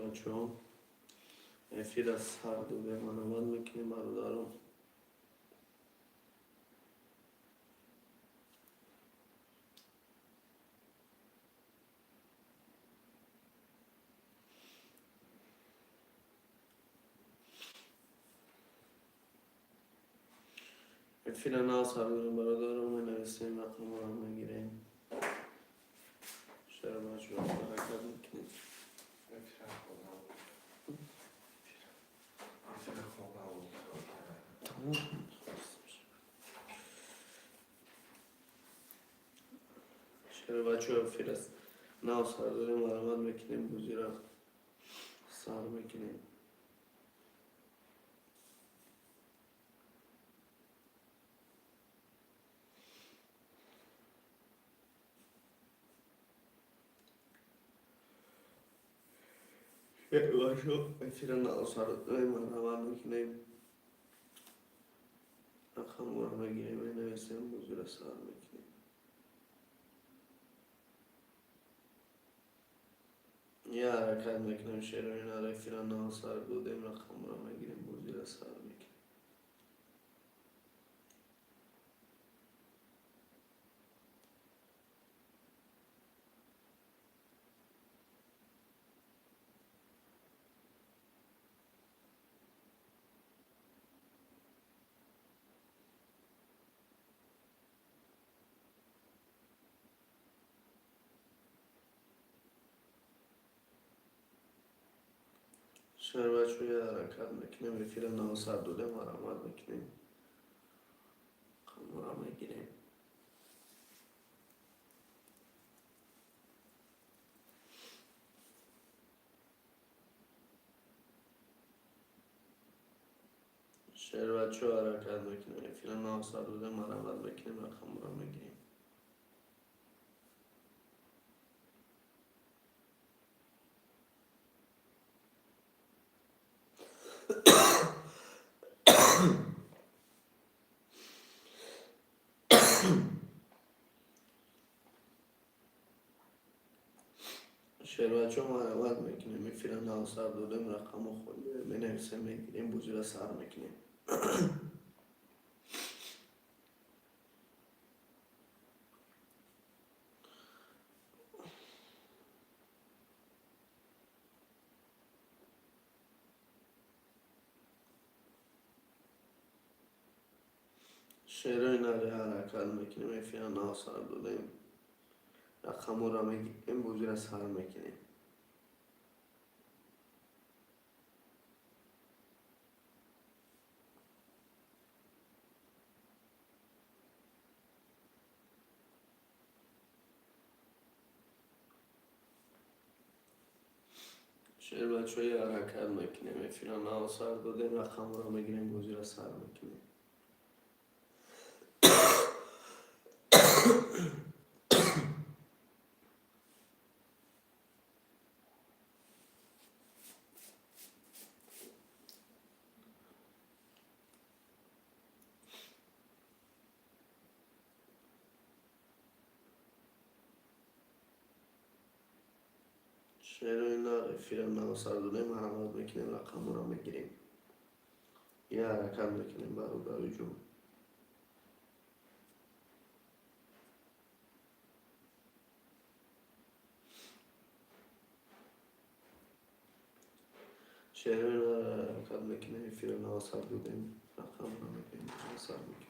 بچه ها افیر از هر دو به من عمل میکنیم برادرم. افیر ناس هر دو برادرم نویسیم رقم رو میگیریم. شهر بچه ها حرکت میکنیم. شهر بچه ها افیر از ناس هر دو مرمت میکنیم. بوزی را سر میکنیم. شهر بچه ها افیر ناس هر دو مرمت میکنیم. رقم رو میگیریم نویسیم. بوزی را سر میکنیم. یه حرکت میکنیم. شهر این افیر ناس هر دو رقم رو میگیریم. بوزی را سر میکنیم. شهر بچه یه حرکت میکنیم. افیر ناس هر دو مرمت میکنیم. رقم رو میگیریم. شهر بچه ها حرکت میکنیم. افیر ناس هر دو مرمت میکنیم. رقم رو میگیریم. شهر بچه ها مرمت میکنیم. افیر ناس هر دو رقم رو خود بنویسیم میگیریم. بوزی را سر میکنیم. شهر این حرکت میکنیم. افیر ناس هر دو رقم رو میگیریم. بوزی را سر میکنیم. شهر بچه های حرکت میکنیم. افیر ناس هر دو رقم رو میگیریم. بوزی را سر میکنیم. شهر این افیر ناس هر دو مرمت میکنیم. رقم رو میگیریم. یه حرکت میکنیم برادر جون. شهر این حرکت میکنیم. افیر ناس هر دو رقم رو میگیریم. بوزی را سر میکنیم.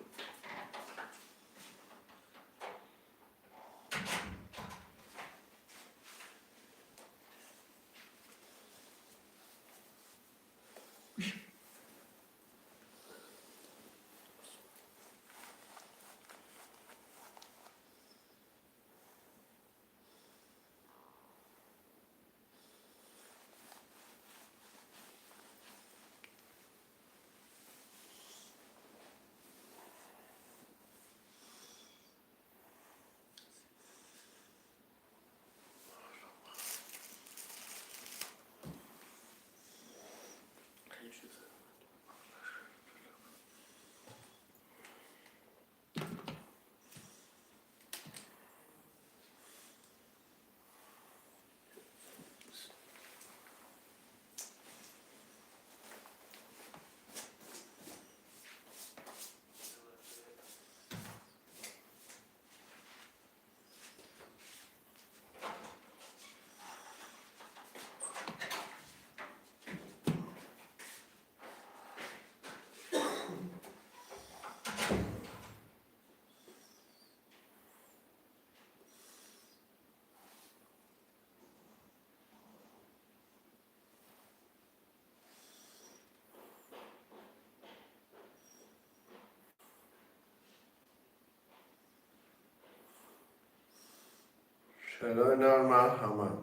شلوی مرحمت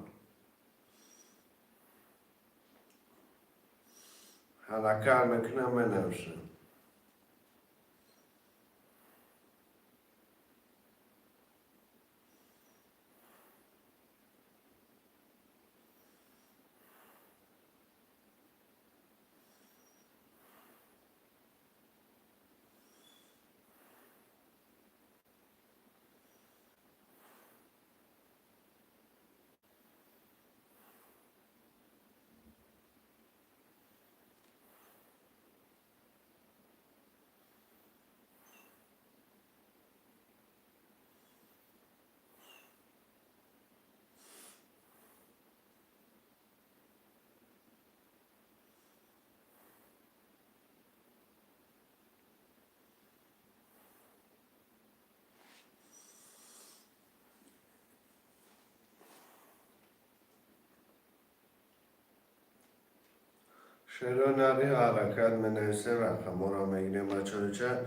حرکت میکنم بنوشم. شروع نری حرکت منویسه رقم را میگیریم بچه چه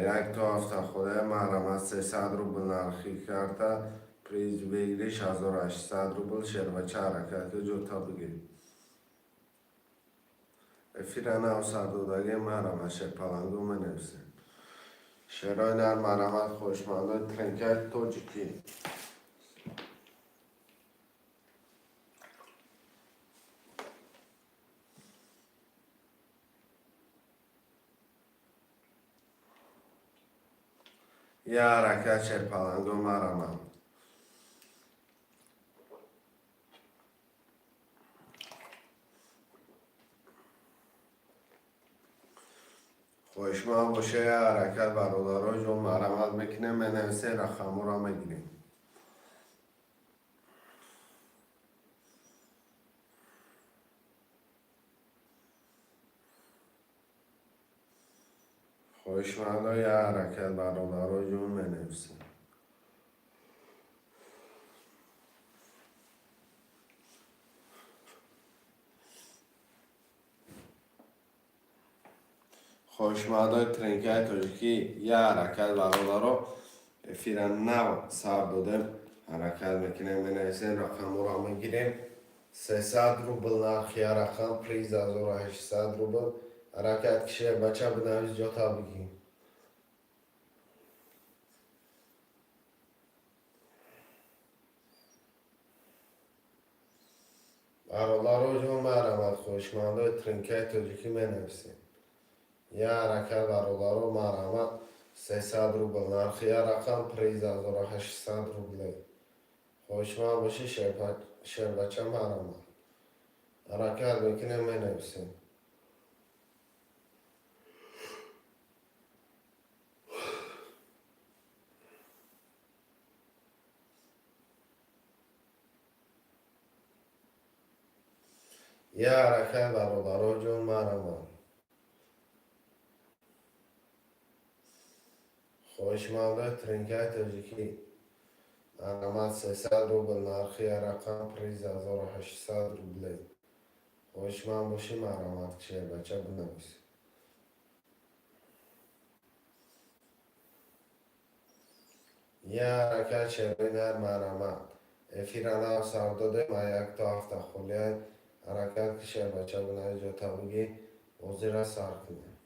یک تا هفته خوده مرمت 300 روبل نرخی کرده پریز بگیری 6800 روبل شیر بچه حرکت جوتا بگیریم افیرانه و سردودگی مرمت شیر پلنگو منویسه شیرای نر مرمت خوشمانده ترنکت توجیکی یه حرکت شیر پلنگو مرمت خوشمان باشه یه حرکت برادرها جو مرمت میکنه منویسه رقم را میگیریم خوشمنده یه حرکت برادرها جو منویسه خوشمنده ترنکه تاجیکی یه حرکت برادرها افیران نو سر دادم حرکت میکنه منویسه رقم را میگیریم 300 روبل نرخی رقم پریز 1800 روبل حرکت کشه بچه بنویس جاتا بگیم برادرها جو مرمت خوشمنده ترنکه تاجیکی منویسیم یه حرکت برادرها مرمت 300 روبل نرخی رقم پریز 1800 روبل خوشمند باشی شیر بچه مرمت حرکت میکنه منویسیم یه حرکت برادرها جون مرمت خوشمنده ترنکه تاجیکی مرمت 300 روبل نرخی رقم پریز 1800 روبل خوشمند باشی مرمت شیر بچه بنویسیم یه حرکت شیروی نر مرمت افیرانه و سرداده ما یک تا هفته خولیت حرکت که شیر بچه بنویس جاتا بگی موزی را سر کنیم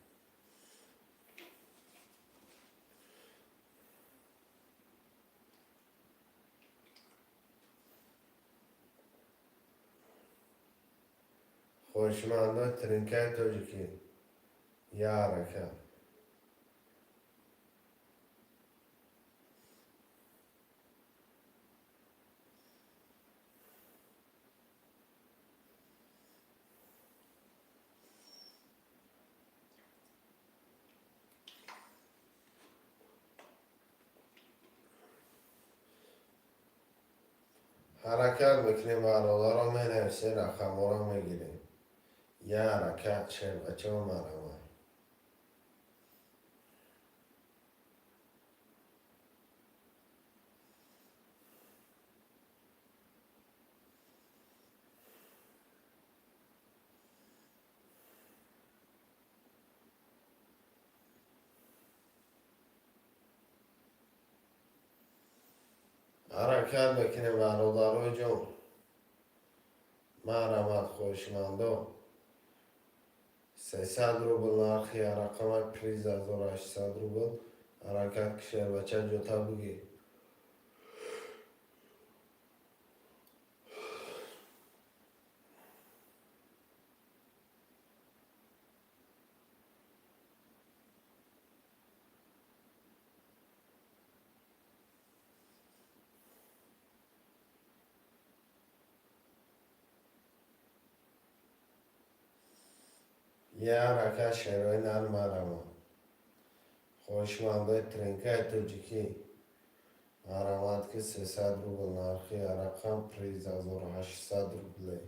خوشمنده ترنکه تاجیکی یه حرکت حرکت میکنیم برادرها منویسیم رقم را میگیریم یه حرکت شیر بچه و مرمت حرکت بکنیم برادرای جان. مرحمت خوشمندان. 300 روبل نرخی رقم پریز 1800 روبل. حرکت کشیر بچه جوتا بگی. یه حرکت شیرای نر مرحمت خوشمندای ترینکای توجیکی. مرحمت که 300 روبل نرخی رقم پریز 1800 روبله.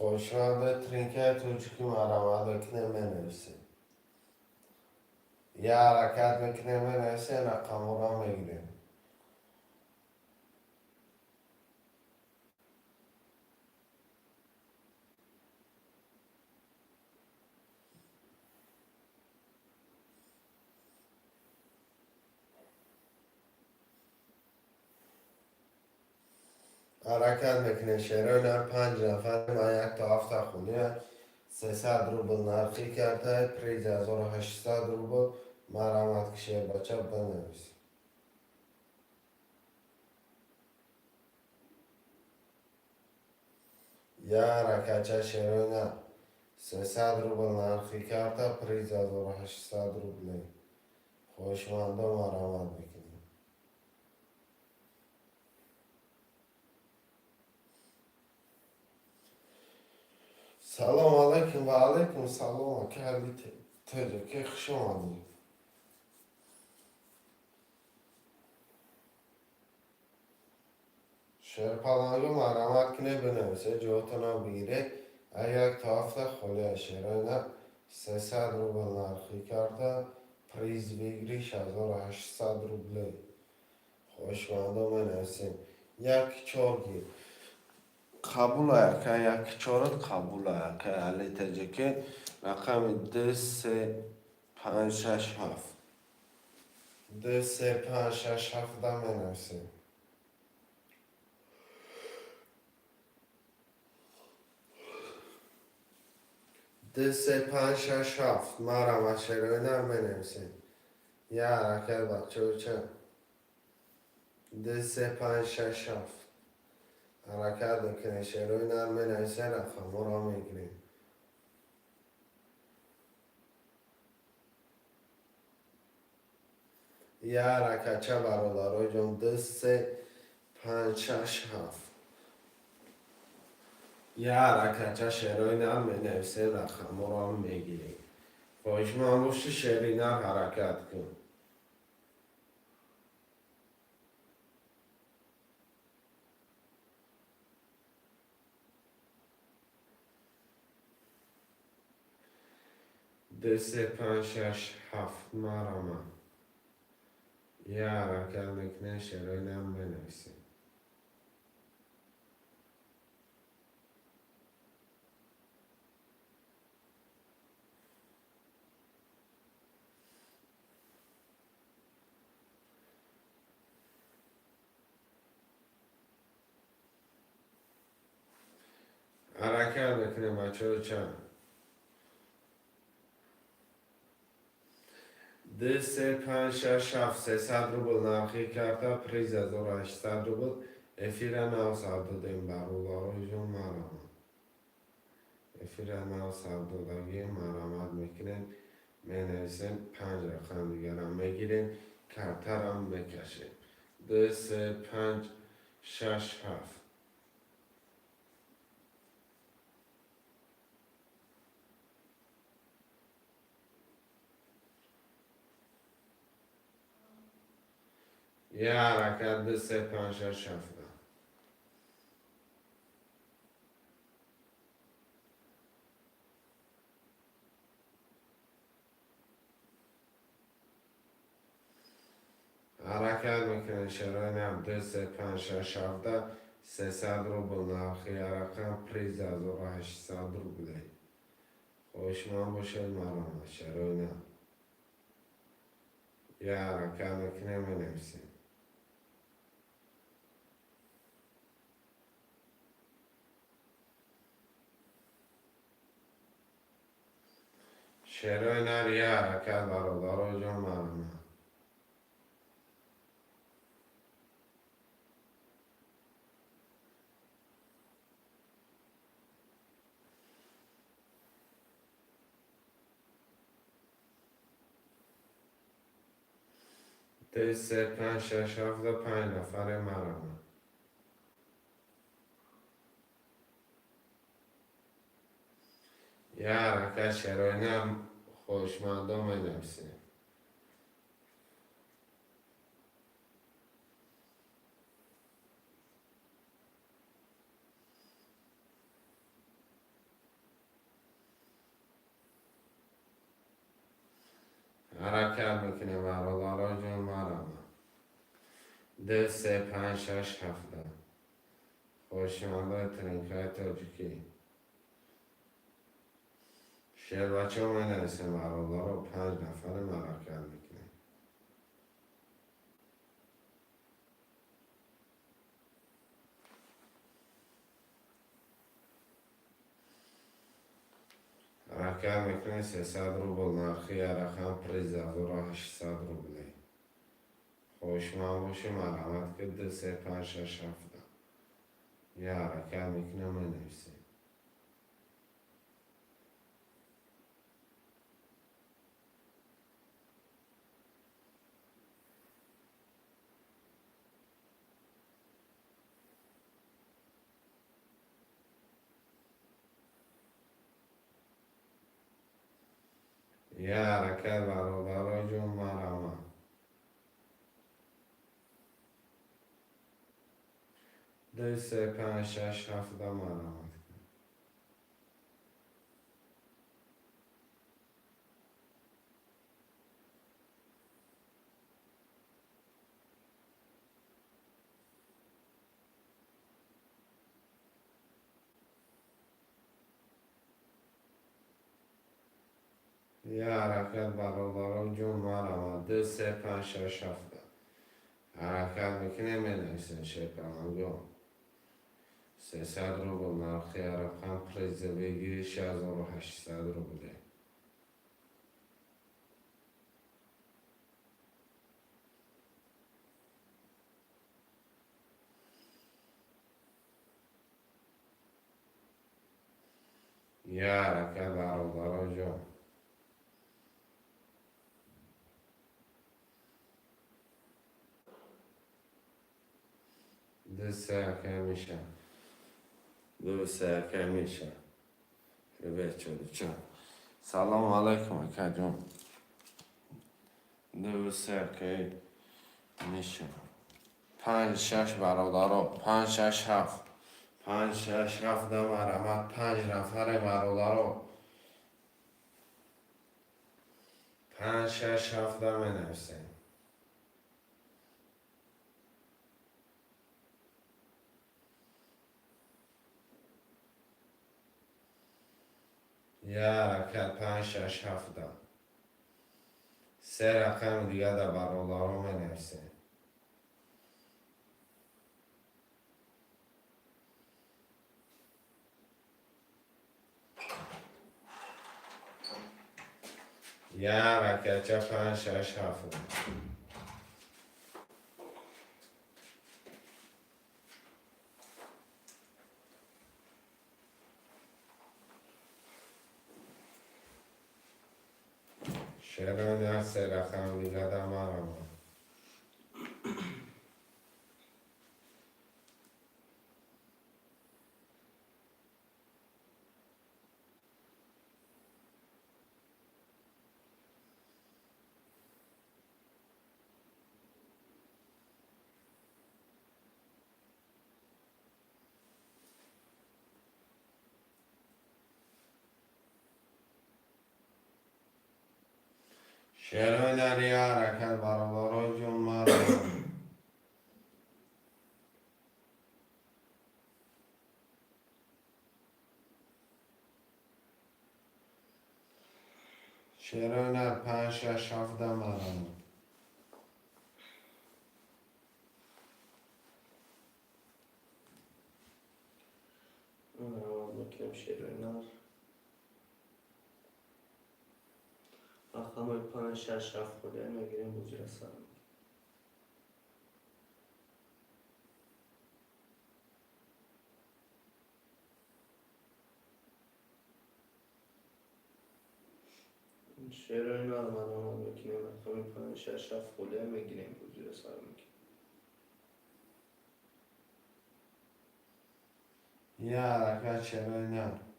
خوشمندای ترینکای توجیکی مرحمت بکنه منویسه. یه حرکت میکنه منویسه رقم را میگیریم. حرکت میکنه شیرای نر 5 نفر ما یک تا هفته خونیه. 300 روبل نرخی کرده پریز 1800 روبل. مرحمت که شیر بچه بنویسه. یه حرکت شیرای نر 300 روبل نرخی کرده پریز 1800 روبله. خوشمنده مرحمت بکنیم. سلام علیکم و علیکم سلام. که حالی تجا که خوش آمدی. شیر پلانگو مرحمت کنه بنویسه جوتنا بگیره. یک تا هفته خوله شیرای نر 300 روبل نرخی کرده پریز بگیریش 1800 روبله. خوشمنده منویسیم. یک چارگی قبول آیا که یک چارت قبول آیا که علی تجا که رقم 2357 2357 ده منویسیم. 2357 مرحمت شیرای نر منویسیم. یه حرکت بچه چه 2357 حرکت میکنه شیرای نر منویسه رقم را میگیریم. یه حرکت چه برادرای جان 2357 یه حرکت چه شیرای نر منویسه رقم را میگیریم. خواهش من روش شیرای نر حرکت کن. دسته 567 مرحمت یه حرکت میکنه شیرای نر منویسه. حرکت میکنه بچه چند 2357 300 روبل نرخی کرده پریز 1800 روبل. افیر نو سر دادیم برادرای جون مرحمت. افیر نو سر دادگی مرحمت میکنیم منویسیم 5 رقم دیگر هم میگیریم کرتر هم میکشیم. 2357 یه حرکت 2357 حرکت میکنه شرایط هم 2 3 5 6 7 300 روبل نرخی رقم پریز 1800 روبله خوشمان باشد مرام شرایط هم یه حرکت میکنه منویسیم شرایط نر یه حرکت برادر جان مرام دو سه پنج شش هفت 5 نفر مرام یه حرکت شرایط هم خوشمندم منویسیم حرکت میکنه برادر جان مرام 2 3 5 6 7 خوشمنده ترینکای تاجیکی شعر بچه ها منویسیم برادر رو 5 نفر حرکت میکنه حرکت میکنه 300 روبل نرخی رقم پریز 1800 روبله خوشمند باشه مرحمت که 2 3 5 6 7 یه حرکت میکنه منویسیم یه حرکت برادر جون مرحمت 2 3 5 6 7 مرحمت یه حرکت برادر جون مرحمت 2 3 5 6 7 حرکت میکنه منویسیم شکرم 300 روبل نرخی رقم پریز بگیری 1800 روبله یه حرکت برادر جان 2 3 میشه 2 3 میشه به چون سلام علیکم اکا جان 2 3 میشه 5 6 برادر 5 6 7 5 6 7 مرحمت 5 نفر برادر 5 6 7 منویسیم یه حرکت 5 6 7 سه رقم دیگه در برادر منویسیم یه حرکت چه 5 6 7 شرایط سه رقم دیگه در مرام شعرهای یا حرکت برادرای جون مرا شعرهای نر 5 6 7 مرا بکنم شعرهای رقم 5 6 7 خورده میگیریم بوجه سر شعرهای نرمال بکنیم رقم 5 6 7 خورده میگیریم بوجه سر میگیریم یا حرکت شعرهای نر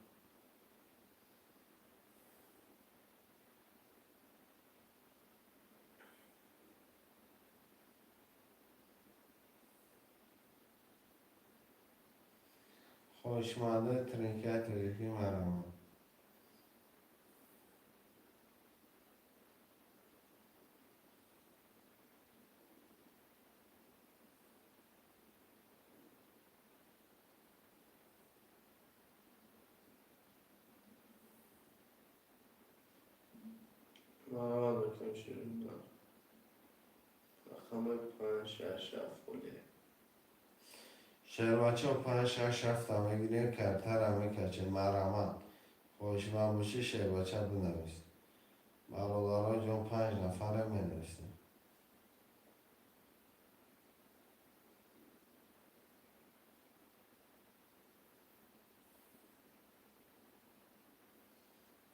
خوشماده ترکیت یکی مرا نرمال بکنم شعرهای رقم 5 6 7 خورده شعر بچه 5 6 7 میگیریم کرتر همه کچه مرمت خوشمند باشی شعر بچه بنویس برادرای جون 5 نفره می نویسیم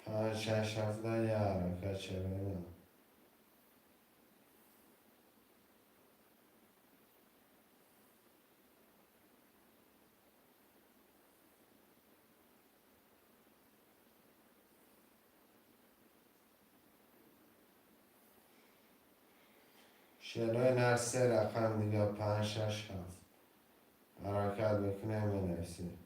5 6 7 یا حرکت شعرهای نر شعرهای نر 3 رقم دیگه 5 6 7 حرکت بکنه می نویسیم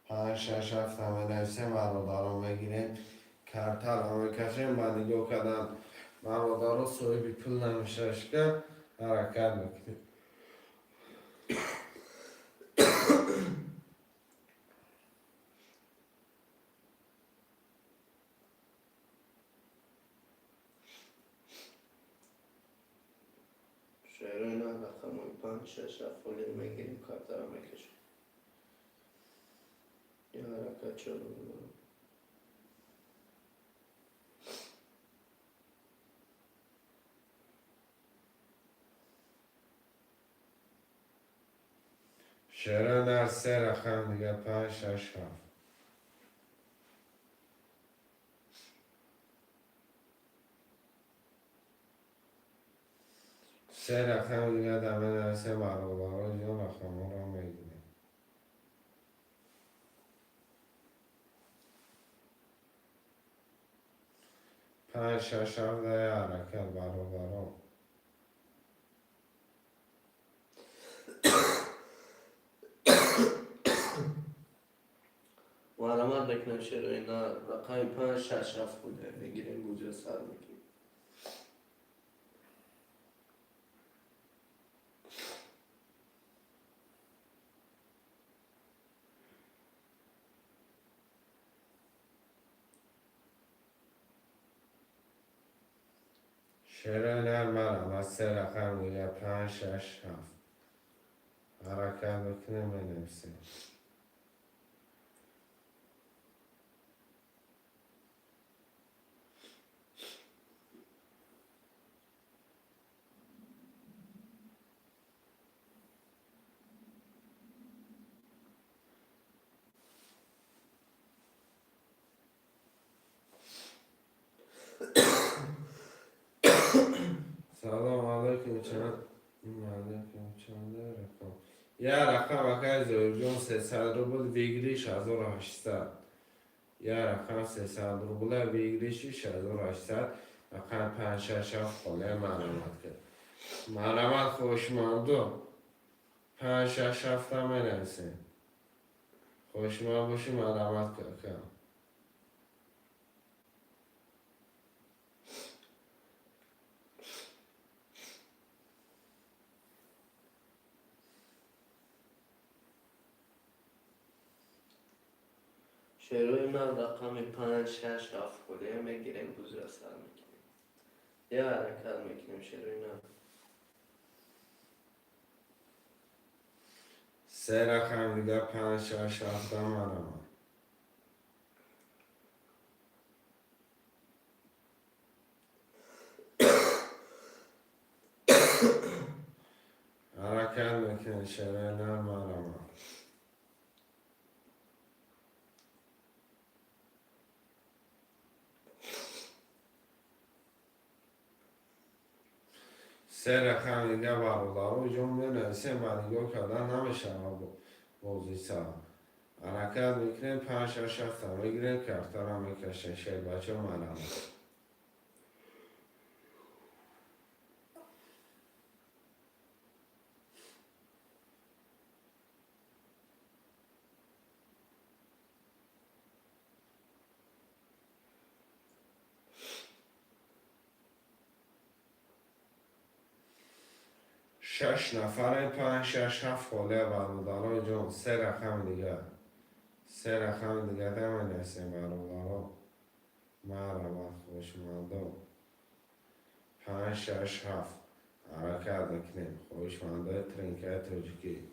5 6 7 همه نویسیم برادران میگیریم کرتل همه کشیم بعد نگاه کردن برادران صاحبی پول نمیشهش که حرکت بکنیم شعرهای رقم 5 6 7 خورده میگیریم کارتر هم میکشیم یا حرکت شروع میکنم شعرهای نر 3 رقم دیگه 5 6 7 3 رقم دیگه دمه نویسیم برادرای جون رقم ها رو میگیریم 5 6 7 یا حرکت برادران معلومات بکنم شعرهای رقم 5 6 7 خورده میگیریم بوجه سر میگیریم شعرهای نر مرم از 3 رقم دیگه 5 6 7 حرکت بکنه می نویسیم سلام علیکم چند رقم یا رقم اکای زوجون 300 روبل ویگریش 1800 یا رقم 300 روبل ویگریشش 1800 رقم 5 6 7 خاله معلومات کرد معلومات خوشمندو 5 6 7 هم نویسیم خوشمند باشی معلومات کرد شروع اینا رقم 5 6 7 بوده میگیریم گوجه سر میکنیم. یه حرکت میکنیم شروع اینا. سه رقم دیگه 5 6 7 مرا. حرکت میکنه شروع اینا مرا. سه رقم دیگه برادر جمله نویسیم و دیگه کردن نمیشه بوزیسا. حرکت میکنیم 5 6 7 میگیریم کفتر هم میکشیم شیر بچه مرا. شش نفر 5 6 7 خاله برادرای جون سه رقم دیگه. سه رقم دیگه دم نسیم برادرها مرحبا خوشمنده 5 6 7 حرکت میکنیم خوشمنده ترینکه توجیکی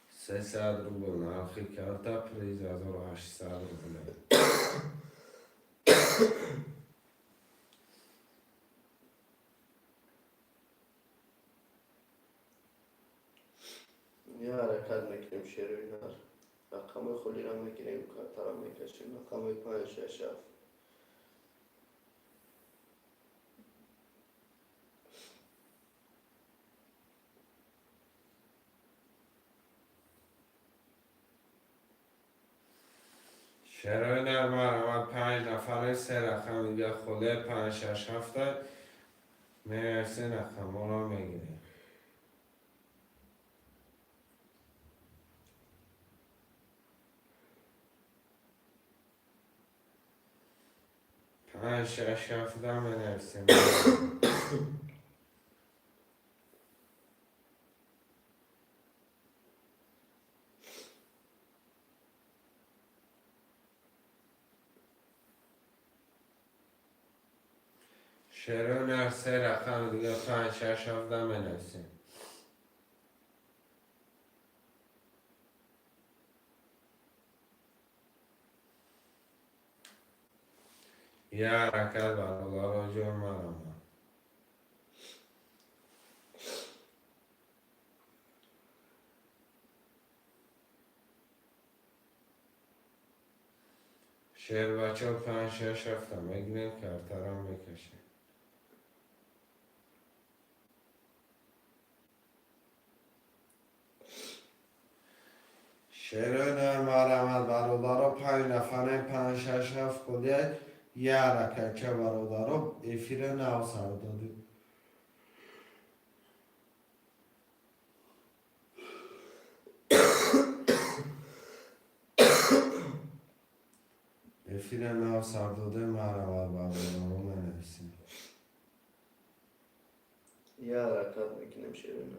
300 روبل نرخی کرده پریز 1800 روبله. یه حرکت میکنیم شروع اینا. رقم خالی را میگیریم کارت را میکشیم رقم 5 6 7. شروع نرمار 5 نفر سه رقم دیگه خاله 5 6 7 میرسه رقم را میگیریم. 5 6 7 میرسیم. شروع نر سه رقم دیگه 5 6 7 میرسیم. یه حرکت برادر جون مرا. شیر بچه 5 6 7 میگیریم کارتر هم میکشیم. شیر مرمت برادر 5 نفر 5 6 7 کلیه یه حرکت چه برادر افیر نو سر دادیم. افیر نو سر داده مرمت برادر رو منویسیم. یه حرکت میکنیم شروع اینا.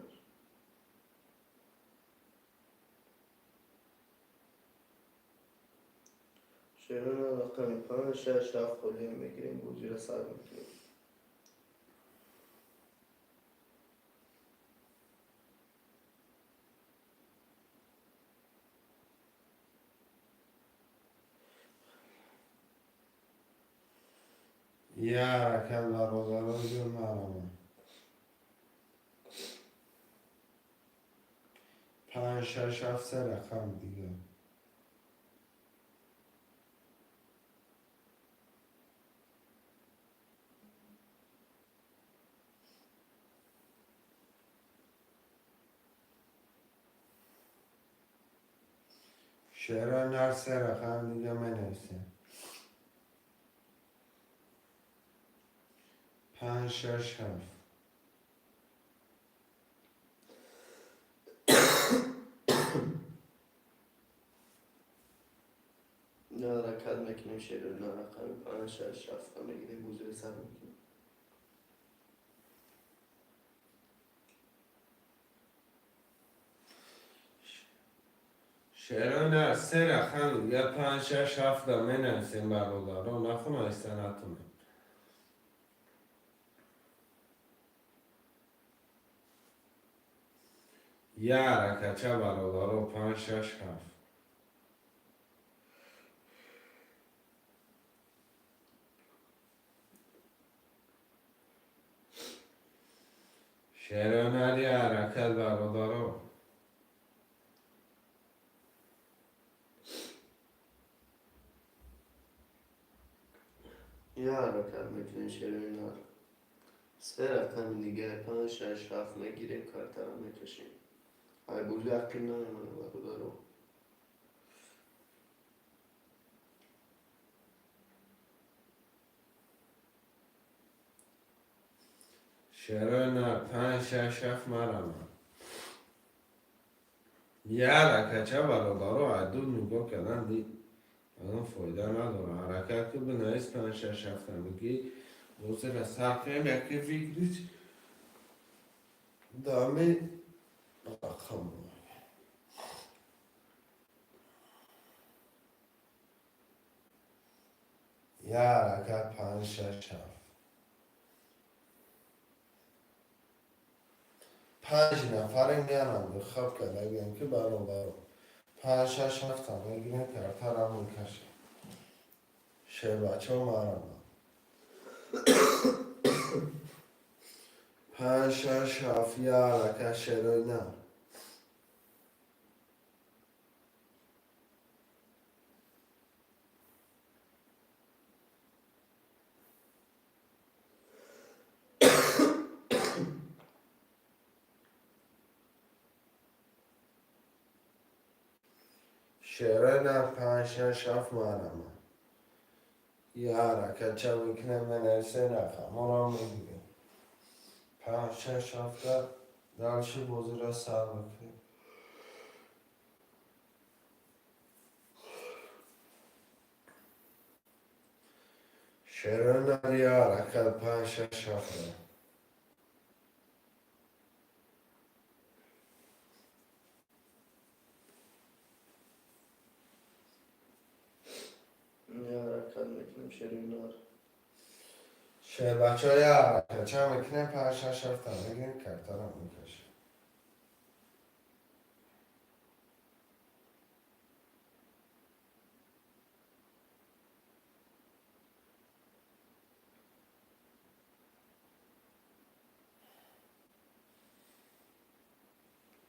شروع اینا رقم 5 6 7 خالی میگیریم گوجه را سر میکنیم. یه حرکت برادر جون مرمت 5 6 7 سه رقم دیگه. شعر نر سه رقم دیگه منویسیم. 5 6 7 یه حرکت میکنیم شروع اینا رقم 5 6 7 میگیریم گوجه را سر میکنیم. شعرهای نه سه رقم یا 5 6 7 می نویسیم برادرها نخون استناتون یه حرکت برادرها 5 6 7 شعرهای نه یه حرکت برادرها یه حرکت میکنیم شروع نار سه رقم دیگه 5 6 7 میگیریم کارت رو میکشیم های بوجه اقیم نمیمونه برادرو شعرهای نه 5 6 7 مرمه یه حرکت برادرها عدود نگاه کردن دید الان فایده نداره حرکت که بنویس 5 6 7 میگی بوزه را سرقیم یکی فکریش دامه رقم یه حرکت 5 6 7 5 نفر میانم به خواب که بگیم که برابر 5 6 7 هم میگیریم کرتر هم میکشیم شه بچه ها مرمه 5 6 7 یه حرکت شروع نه شعره نه 5 6 7 مرمه یه حرکت چه میکنه منرسه رقم را میگیریم 5 6 7 دلشی بوزی را سر بکنیم شعره نه یه حرکت 5 6 7 یه حرکت میکنیم شروع نار شه بچه های حرکت چه میکنه 5 6 7 میگیریم کرتر هم میکشیم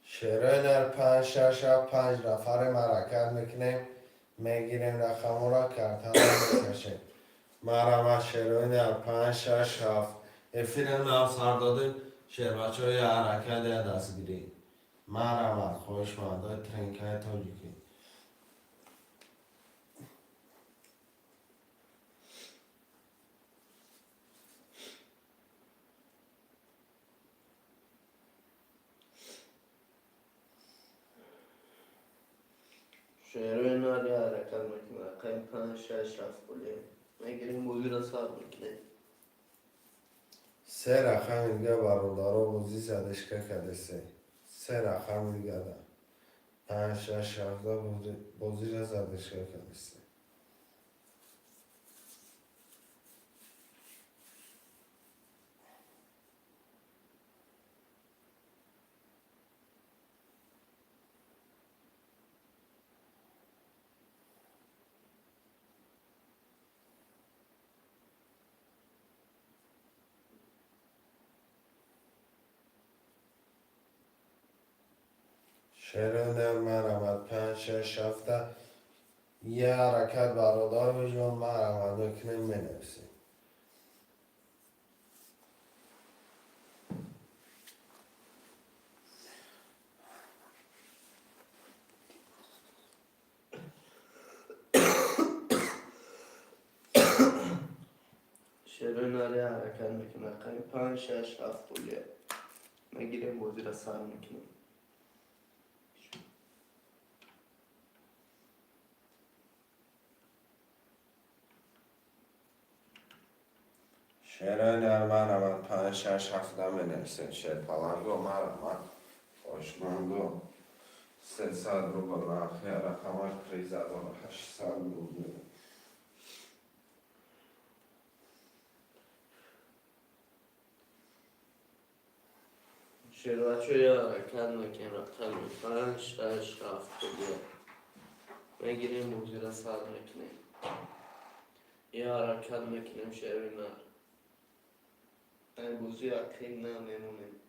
شعره نر 5 6 7 5 نفر حرکت میکنیم میگیریم رقم را کرتر هم میکشیم مرمت شعره نر 5 6 7 فیلم نام سر دادیم شعر بچه های حرکت دست گیریم مرمت خوش مانده ترینکه تاجیکی شروع نار یه حرکت میکنیم رقم 5 6 7 بولیم میگیریم بوجه رو سر میکنیم سه رقم دیگه برادرها بازی زدش که کدسته سه رقم دیگه ده 5 6 7 بازی را زدش که کدسته شعر نر مرمت 5 6 7 یه حرکت برادر بجون مرمت بکنیم منویسیم شروع نار یه حرکت میکنیم رقم 5 6 7 بولیم میگیریم بوجه رو سر میکنیم شعر نر مرمت 5 6 7 منویسیم شعر پلنگو مرمت خوشمندو 300 روبل نخی رقم کریز داره 800 روبل. شروعاتو یا حرکت میکنیم رقم 5 6 7 بگیر میگیریم موزی را سال میکنیم یا حرکت میکنیم شروع نه این موزی اقیم نمیمونیم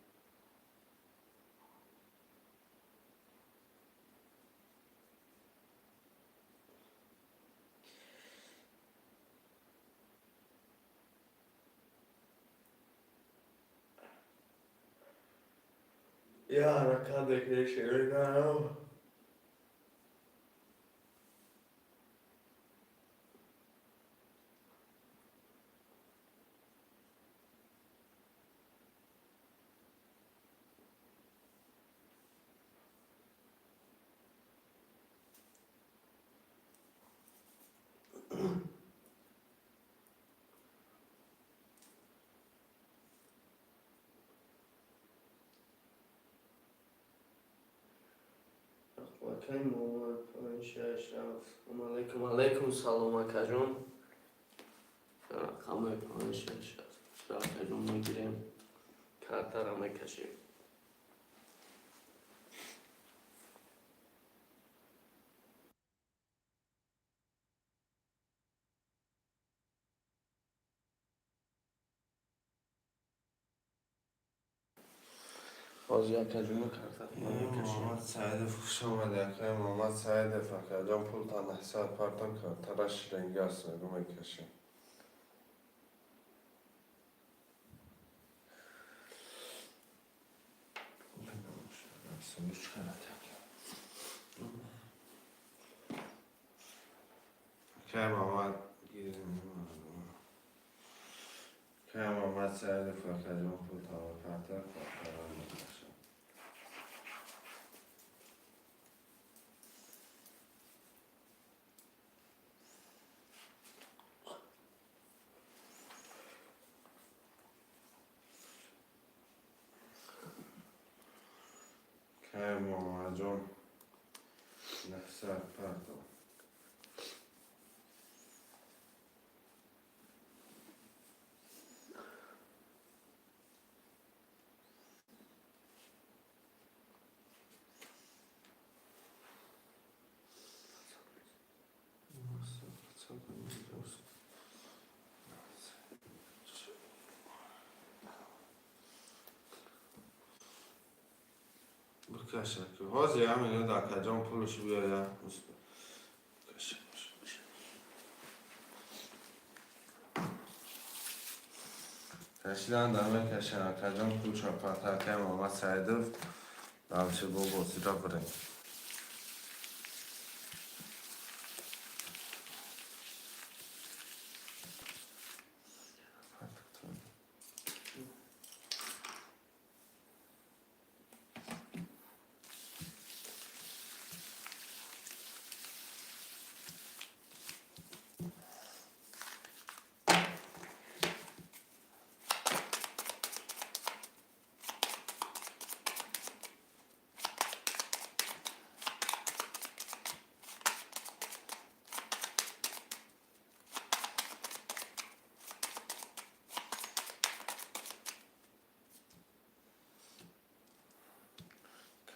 یا حرکت میکنیم شروع نه وکی محمد 5 6 7 علیکم سلام اکجون رقم 5 6 7 اکجون میگیریم کارتا را میکشیم باز یک کجون کارتا را میکشیم محمد سعید خوش آمده که محمد سعید فکر جان پول تا 900 پارتن که ترش رنگی است رو میکشیم. سلوش کنه که محمد که محمد سعید فکر جان پول تا پارتن که رو میکشیم. که محمد جان 900 پارتن بکشه که حاضی همینه در کجان پولش بیاید بکشه کشیدن در میکشن کجان پول چاپاتر که محمد سعیدov دلشه با بازی را بریم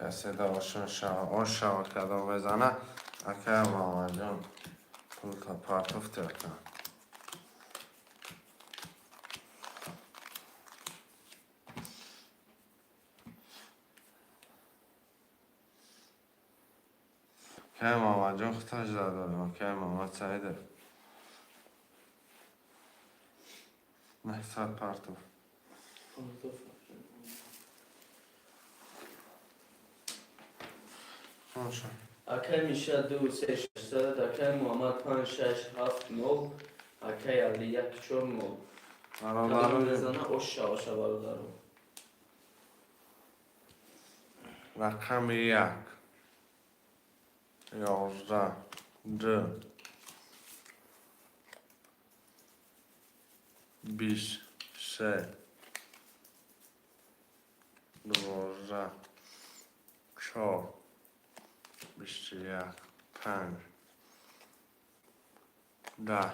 کسی دا آن شوا کدام بزنه اکه محمد جان پول تا پارتوف ترکن که محمد جان خطاش داداریم که محمد سعیده 900 پارتوف باشه اکی میشه 2 3 6 7 اکی محمد 5 6 7 9 اکی علی 1 4 9 کدام برادرم بزنه اوشا برادرم رقم 1 11 2 23 12 4 21 5 10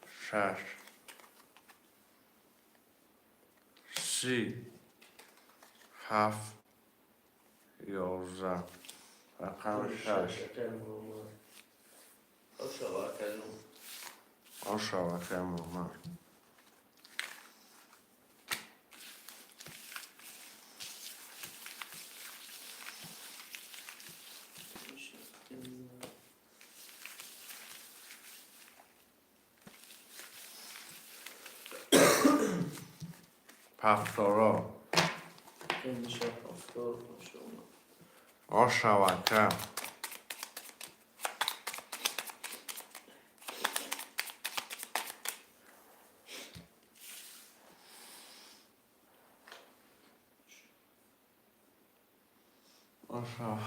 6 30 7 11 رقم 6 شکر محمد آشا کنم آشاوکه محمد پفتارا میشه هفتار باشه آشاوکه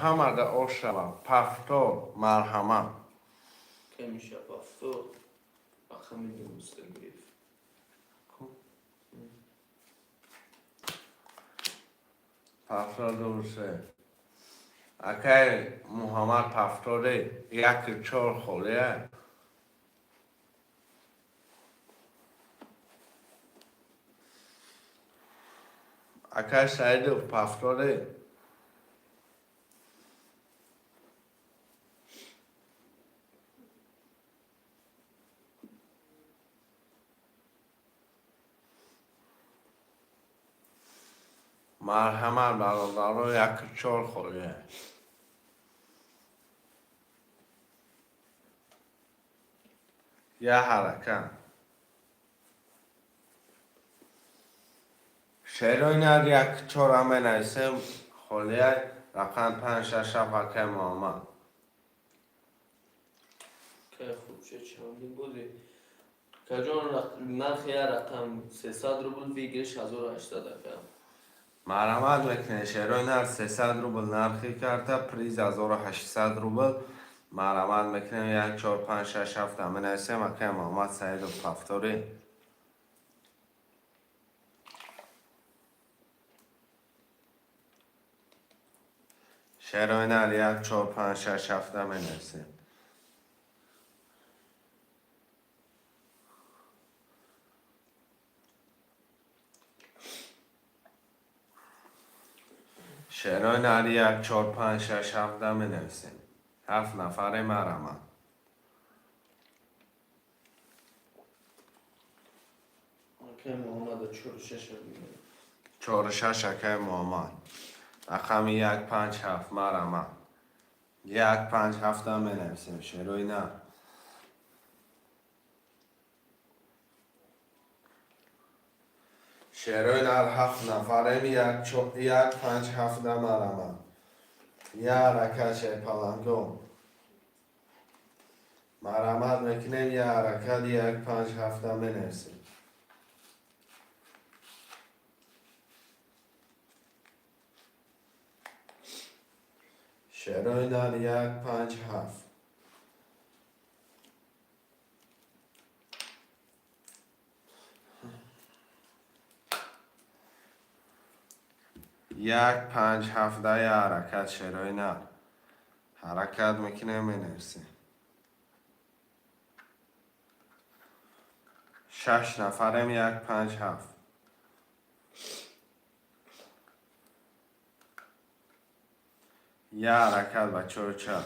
همه ده آشاوه پفتار مرحمت که میشه هفتار رقم درسته گرفت پفتار درسته اکه محمد پفتاره یک چهار خوله اکه سعید پفتاره مرحمت برادر یک چهار خوله یه حرکت شیرینر یک چهار همه نیستم خوله رقم 5 6 7 که محمد که خوب شد چندی بودی که جان نرخ یه رقم 300 روبل ویگرش 1800 کم مرحمت میکنه شیرینر 300 روبل نرخی کرده پریز 1800 روبل مرحمت میکنه یک 4 5 6 7 همه نیستم که محمد سعید پفتاری شیرینر یک 4 5 6 7 همه نیستم شیرینر یک 4 5 6 7 همه نیستم 7 نفر مرحمت که محمد 46 میگه 4 6 که محمد رقم 1 5 7 مرحمت 1 5 7 همه نیستم شیرینر شیرینر 7 نفریم 1 5 7 مرحمت یه حرکت شی پلنگم مرحمت میکنیم یه حرکت 1 5 7 بنویسیم شیرینر 1 5 7 1 5 7 یه حرکت شیرینر حرکت میکنیم بنویسیم 6 نفریم 1 5 7 یه حرکت بچه ها چه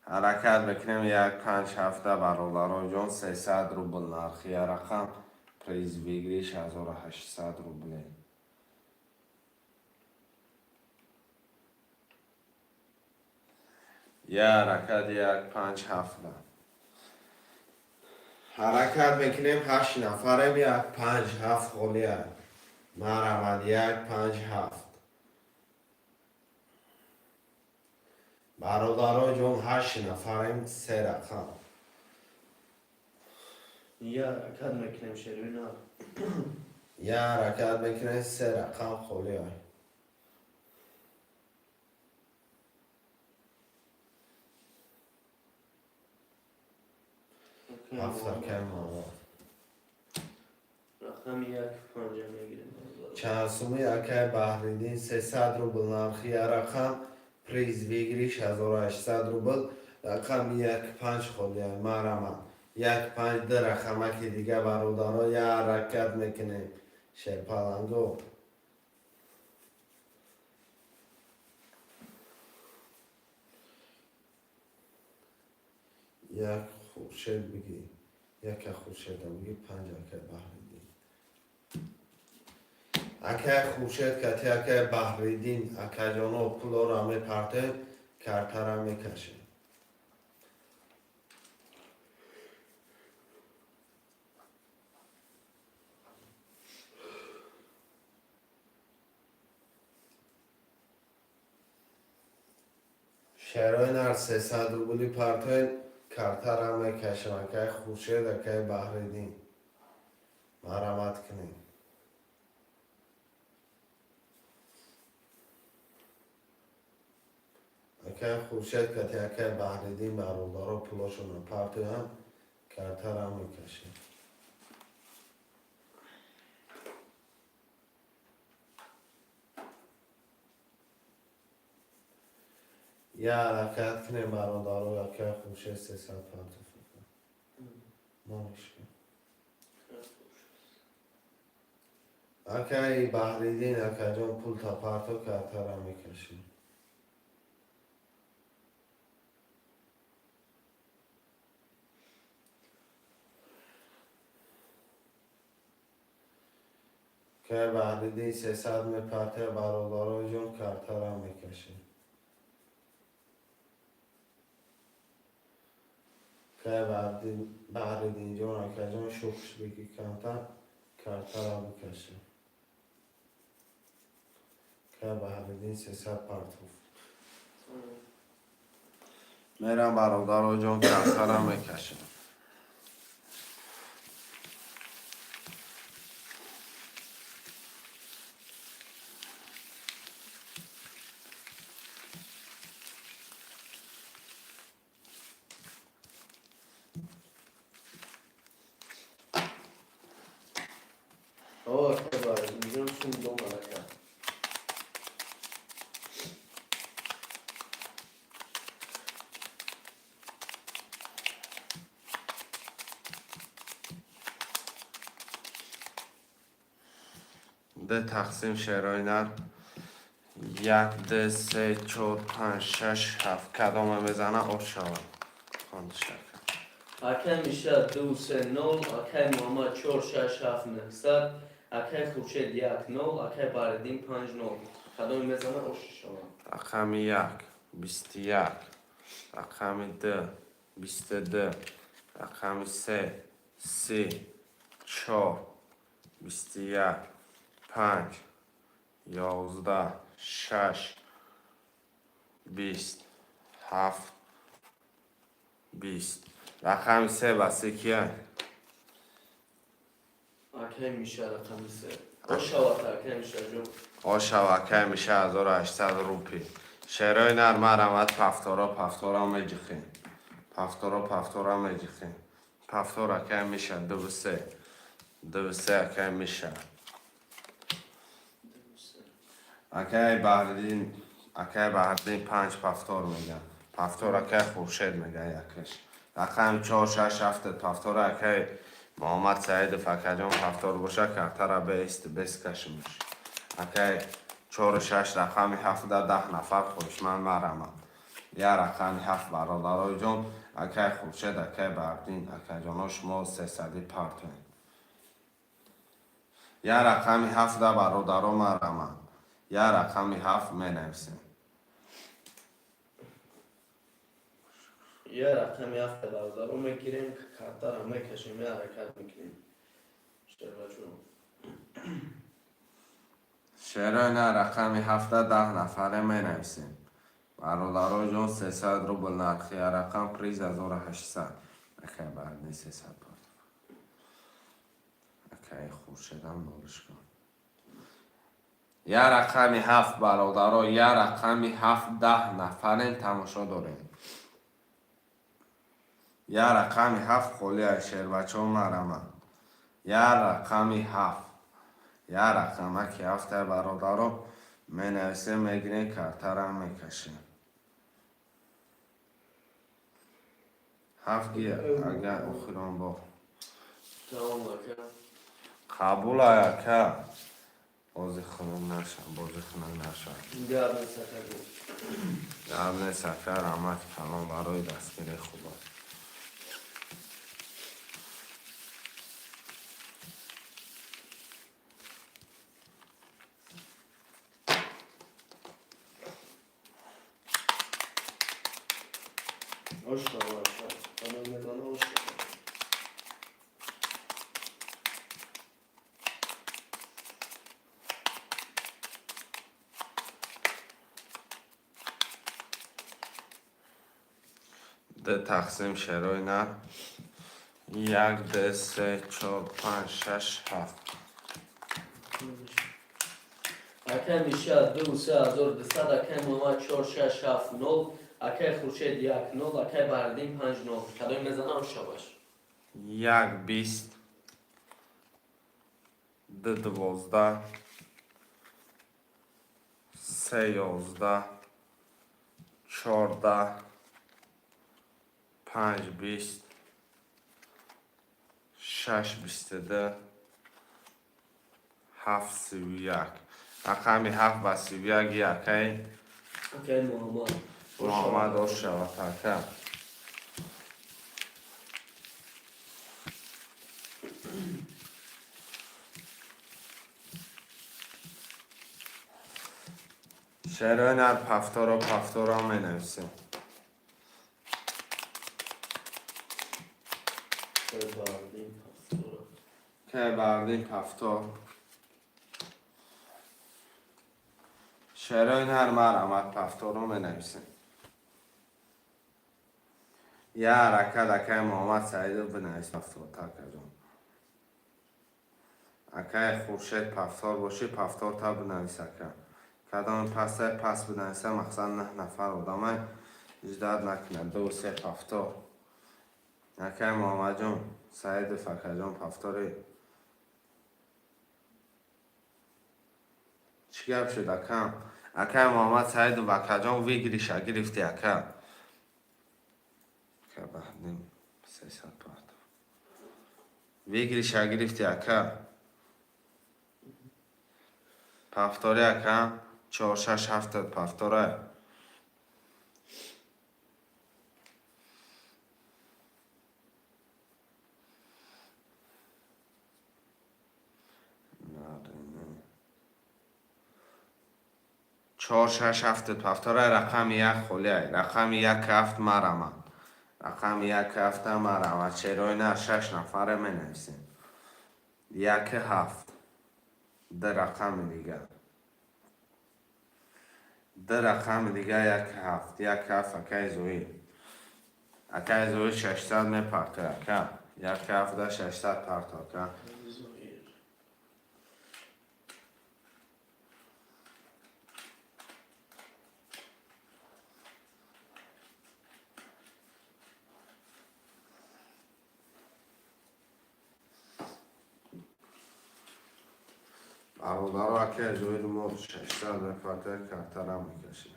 حرکت بکنیم 1 5 7 برادران جان 300 روبل نرخی رقم پریز ویگریش 1800 روبله یه حرکت 1 5 7 حرکت میکنیم 8 نفریم 1 5 7 خولیه مرحمت 1 5 7 برادران جون 8 نفریم 3 رقم یه حرکت میکنیم شیرینر یه حرکت میکنیم 3 رقم خولیه هفت که ماما رقم 1.5 میگیریم. چهارسومی اکای بحریدین 300 روبل نرخی رقم پریز ویگریش 1800 روبل رقم 1.5 خودی مرمت 1.5 ده رقمکی دیگه برادرها یه حرکت میکنیم شرپلنگو یک خورشید بگی یک خورشید بگی 5 اکای بحریدین اکای خورشید کتی اکای بحریدین اکای جانو پلو را میپرته کرته را میکشه شهرهای نر 300 روبلی پرته کرته را میکشم اکای خورشید اکای بحریدین مرمت کنیم اکای خورشید کتی اکای بحریدین برادرها پلوشون پرته هم کرته را میکشه یه حرکت کنیم برادرها اکای خورشید 300 پرته مانش کن اکای بحریدین اکای جان پول تا پرتو کرته را میکشیم که بحریدین 300 میپرته برادرها جان کرته را میکشیم که بحریدین جان اکای جان شوکش بگی کمتر کرته را میکشیم که بحریدین 300 پرتو میرم برادرها جان کرته را میکشیم آه که باید اینجا شون دو ملکه ده تقسیم شهرهای نر 1 2 3 4 5 6 7 کدامه میزنه آش شود خواند شکر اکای میشه 2 3 0 اکای محمد 4 6 7 900 اکای خورشید 1 0 اکای بحریدین 5 0 کدام میزنه آش شما رقم 1 21 رقم 2 22 رقم 3 30 4 21 5 11 6 20 7 20 رقم 3 بسه کیه؟ اکای میشه رقم 3 آش شود اکای میشه جو آش شوکه میشه 1800 روپی شهرهای نر مرمت پفتارا میجخیم پفتارا میجخیم پفتارا که میشه 2 3 که میشه اکای بحریدین 5 پفتار میگن پفتار اکای خورشید میگن یکش رقم 4 6 7 پفتار اکای محمد سعید فکجان پفتار باشه کرته را بیست کشمش اکای 4 6 رقم 7 10 نفر خوشمند مرمت یه رقم 7 برادرای جان اکای خورشید اکای بحریدین اکای جانا شما 300 پرتون یه رقم 7 برادرها مرمت یه رقم 7 مینویسیم یه رقم 7 برادر رو میگیریم که کارتا رو میکشیم یه حرکت میکنیم شربا جون شهرهای نه رقم 7 10 نفره مینویسیم برادرها جان 300 روبل نرخی رقم پریز 1800 اکای بحریدین 300 پرتون اکای خورشید هم نولش کن یه رقم 7 برادرها یه رقم 7 10 نفره تماشا داریم یه رقم 7 خولی از شهر بچه ها مرمه یا رقمی 7. یا رقمه که 7 برادرها می نویسیم میگیریم کارتا را میکشیم. 7 گیه اگر اخیران با تمام اکا. قبول آیا که بازی خونم نشد. گرد سکر بود. یعنی سفر آمد کلان برای دستگیری خوب است. Hoş da var. Bana meydanı hoş da var. ده تقسیم شروع نه 1 2 3 4 5 6 7 Akay Mishad 2200, Akay Muhammad 4670, Akay Khurshid 10, Akay Bardin 50. کدوم میزنه آشا باش. 1 20 ده 12 3 11 14 5 20 6 22 7 31 رقمی 7 و 31 یکی Akay Muhammad. محمد آشا و تاکه شروع نه پفتورا می نویسیم Akay Bardin 50. که بردیم پفتور شروع هر مرمت پفتور رو می نویسیم یا حرکت اکه محمد سعید رو بنویس پفتور تاکه جان اکه خورشید پفتور باشی پفتور تا بنویس اکه کدام پس بنویسه مقصد 9 نفر آدمه اجداد نکنه 2 3 پفتور اکه محمد جان سعید فکر جان پفتوری چی گفت شد اکه اکه محمد سعید و بکرجان ویگری شگرفتی اکه که بعدیم 300 پفتور ویگری شگرفتی اکه پفتوری اکه 4 6 7 پفتوره چهار شش هفت پفتوره رقم 1 خولیه رقم 1 هفت مرمه رقم 1 هفت مرمه چروی نه 6 نفره می نویسیم 1 7 ده رقم دیگه ده رقم دیگه 1 7 1 7 اکه زوی 600 می پرته اکه 1 7 ده 600 پرته اکه Zuhir. برادر اکه زوی رو 600 می پرته کارتر هم میکشیم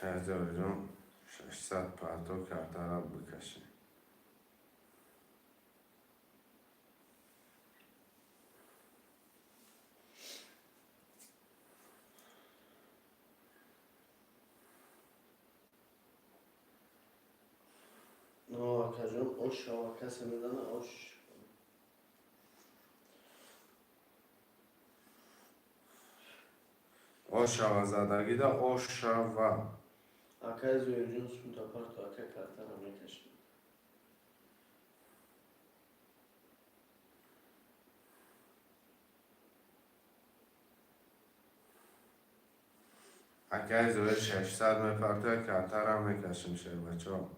که زوی رو 600 پرته کارتر هم بکشیم No, Akay Can hoş da var. Kese meydanı hoş. آشا زدگی ده آشا و Akay Zuhir Cun Sunta Parto Akay Kartal Amerikaşı. اگه زوی 600 میپرته کارتر هم میکشیم شه بچه ها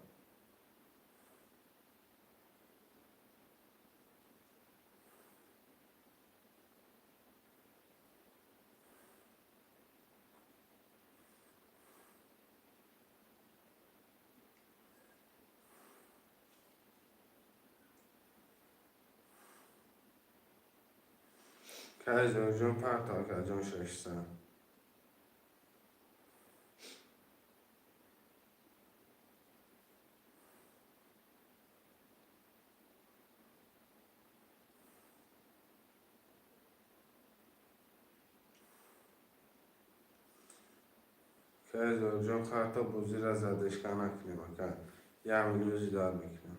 که زوجون پرتا که جون ششتن که زوجون پرتا بوزی را زدشکن نکنیم که یه میلیوزی دار میکنم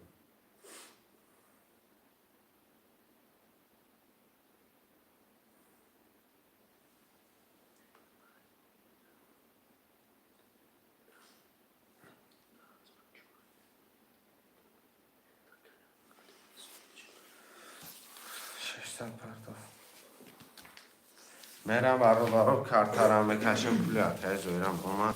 ششتن پرتا میرم برو کارتارم بکشم پولی که زویرم اومد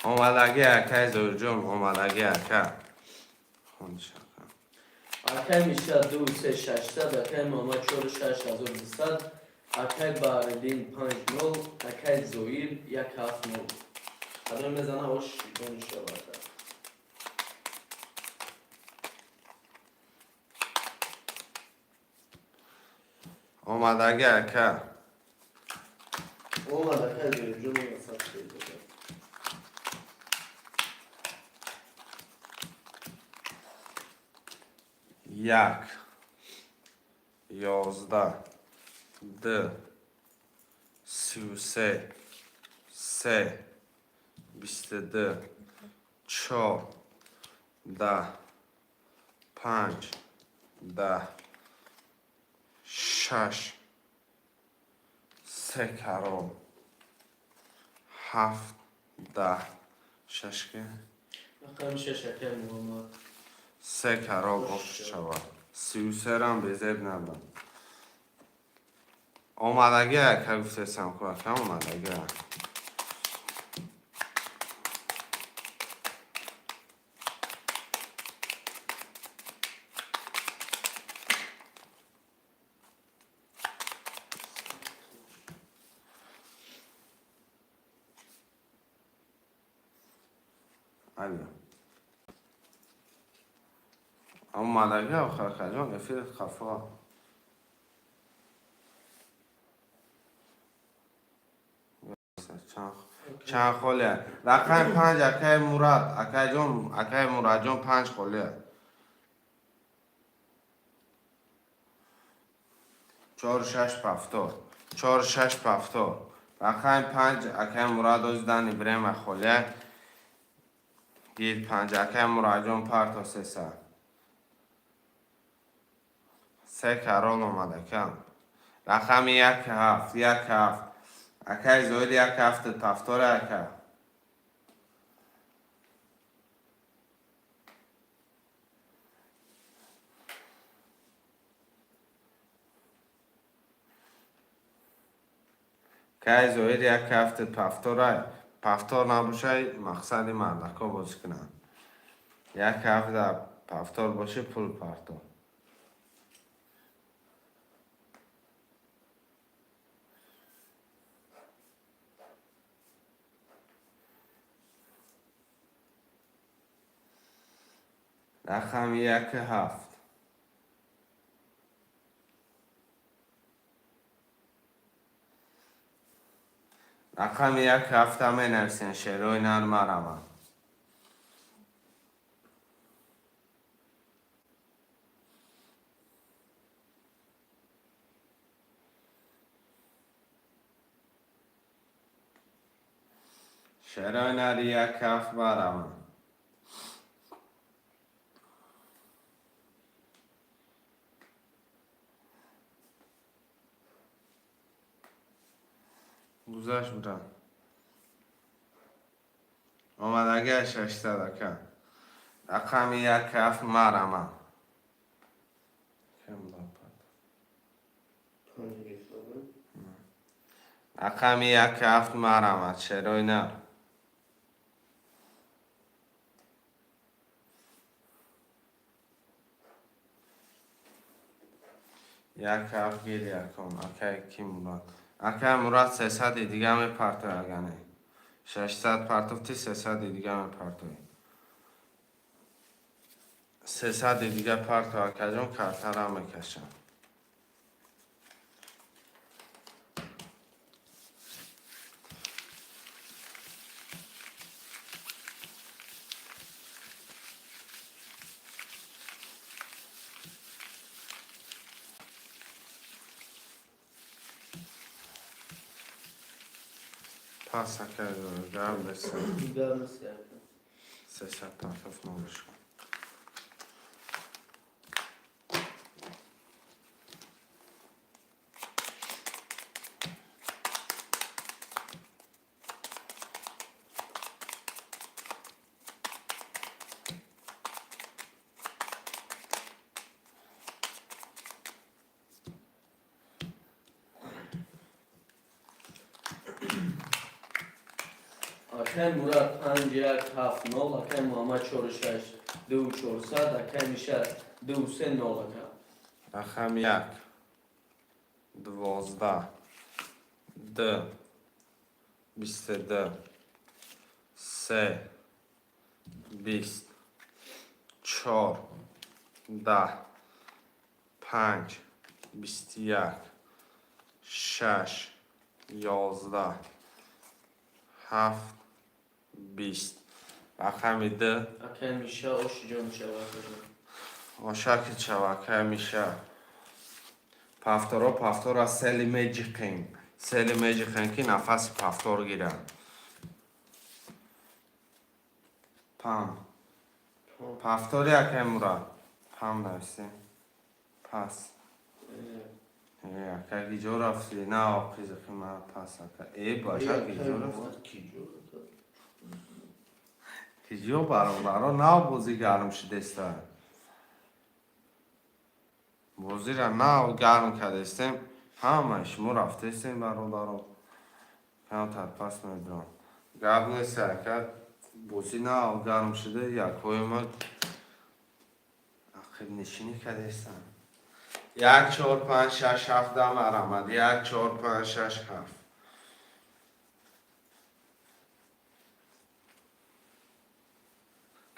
اومدگی اکه زوجون اومدگی اکه خونده شکم اکای میشه 2600 اکای ماما 46200 اکای باردین 50 اکای زویل 179 الان میزنه هاش دونش شده اومدگی اکه اومد اکای زویل جون وسط شده یک یازده ده 33 سه 22 4 10 5 10 6 سه کرم 7 10 شش که اکای میشه شکر ماما سه کرم افت شود 33 رم بزید نبود اومدگی که گفته سم که اومدگی الو اومدگی آخر کجان افید خفا چند خوله رقم 5 اکای مراد اکای مراد جون 5 خوله 4 6 پفتور 4 6 پفتور رقم 5 اکای مراد از دن ابراهیم خوله گیر 5 اکای مراد جون پارت 300 سه کرال اومده کم رقم 1 7 1 7 اکای زوید 1 7 پفتور اکای که زوید 1 7 پفتور پفتور نباشه مقصد مردکا بازی کنن 1 7 پفتور باشه پول پارتو رقم 1 7 رقم 1 7 همه نرسین شروع نرمه رمه شروع نر 1 7 برمه گذاشت بودم آمدگه 600 کن رقم 1 7 مرمه رقم 1 7 مرمه شروع نر 1 7 گیر یکم اکه کی موناد اکه مراد 300 دیگه میپرتوی اگه 600 پرتوفتی 300 دیگه میپرتوی 300 دیگه پرتو اکه جون کارتر هم میکشم پس اکه گرم بسیم گرم سیاکن 300 پرتوف نورش کن اکه مراد 5 1 7 0 اکه محمد 4 6 2 4 7 اکه میشه 2 3 0 اکه اخم 1 12 2 22 3 20 4 10 5 21 6 11 7 20 رقم ده اکه میشه آش جون شود آشک چواکه میشه پفتورا سلی میجیقین که نفس پفتور گیرم پفتور یکه مراد پم نویسیم پس یکه گیجو رفتی نه آقیزه که من پس اکه ای باشه گیجو رفتی گیجو برا نه بوزی گرم شده بوزی را نه گرم کرده استیم همه شما رفته استیم برا کمتر پس میدونم گرد نیست که بوزی نه گرم شده یکوی ما اخیر نشینی کرده استم 1 4 5 6 7 دم آمد 1 4 5 6 7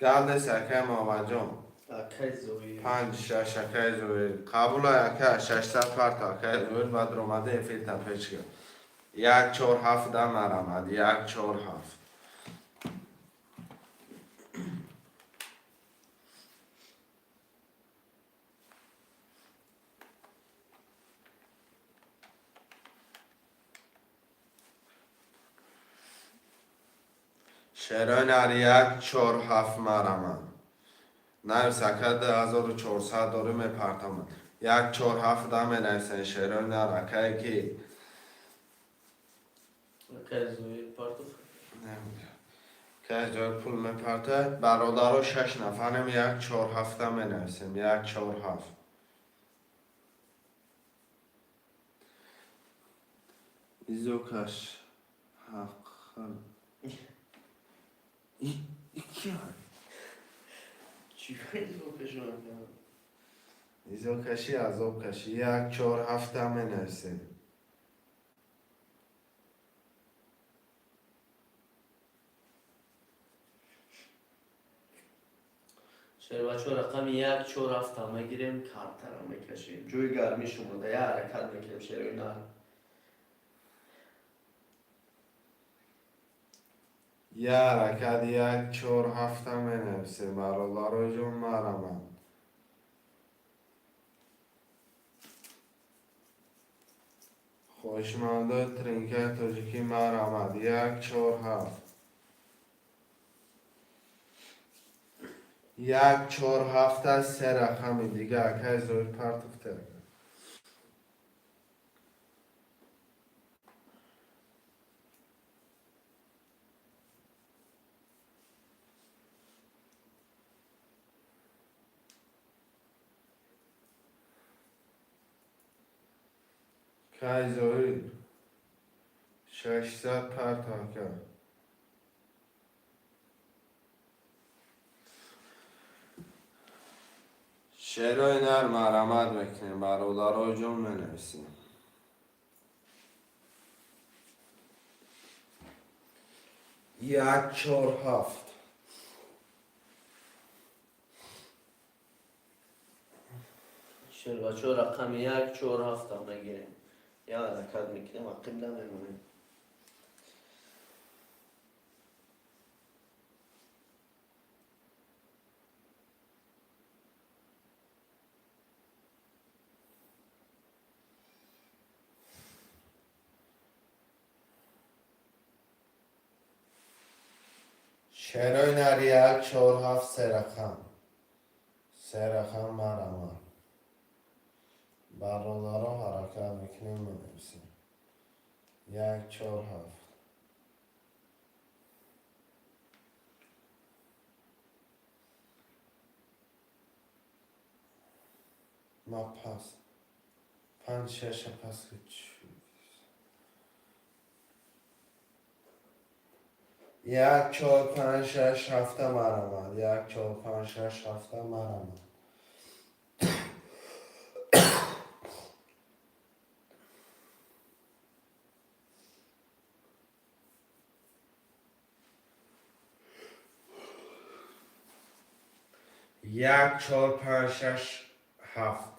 گرد نیست که محمد جان اکه زوی 5 6 اکه زویر قبول اکه 600 پرت اکه زویر بعد رومده فیل تپیچ کرد 1 4 7 دم آمد 1 4 7 شعرهای نری 1 4 7 مرمن نه سکت 1400 داره میپرتم 1 4 7 دم نویسن شعرهای نر اکه کی اکه زوی پارتو که جای پول میپرته برادر 6 نفرم 1 4 7 دم نویسیم 1 4 7 ایزوکش حق کی چی خیلی زوی پشون ایزوکشی عذاب کشی 1 4 7 دم نویسیم شیر بچه رقم 1 4 7 همه گیریم کارتر هم میکشیم جوی گرمی شما ده یه حرکت میکنیم شیروی نه یه حرکت 1 4 7 دم نویسیم برادر جون مرمن خوشمنده ترینکه تاجیکی مرمد 1 4 7 1 4 7 از 3 رقمی دیگه اکه زویر پرتفته که زویر 600 پرتاکه شعرهای نر مرمد میکنیم برادرای جون منویسیم یک چهار هفت. شیر بچه رقم 1 4 7 هم نگیریم. یا حرکت میکنیم و قبله میمونیم. شیرای نر یک چهار هفت سه رقم. سه رقم مرمه. برادرها حرکت میکنیم منویسیم. یک چهار هفت. ما پس 5 6 پس که چی؟ یک چهار پنج شش هفته مرمد. یک چهار پنج شش هفته مرمد. یک چهار پنج شش هفت.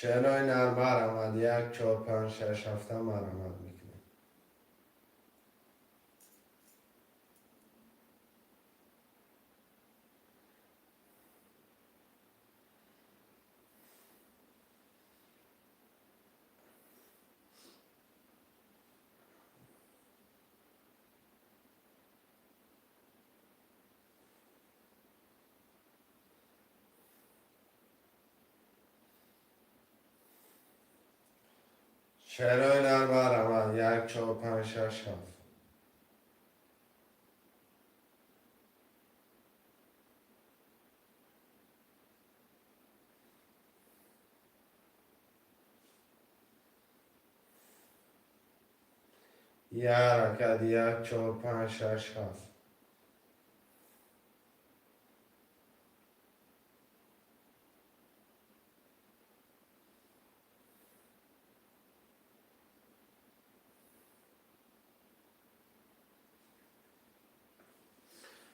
شنای نر مرمد. یک چهار پنج شش هفته مرمد میکنیم. شنای نر مرمد. یک چهار پنج شش هفت. یک حرکت. یک چهار پنج شش هفت.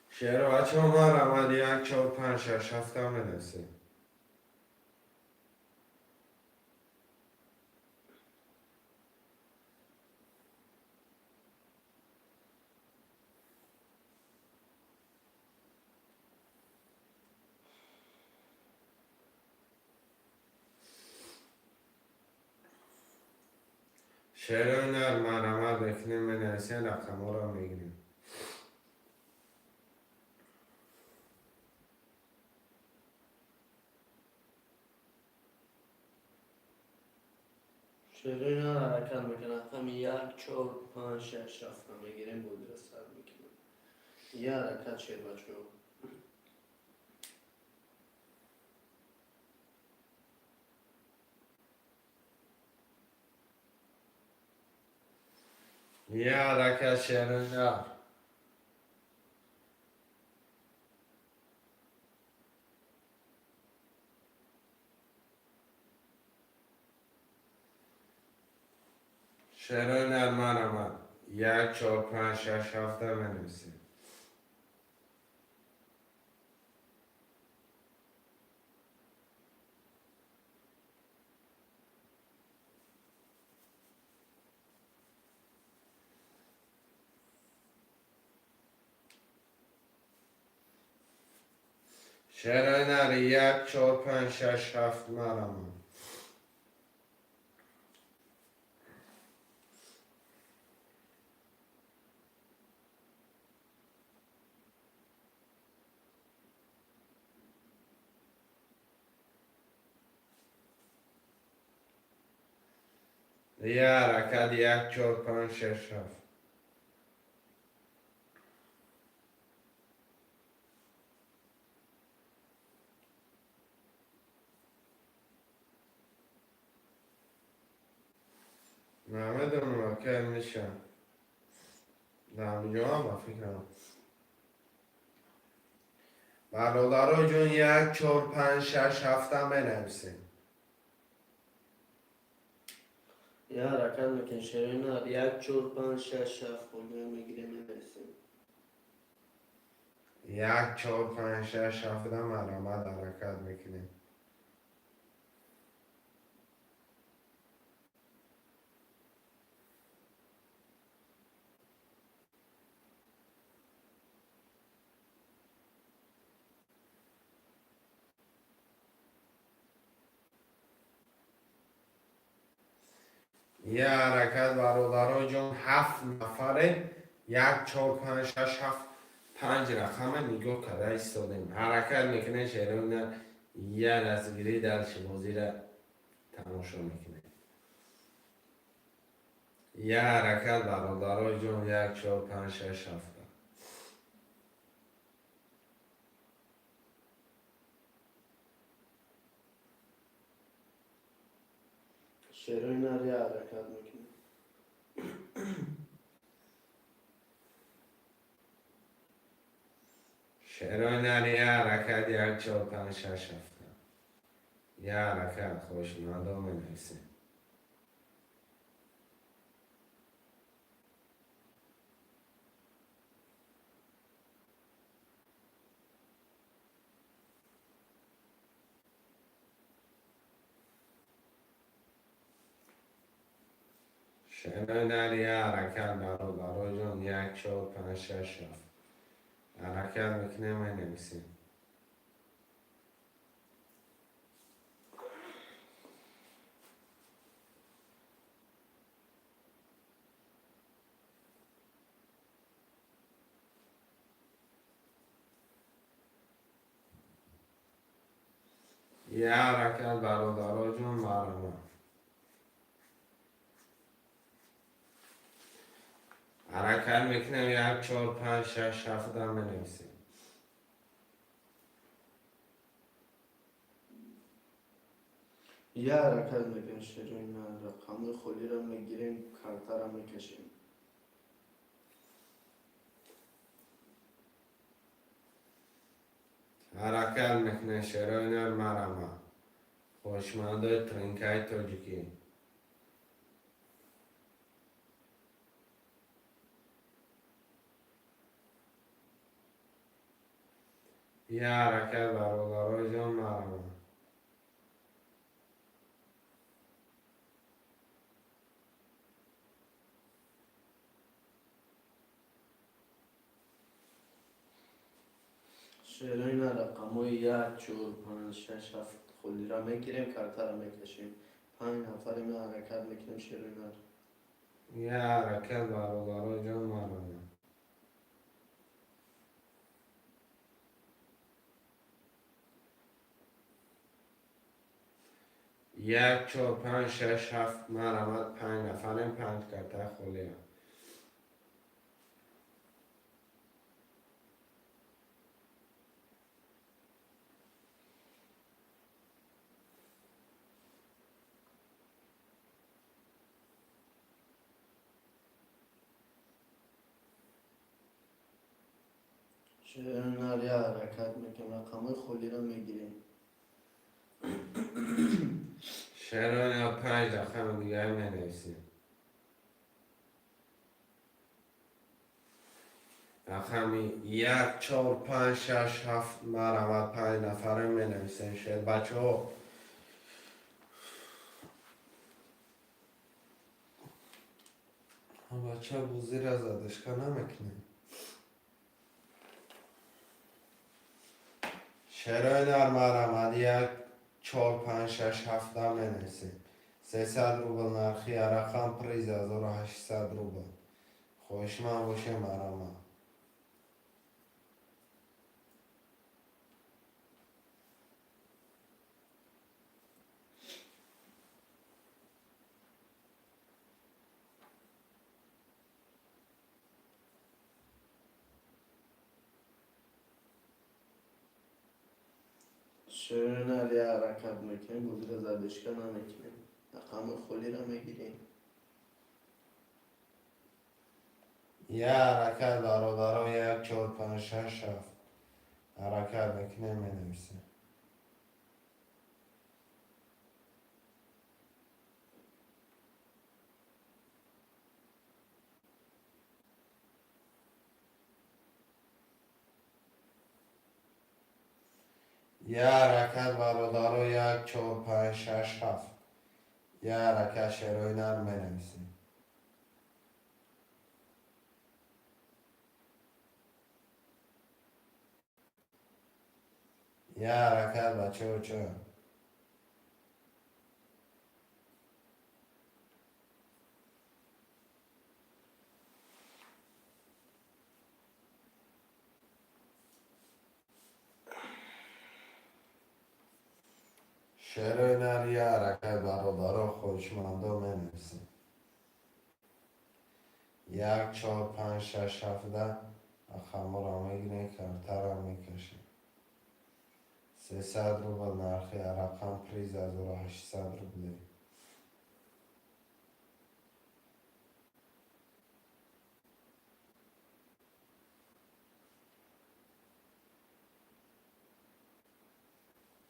شعر بچه ها مرمد. یک چهار پنج شش هفته منویسیم. شعر نر مرمد بکنیم منویسیم. رقم ها را میگیریم. شیرین ها حرکت میکنه. رقم 1 4 5 6 7 هم نگیریم. بود را سر میکنیم. یه حرکت شیر بچه ها. یک حرکت. شعر نر. شعر نر مرمد. یک چهار پنج شش هفته منویسیم. شعر نر. یک چهار پنج شش هفت مرمد. یک حرکت. یک چهار پنج شش هفت. نمیدونم که میشه. نمیدونم فکرم. برادرای جون 1 4 5 6 7 بنویسیم. یه حرکت میکن شیرینار 1 4 5 6 7 خورده میگیریم میرسیم. 1 4 5 6 7 علامت حرکت میکنیم. یه حرکت برادرای جون 7 نفره 1 4 5 6 7 5 رقم نگاه کرده ایستادیم. حرکت میکنه شیرین یه دستگیری در بازی را تماشا میکنه. یه حرکت برادرای جون 1 4 5 6 7. شیرینار یه حرکت میکنه. شیرین یه حرکت 1 4 5 6 7. یه حرکت خوشمند بنویسیم. شیرین یه حرکت برادرای جون 1 4 5 6 7. حرکت میکنه بنویسیم. یه حرکت برادرای جون مرمه. حرکت میکنم 1 4 5 6 7 بنویسیم. یه حرکت میکن شیرینار رقم خالی را میگیریم کارتا را میکشیم. حرکت میکنه شیرین مرمه. خوشمند ترنکای تاجیکی. یه حرکت برادرای جان مرمه. شیرینار رقم 1 4 5 6 7 خالی را میگیریم کارتا را میکشیم. 5 نفر می حرکت میکنیم شیرینار. یه حرکت برادرای جان مرمه. 1 4 5 6 7 مرمه 5 نفریم 5 کرده خالی. شیرینار یه حرکت میکنیم رقم خالی را میگیریم. شیرین 5 رقم دیگه بنویسیم. رقمی 1 4 5 6 7 مرمت 5 نفره می نویسین. شاید بچه ها بچه بوزی را زدش که نمیکنه. شیرین مرمت 1 4 5 6 7 می نویسین. 300 روبل نرخی رقم پریز 1800 روبل. خوشمند باشه مرمت. شیرینار یه حرکت میکنیم بوزی را زدشکه نمیکنیم. رقم خالی را میگیریم. یه حرکت برادران 1 4 5 6 7. حرکت میکنه مینویسه. یه حرکت برادر 1 4 5 6 7. یه حرکت شروع نر مینویسیم. یه حرکت بچه چه؟ شروع نر یه حرکت برادر خودشمنده مینویسیم. 1 4 5 6 7 ده خمر را میگیریم کرتر را میکشیم. 300 روبل نرخی رقم پریز 1800 روبلی.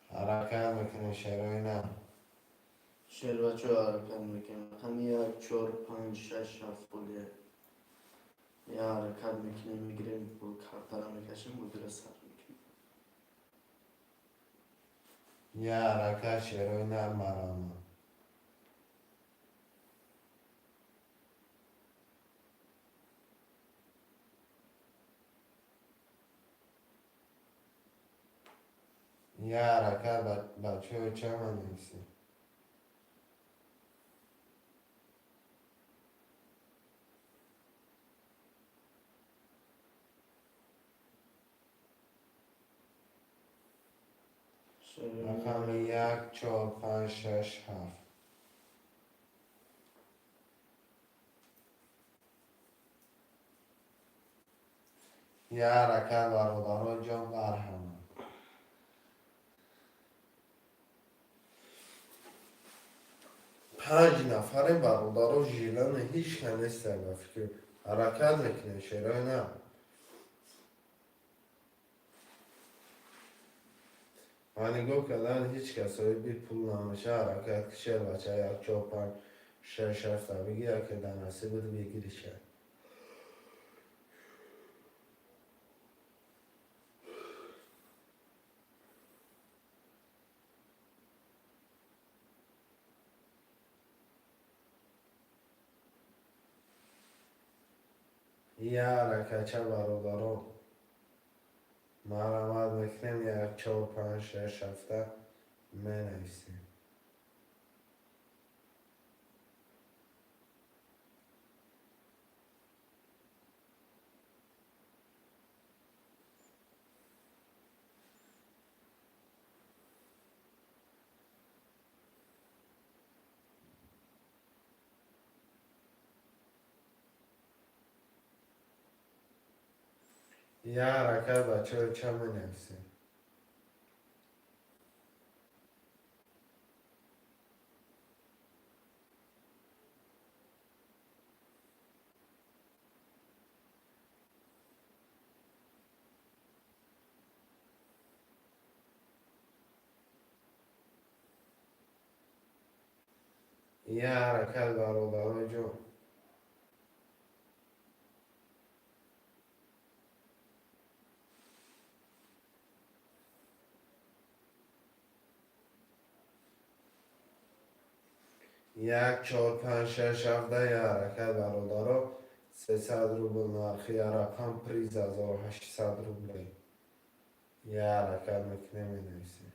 حرکت میکنیم شروع نر. شیر بچه ها حرکت میکنیم. رقم 1 4 5 6 7 بوده. یه حرکت میکنیم میگیریم پول کارتا را میکشیم مدیر سر میکنیم. یه حرکت شروع نر مرامه. یه حرکت بچه چه مینویسیم. رقم 1 4 5 6 7. یه حرکت برادرها جان برهمه. 5 نفر برادرها ژیلان هیچ کنیسته و فکر حرکت میکنه شروع نه. من گفت کردن هیچ کسایی بی پول نمیشه حرکت کشه بچه 1 4 5 6 7 بگیره که در نصیب بود بگیری شه. یه حرکت چه برادرها مرمت میکنیم 1 4 5 6 7 مینویسیم. یه حرکت بچه چه مینویسیم. یه حرکت برادرها جان. یک 4 5 6 7 یه حرکت برادرها 300 روبل نرخی رقم پریز 1800 روبلی. یه حرکت میکنه مینویسیم.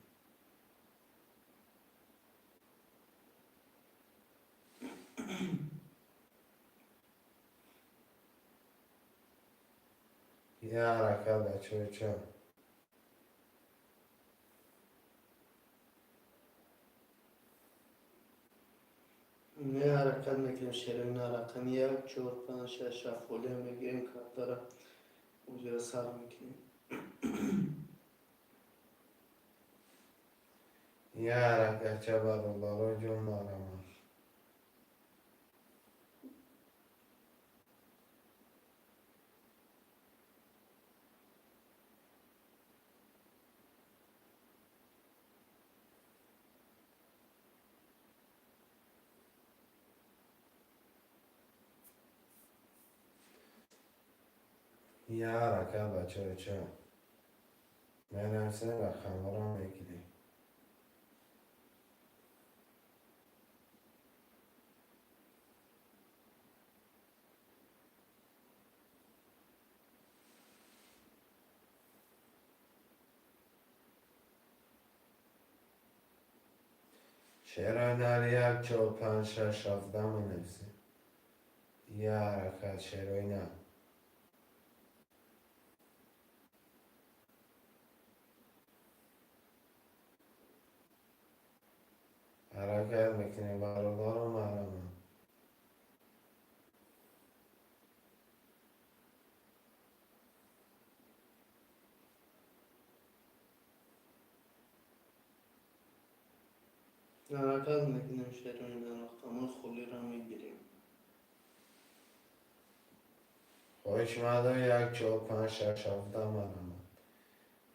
یه حرکت بچه چه؟ یه حرکت میکنیم شیر نه رقم 1 4 5 6 7 بوده میگیریم کارتا را مدیر سر میکنیم. یه حرکت چه برادرها جان مرمت. یه حرکت بچه بچه بنویسین رقم رو میگیریم. شعرهای نهر 1 4 5 6 17 بنویسین. یه حرکت شعرهای نهر. حرکت میکنیم برادر و محرمم. حرکت میکنیم شیرین رقم خولی را میگیریم. خوش مده 1 4 5 6 17 محرمم.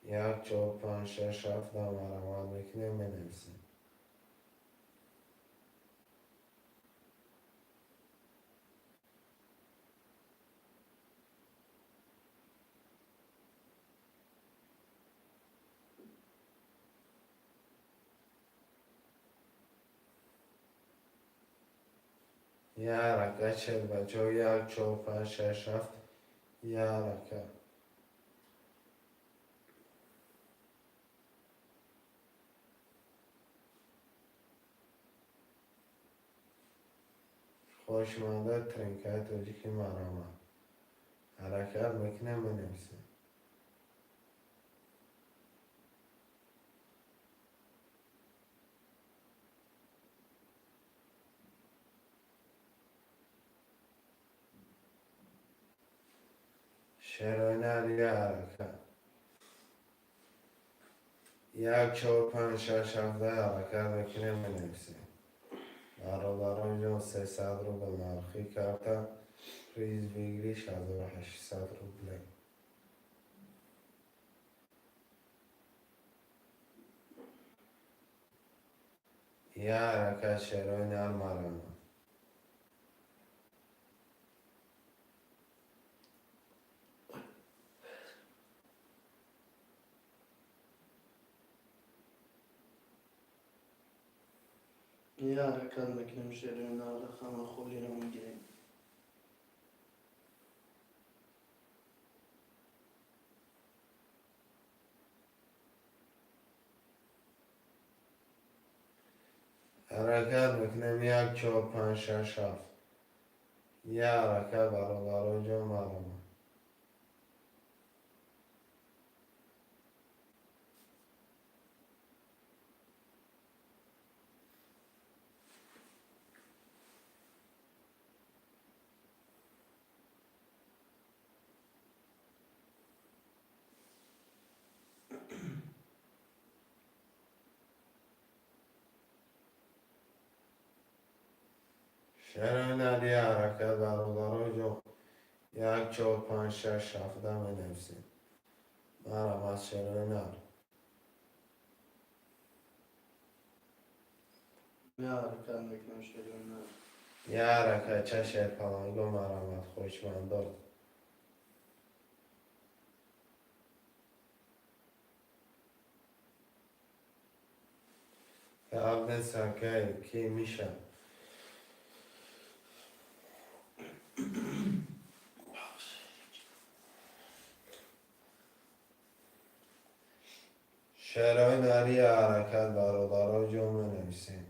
1 4 5 6 17 محرمم میکنیم بنویسین. یه حرکت شد بچه ها 1 4 5 6 7 یه حرکت. خوشمنده ترینکای توجیکی محرمم. حرکت میکنیم بنویسین. شعرهای نهر یه حرکت. 1 4 5 6 17 حرکت میکنیم بنویسین. برادران جان 300 رو به ملخی کردن. ریز بگیریش 1800 روبله. یه حرکت شعرهای نهر محرمم. یه حرکت میکنیم شیرین رقم خولی را میگیریم. حرکت میکنیم 1 4 5 6 7 یه حرکت برادران جان محرمم. شعرهای نهر یه حرکت برادران جان 1 4 5 6 7 بنویسین. محرم از شعرهای نهر. یه حرکت میکنیم شیرین رقم. یه حرکت چشم پلنگ و مرمت خوشمنداد. قبل سکه کی میشه. شعرهای نهر یه حرکت برادران جان بنویسین.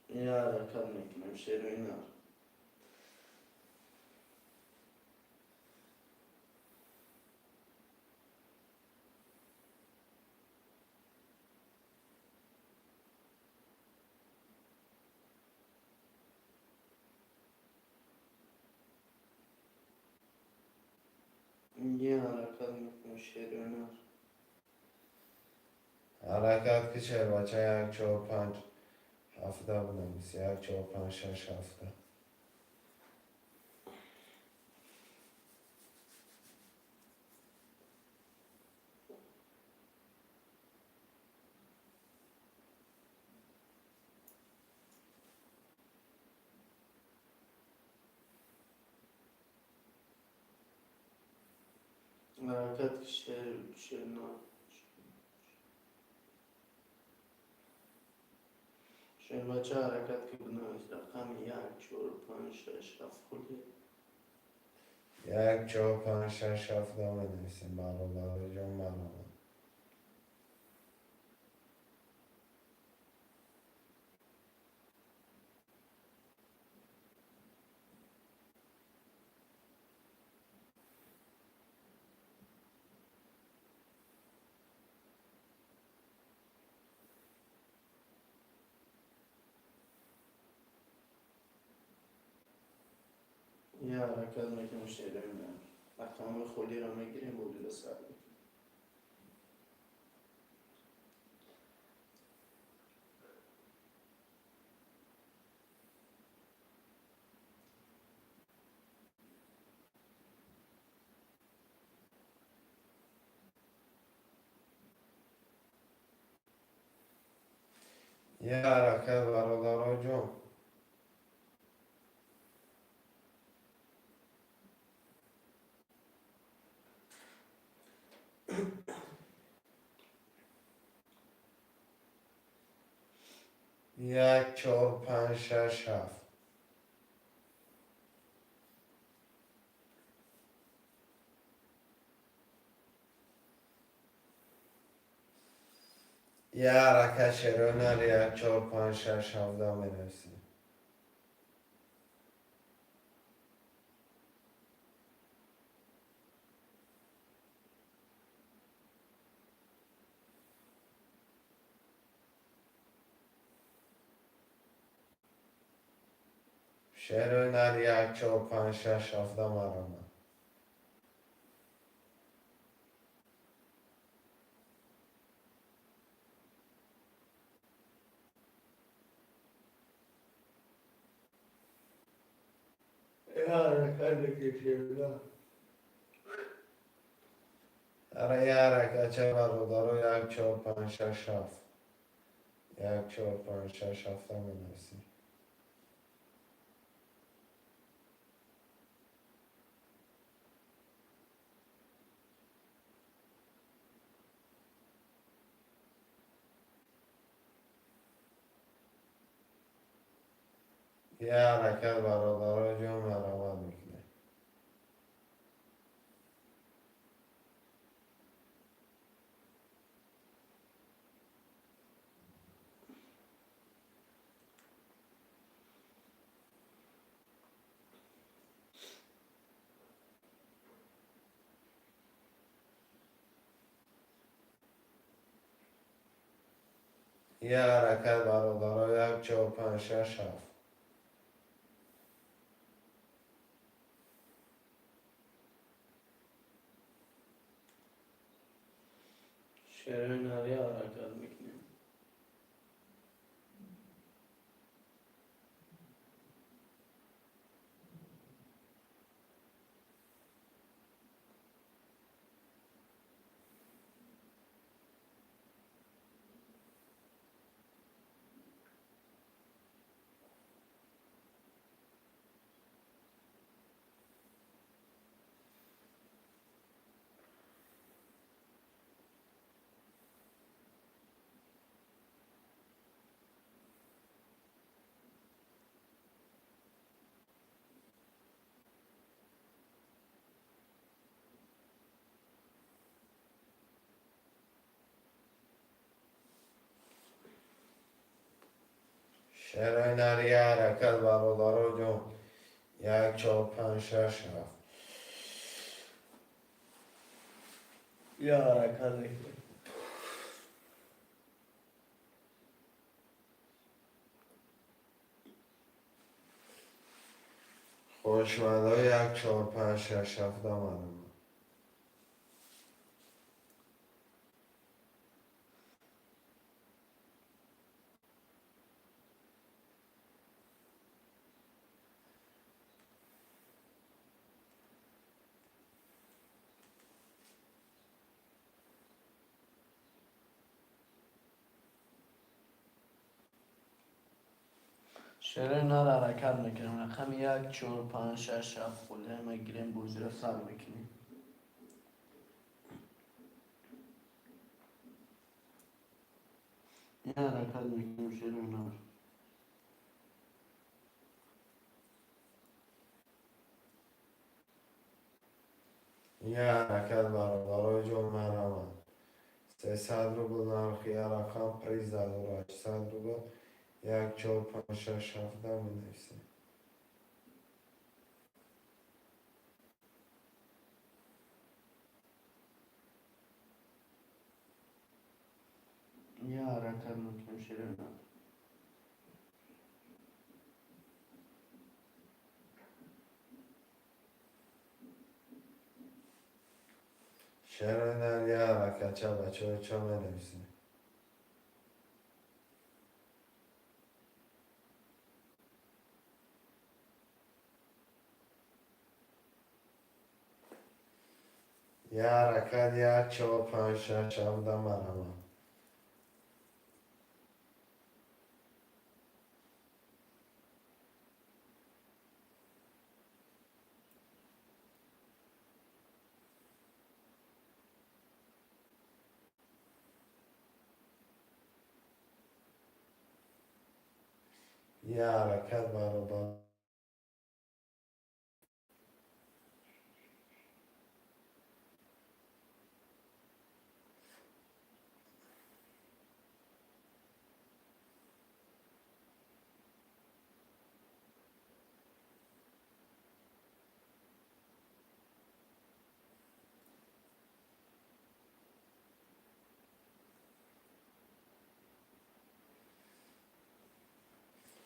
یه حرکت میکنیم شیرین رقم. یه حرکت میکنیم شیرین رقم. حرکت که چهر بچه 1 4 5 7 بنویسی. 1 4 5 6 7. حرکت که شعر نه. شعر بچه حرکت که بنویس رقم 1 4 5 6 7 خورده. 1 4 5 6 7 بنویسیم برادر جان برادر. یه حرکت میکنم شعر میدم رقم خودی رو میگیریم بودی سر. یه حرکت برادر جان. یک 4 5 6 7. یه حرکت شرونه 1 4 5 6 7 بنویسیم. شرونه 1 4 5 6 7 مرامه. یه حرکت میکنم برای یه حرکت چه برادر 1 4 5 6 7. 1 4 5 6 7 بنویسیم. یه حرکت برادر جان مرامت میکنه. یه حرکت برادر 1 4 5 6 7. شعر نری حرکت میکنم شعر نری حرکت برادر جان 1 4 5 6 7. یه حرکت میکنم خوشمنده 1 4 5 6 7 مرامه. شعر نر حرکت میکنم رقم 1 4 5 6 7 خورده میگیریم بوزی رو سر میکنیم یه حرکت میکنیم شیر اونا. یه حرکت برای جمعه رمضان 300 روبل نرخی رقم پریز 1800 روبل 1 4 5 6 7 می نویسیم. یه حرکت میکنیم شیر اونا. شعر در یه حرکت چه بچه چه می نویسیم. یه حرکت 1 4 5 6 7 مرمه. یه حرکت برابر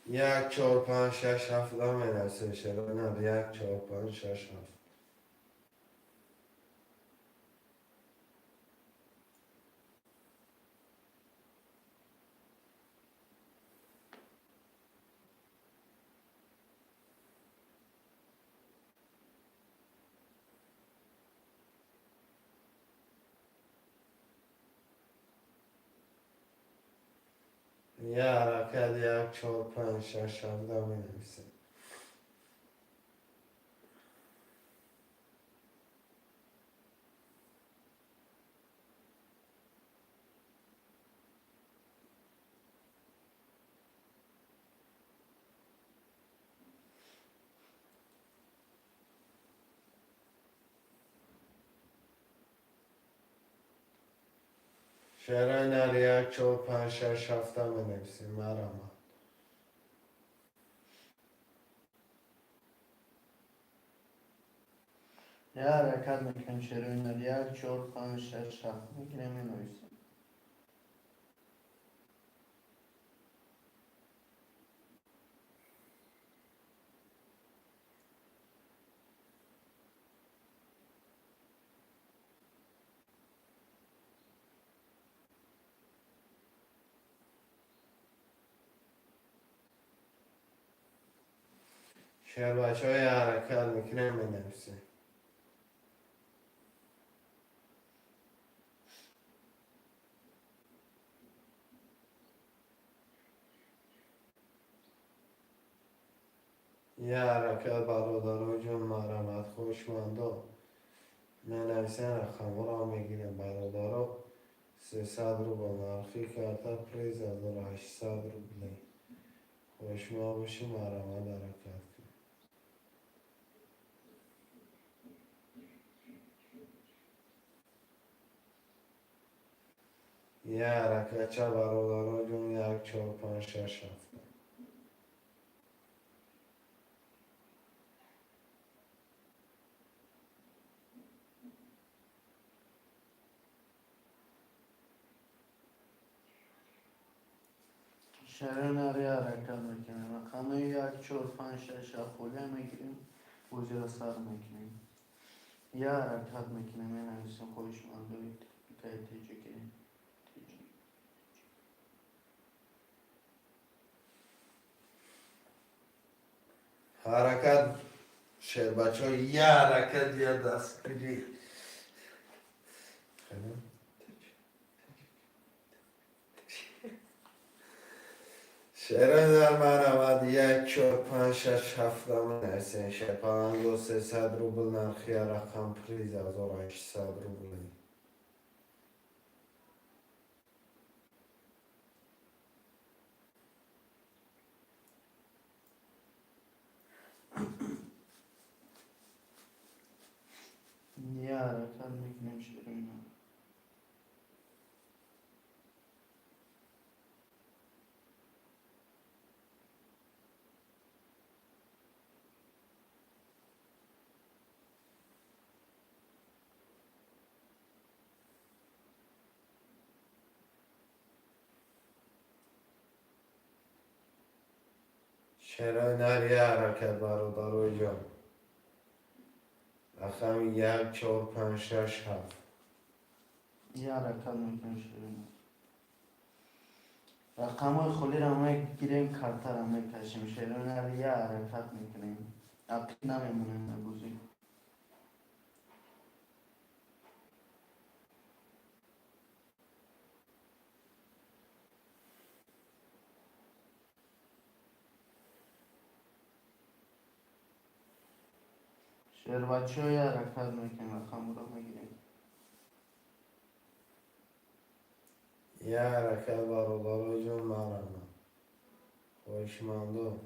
یک چهار پنج شش هفت می نویسیم. شعر در 1 4 5 6 7. یه حرکت 1 4 5 6 7 می نویسیم. شعر در 1 4 5 6 7 می نویسیم. مرمه. یه حرکت میکنیم شیر اونا. 1 4 5 6 7 میگیریم مینویسیم. شعر بچه های حرکت میکنه می نویسیم. یه حرکت برادرای جون مرمت خوشمندا می نویسیم. رقم را میگیریم برادرها 300 روبل نرخی کرده پریز 1800 روبلی. خوشما باشی مرمت حرکت کنیم. یه حرکت چه برادرها جون 1 4 5 6 7. شیر اونا یه حرکت میکنیم. رقم 1 4 5 6 7 خونه میگیریم. وزیر سر میکنیم. یه حرکت میکنیم مینویسیم. خوشمندوید که تیجه گیریم. حرکت شعر بچه ها یه حرکت یه دستگیری. شعر در مرمت 1 4 5 6 7 می نویسیم. شعر پرنگو 300 روبل نرخی رقم پریز 1800 روبلی. شرایط یه حرکت برادر جان. رقم 1 4 5 6 7. یه حرکت میکنیم شیرین. رقم های خالی را میگیریم، کارتا را میکشیم شیرین. یه حرکت میکنیم، اقی نمیمونیم نبوزی. شیر بچه ها یه حرکت میکنیم، رقم را میگیریم. یه حرکت برادر جان مرمه. خوشمندو.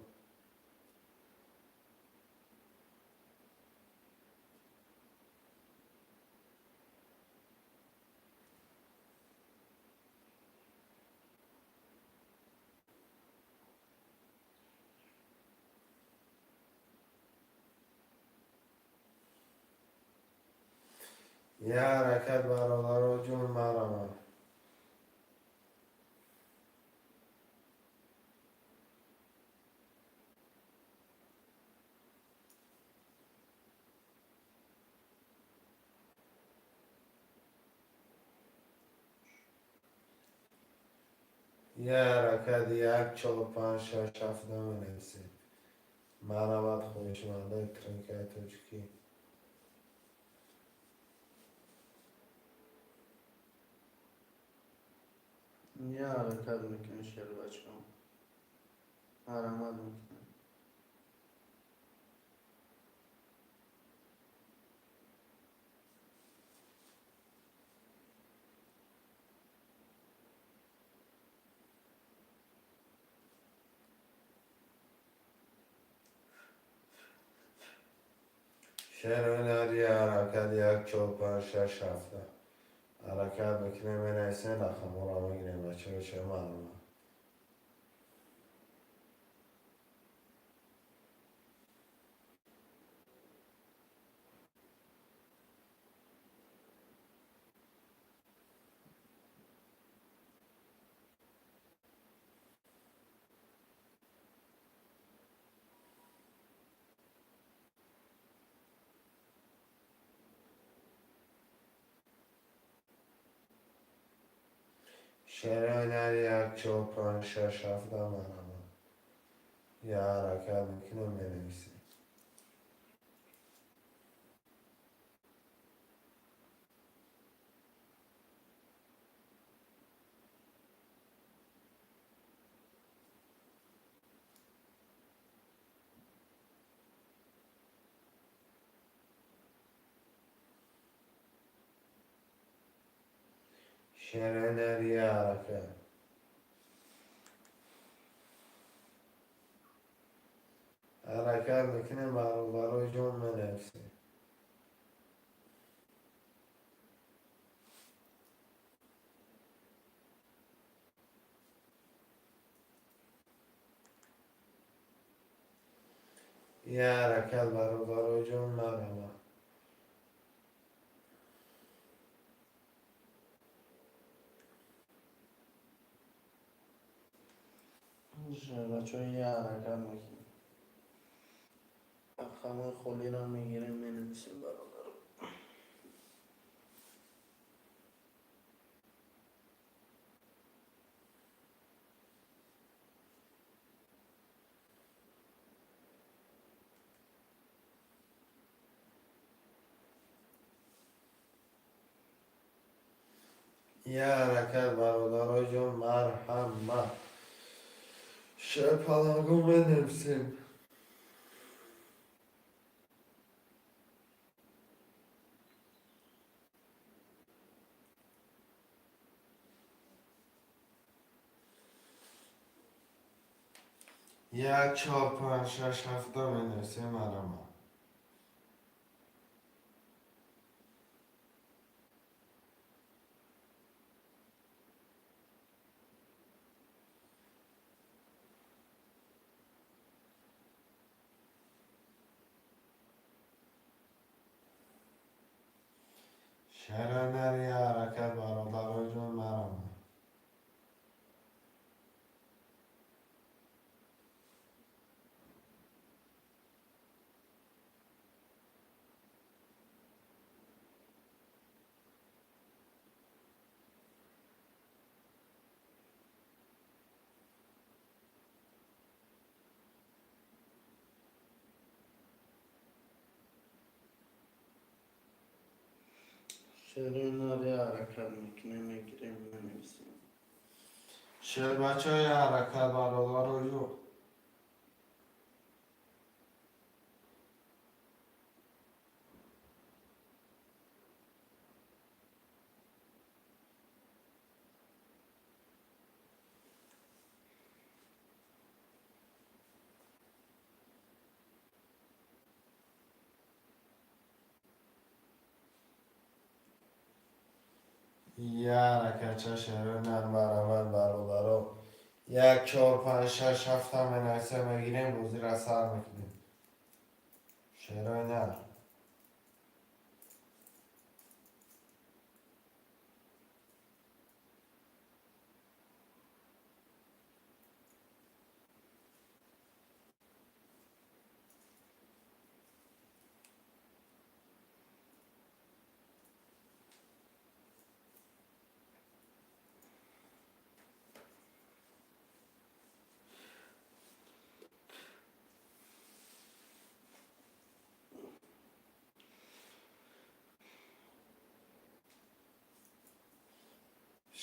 یه حرکت برادر جون مرمه. یه حرکت 1 4 5 6 7 نمی‌نویسید. مرمت خوشمنده ترنکه توچکی. یه حرکت میکنیم شیر بچه ها، حرمت میکنیم. شرایط یه حرکت 1 4 5 6 7. حرکت میکنه می‌نویسین رقم را میگیریم بچه بشه مرمه. شرایط 1 4 5 6 7 مرمه. یه حرکت میکنه می‌نویسین. شرایط یه حرکت. حرکت میکنه برای جون می‌نویسین. یه حرکت برای جون مرمه. شیر بچه ها یه حرکت میکنیم، رقم های خالی را میگیریم مینویسیم برادر. یه حرکت برادر جون مرحمت. پلنگو بنویسیم. یک 4 5 6 7 بنویسیم مرمه. شرایط یه حرکت برادر جون مرمه. شعرهای حرکت میکنه میگیریم بنویسیم. شعر بچه های حرکت برادر رو جو. یه حرکت چه شعر نرم برامد برادر رو 1 4 5 6 7 هم نویسه میگیریم روزی را سر میکنیم. شعرهای نرم.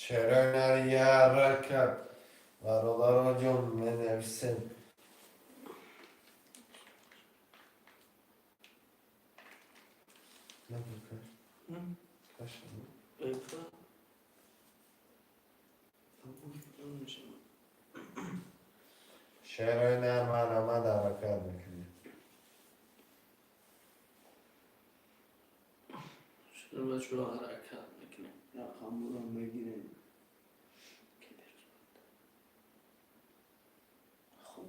شعرهای نرم یه حرکت برادر رو جون می نویسیم. نه بکن کشم بکن. شعرهای نرم برامد حرکت میکنیم. شعر بچه ها حرکت میکنه رقم رو بگیریم. خب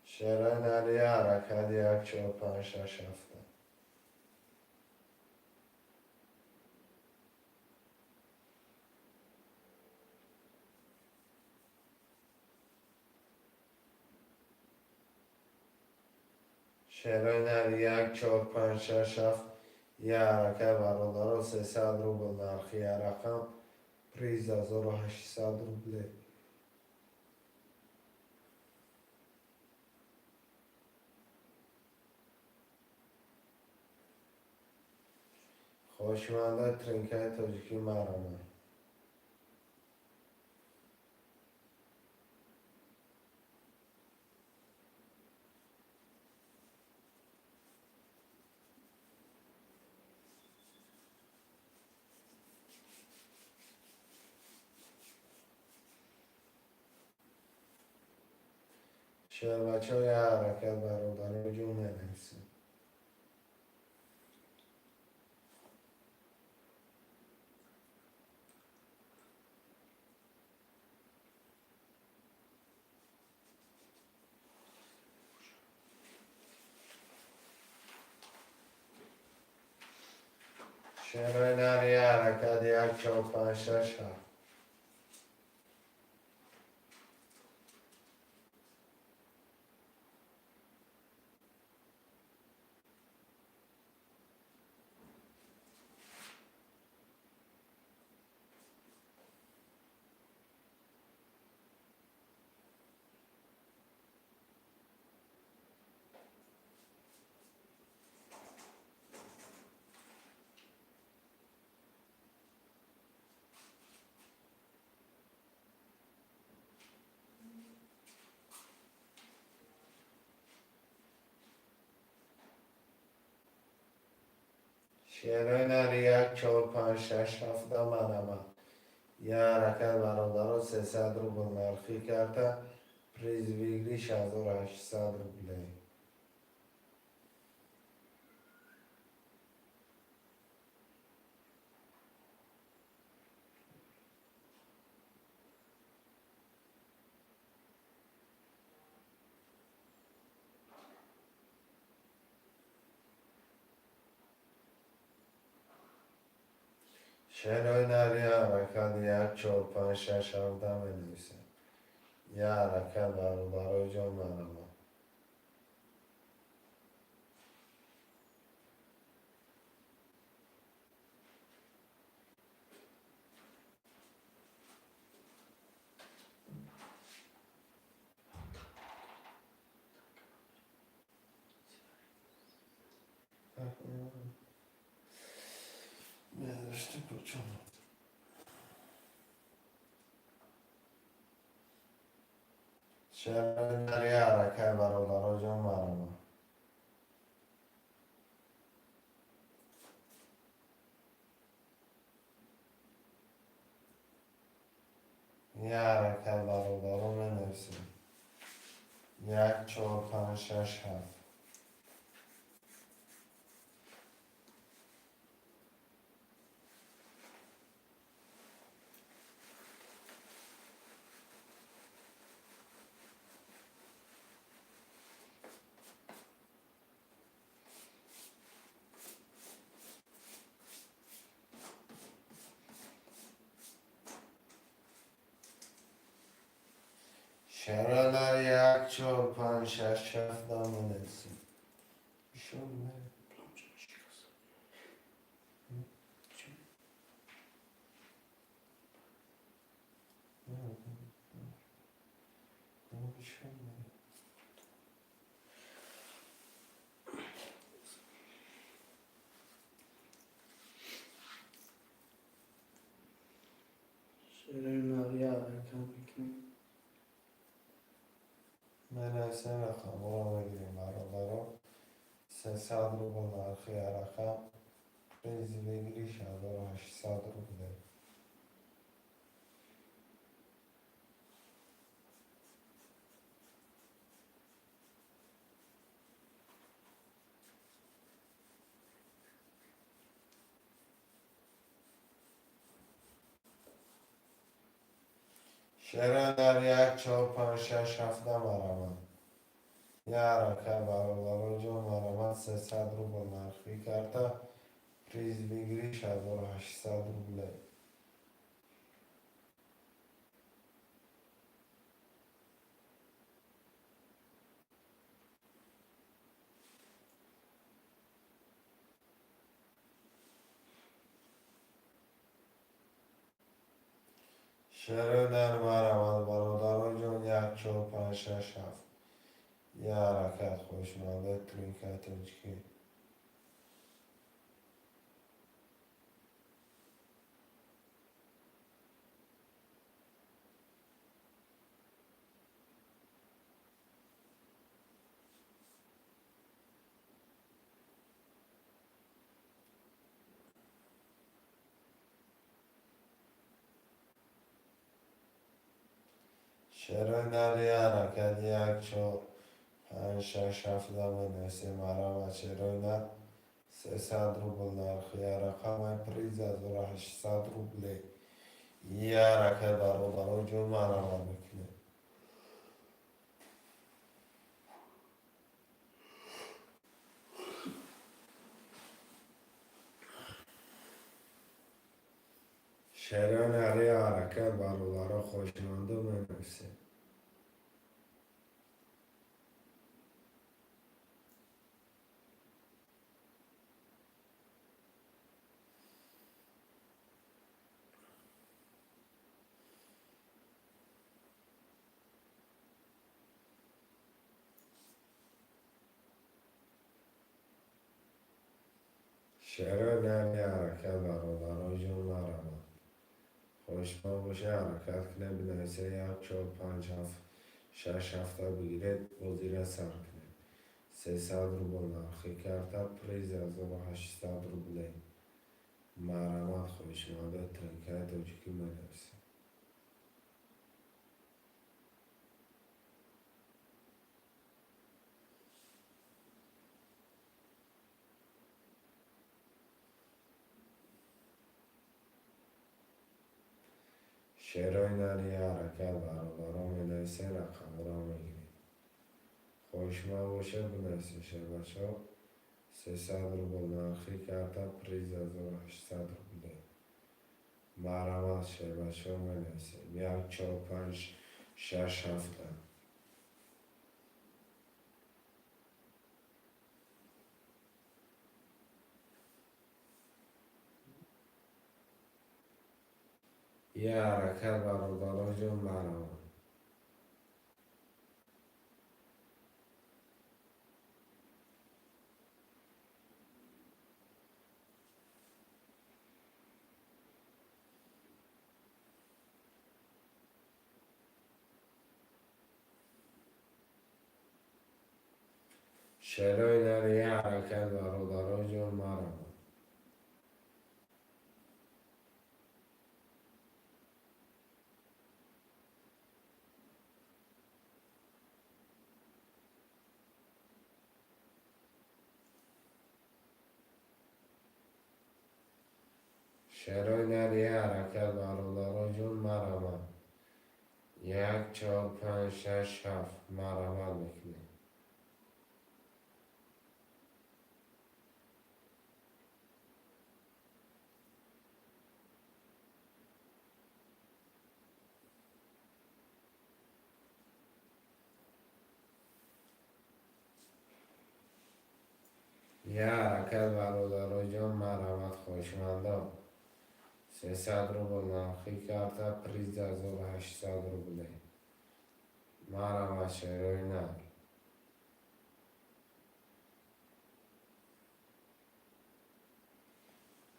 شعرهای نرم یه حرکت 1 4 5 6 7 شعرهای نرم 1 4 5 6 7 یه حرکت برادر رو 300 روبل نرخی یه رقم پریز 1800 روبله. خوشمنده ترینکای تاجیکی مرامه. شعر بچه های حرکت برادر رو جون نویسیم. شعرهای نرم یه حرکت 1 4 5 6 7 شعرهای نرم 1 4 5 6 7 منمه یه حرکت برادر رو 300 روبل نرخی کرده پریز ویگلیش 1800 روبله. شعرهای نرم حرکت 1 4 5 6 7 بنویسیم. یه حرکت برادر جان منما. işte koçum. Şehirleri hareket var olar hocam var ama. Niye hareket var olar o menevsin. Yak çor pan şaş haf. Şehirler yak çor pan şaş haf da menevsin. Bir şey olmuyor. Bir şey olmuyor. Şehirleri hareket mekanı. Menevsin rakam orama gireyim aralara. Sesadru bunlar khiyaraka. Prezi ve giriş adoro haş sadru bile. Şehirler yak çor pan şaş hafta marama. Yaraka barolar hocam marama. Sesadru bunlar khiyaraka. Prezi ve giriş adoro haş sadru bile. Şehirler marama barolar hocam yak çor pan şaş haf. Yaraka hoşmalı trinkat önceki. Şehirler yaraka yak çor pan şaş hafta menevsin marama. Şehirler sesadru bunlar khiyaraka. Men prezi adoro haş sadru bile. Yaraka barolar hocam marama bekle. Şehirler yaraka barolara hoşlandı menevsin. Şehirler yaraka barolar hocam marama. Hoşma boşa hareket kine binayse yak çor panç haf. Şaş hafta bigiret bozira sarkne. Sesadru bunlar khiyaraka. Prezi adoro haş sadru bile. Maramat hoşmalı trinkat önceki menevsin. Şehirler yaraka barolar menevsin rakam orama gireyim. Hoşma boşa binayse şebaşo. Sesadru bunlar khiyaraka. Prezi adoro haş sadru bile. Maramat şebaşo menevsin. Yak çor panç şaş hafta. Yaraka barolar hocam marama. شروع یه حرکت برادرای جان مرحبا. شروع یه حرکت برادرای جان مرحبا. 1 4 5 6 7 مرحبا میکنیم. یه حرکت برادرای جان مرحبا خوشمندا. 300 روبل نرخی کرده پریز 1800 روبله. مرحبا شروع نر.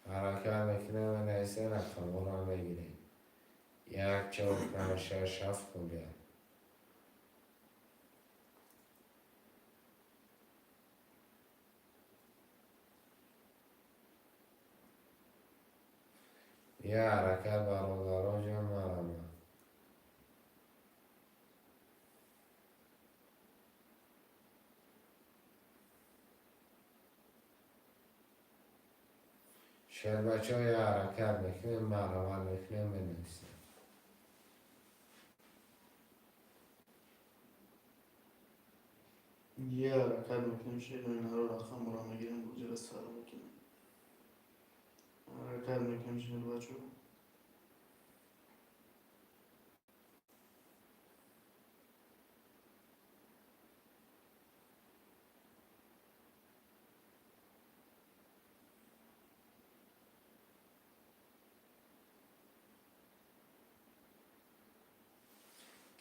حرکت میکنه و نیسته رقم رو میگیریم. 1 4 5 6 7 خوبیه. یه حرکت برادرای جان مرحبا. شهر بچه های حرکت میکنیم مرحبا میکنیم بنویسیم. یه حرکت میکنیم شیر اینا رو رقم رو میگیریم گوجه سر میکنیم. حرکت میکنیم شیر بچه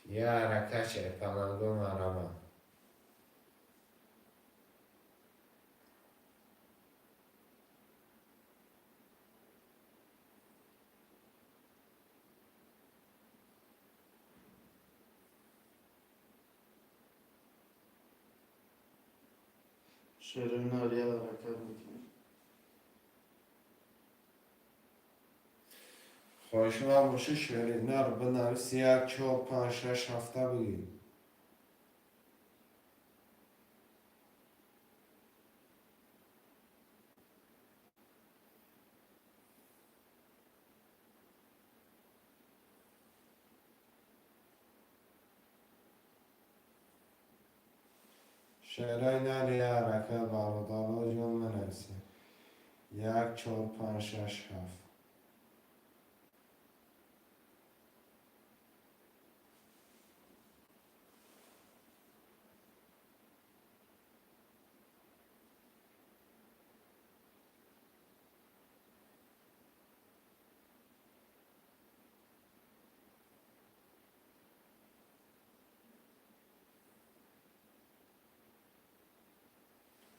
یه حرکت شیطنگو مرحبا. شیر اینا رو یه حرکت میکنیم. خوشمن باشه شیرینه رو بنویسی. 1 4 5 6 7 بگیم. شیرینه یه حرکت برادرای جان بنویسیم. 1 4 5 6 7.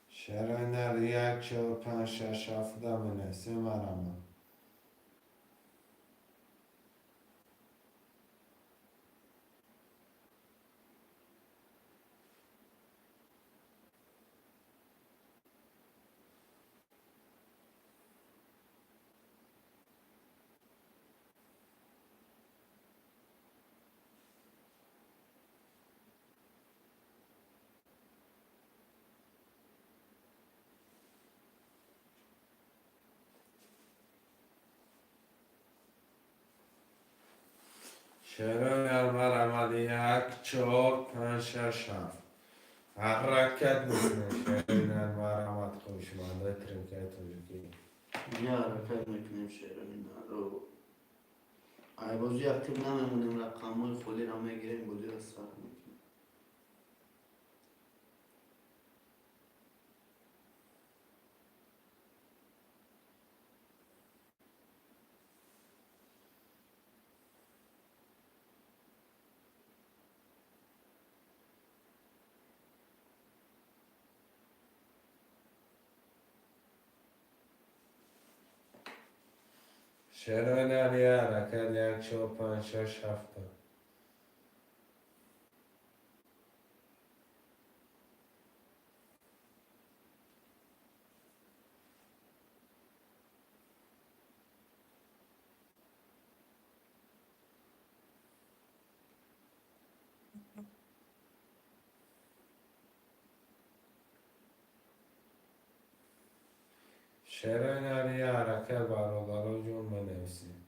شیرینه 1 4 5 6 7 بنویسیم مرحبا. شیرینه مرحبا. 1 4 5 6 7 حرکت میکنه. شیرینه مرحبا خوشمنده ترکیه توجیکی. یه حرکت میکنیم شیر اینا رو. ای بازی اکتیو نمیمونیم رقم های خودی رو میگیریم گوجه سر میکنیم. شیرینه یه حرکت 1 4 5 6 7. شعرهای نری حرکت برادرها جون بنویسیم.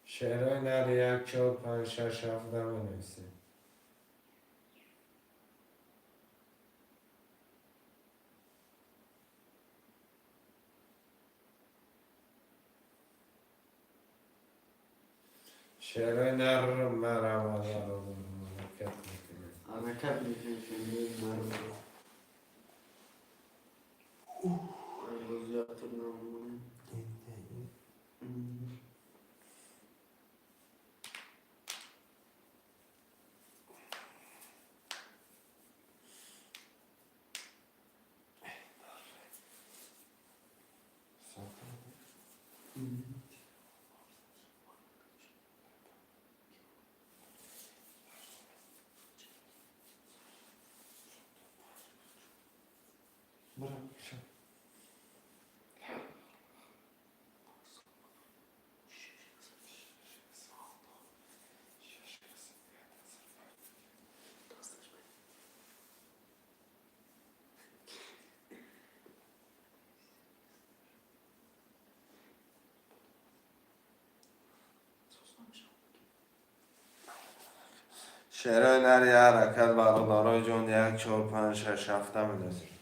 شعرهای نری 1 4 5 6 7 بنویسیم. شعرهای نر مرا حرکت میکنه. حرکت میکنه مرد روزیات نمونه شعرهای نری حرکت برادرهای جون 1 4 5 6 7 بنویسیم.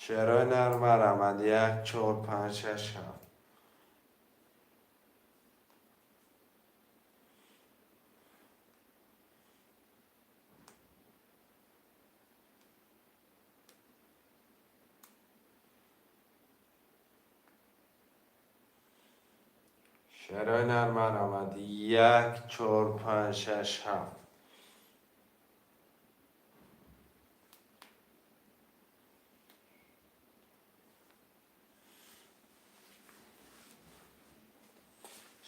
شعرهای نر مرمد 1 4 5 6 7. شعرهای نر مرمد 1 4 5 6 7.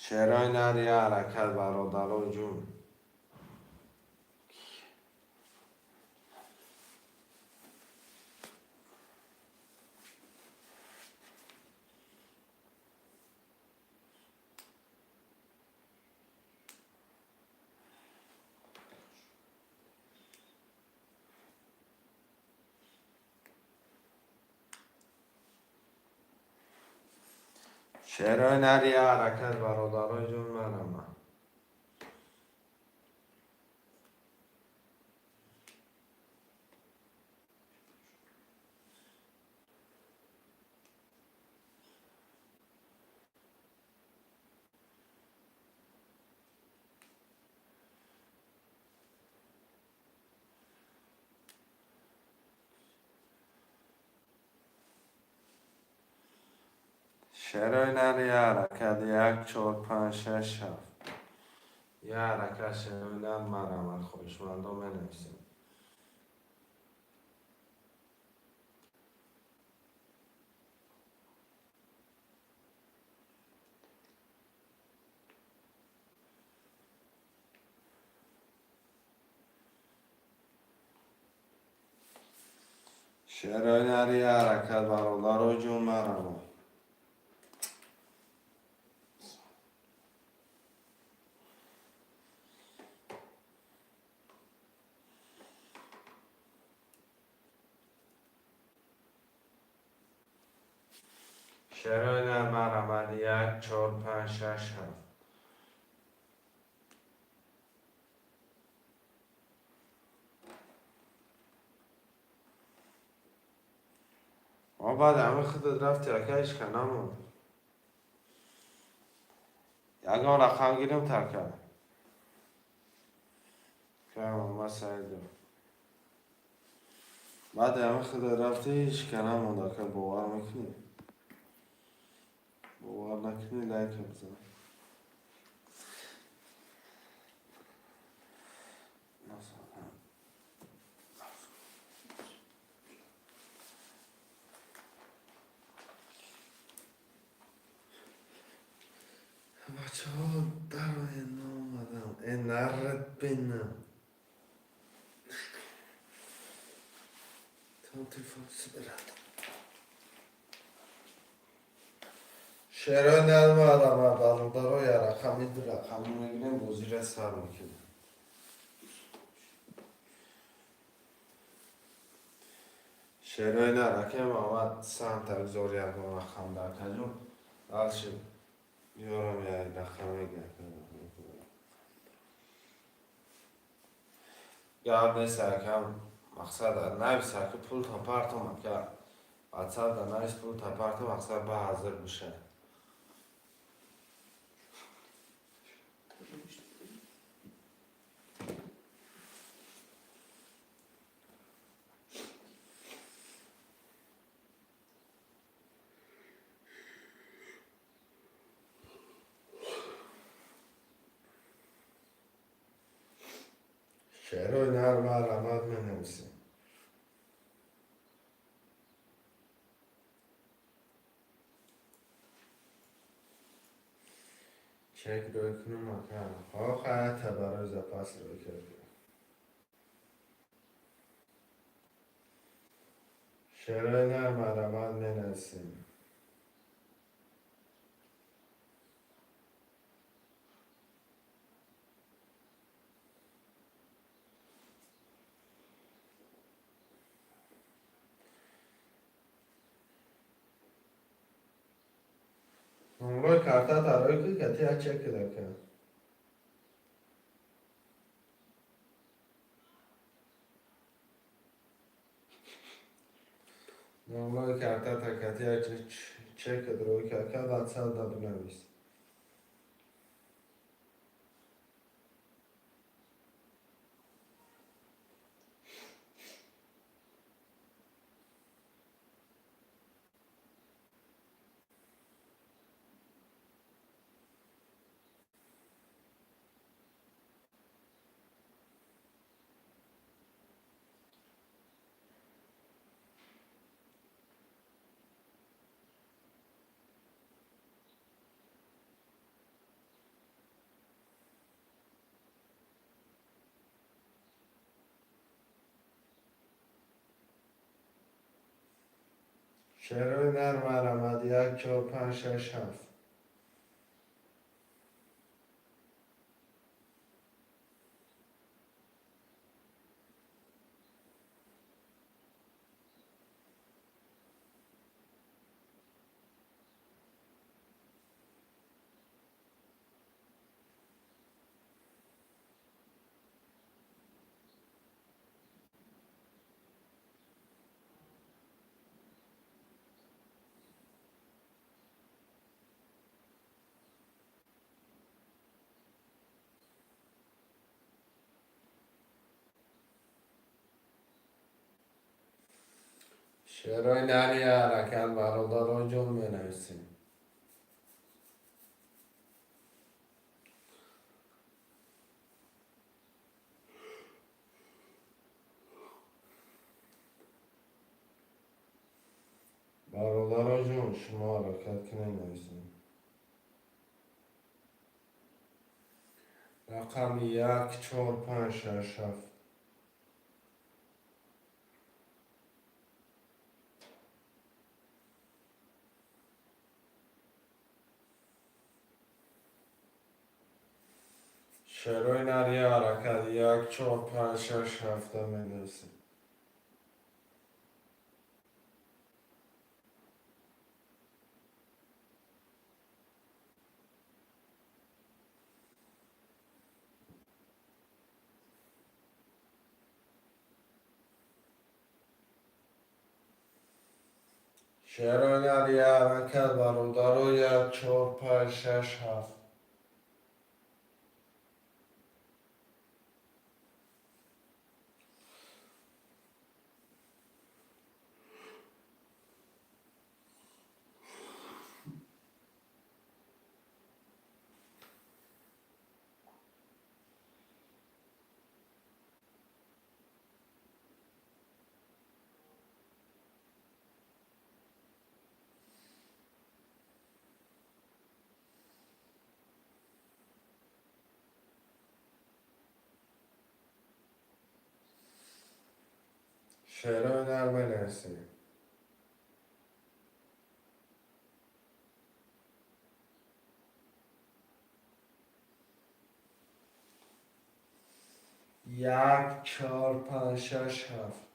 شعرهای نری حرکت برادرها جون. شعرهای نری حرکت برادرهای جون مرمد. شعرهای نری حرکت 1 4 5 6 7. یه حرکت شعرهای نر مرمد خوشمندم بنویسیم. شعرهای نری حرکت برادرها جون مرمد. شعرهای نر مرمد 1 4 5 6 7. ما بعد همه خودت رفتی اکیش کنم یکان رقم گیریم ترکه که ما سعیدو بعد همه خودت رفتی هیچ کنم که باور میکنی باور نکنی لایک بزن چهار برای نامدم این نرد بینم تا تفاس برد شعرهای نرم آدم برادر یا رقمی دو رقمی میگیریم وزیر سر میکنیم شعرهای نرکم آمد سهم تگذاری اگه رقم در کجون آلشیم یارم یا رقمی گرد یا نیست کم مقصد نویسه که پول تا پرتم که بچه در نویس پول تا پرتم مقصد به حاضر بشه شعرهای نرم علامت می نویسیم چک روی کنم مکان خواه خواهد برای زپاس روی کردیم شعرهای نرم علامت می نویسیم نمروی کارتا تاروی که کتی ها چک دکن نمروی کارتا تا کتی ها چک دروی که بچه دا بنویس شعرهای نرم علامت 1 4 5 6 7 شعرهای نری حرکت برادر جون می نویسیم برادر جون شما حرکت کنه نویسیم رقم 1 4 5 6 7 شعرهای نری حرکت 1 4 5 6 7 می نویسیم شعرهای نری حرکت برادر 1 4 5 6 7 شعر هنر بنویسیم. یک، چهار، پنج، شش، هفت.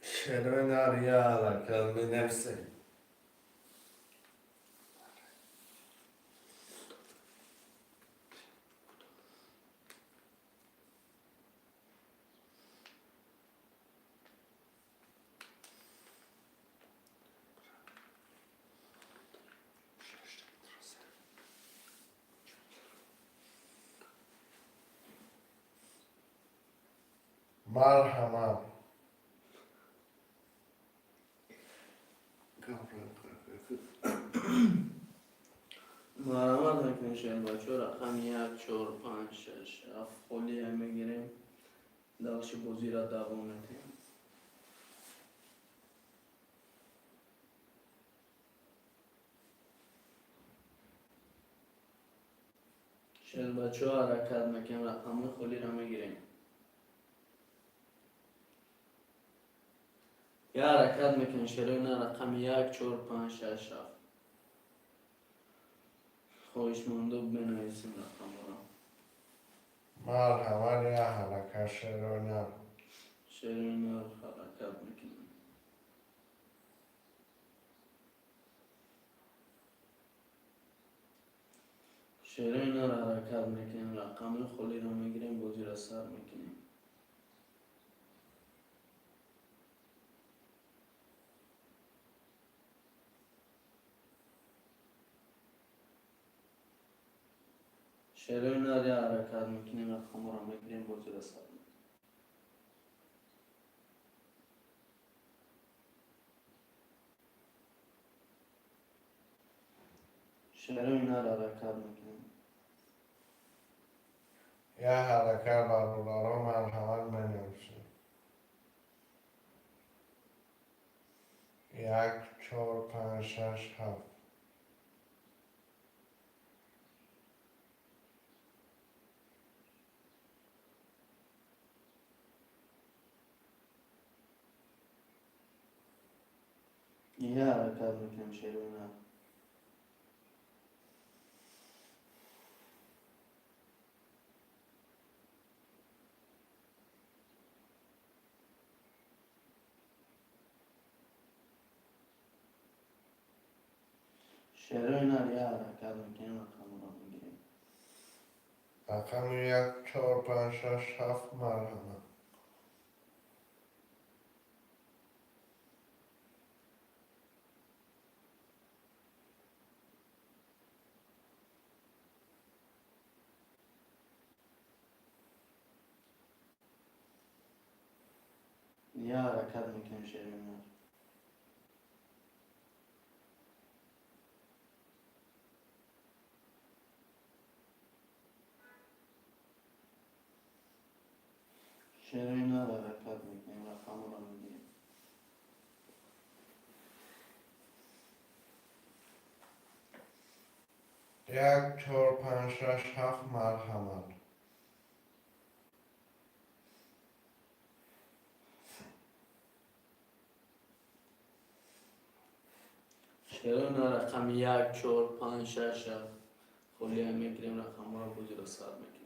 شعر هنر یا حرکت بنویسیم. مرحبا. مرحمت میکنیم شعر بچه رقم 1 4 5 6 7 خلی هم میگیریم دلش بازی را دوام میدیم. شعر بچه ها حرکت میکنیم رقم خلی را میگیریم. یا حرکت میکنیم شعر نه رقم 1 4 5 6 7. خواهش مانده بنویسیم رقم را. مرحبا یا حرکت شعر هنر. شعر نه حرکت میکنیم. شعر نه حرکت میکنیم رقم خلی را میگیریم بازی را سر میکنیم. شعر نه یا حرکت میکنیم رقم را میگیریم بازی را سر میکنیم. شعر نه حرکت میکنیم. یا حرکت برادران مرحمت بنویسیم. 1 4 5 6 7. یه حرکت میکنیم شعر نه. شعر نه یه حرکت میکنیم رقم را میگیریم. رقم 1 4 5 6 7 مرحمت. یه حرکت میکنیم شعر نه. شعر نه حرکت میکنیم رقم را میگیریم. 1 4 5 6 7 مرحمت. شعر نه رقم 1 4 5 6 7. خلی هم میگیریم رقم را بازی را سر میکنیم.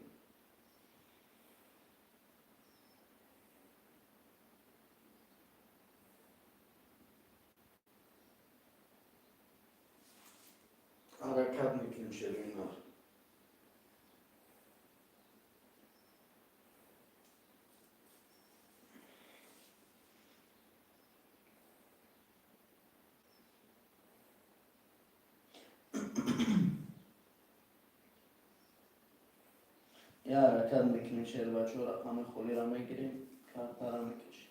حرکت میکنیم شعر نه. یه حرکت میکنیم شعر بچه ها رقم خلی را میگیریم کارتا را میکشیم.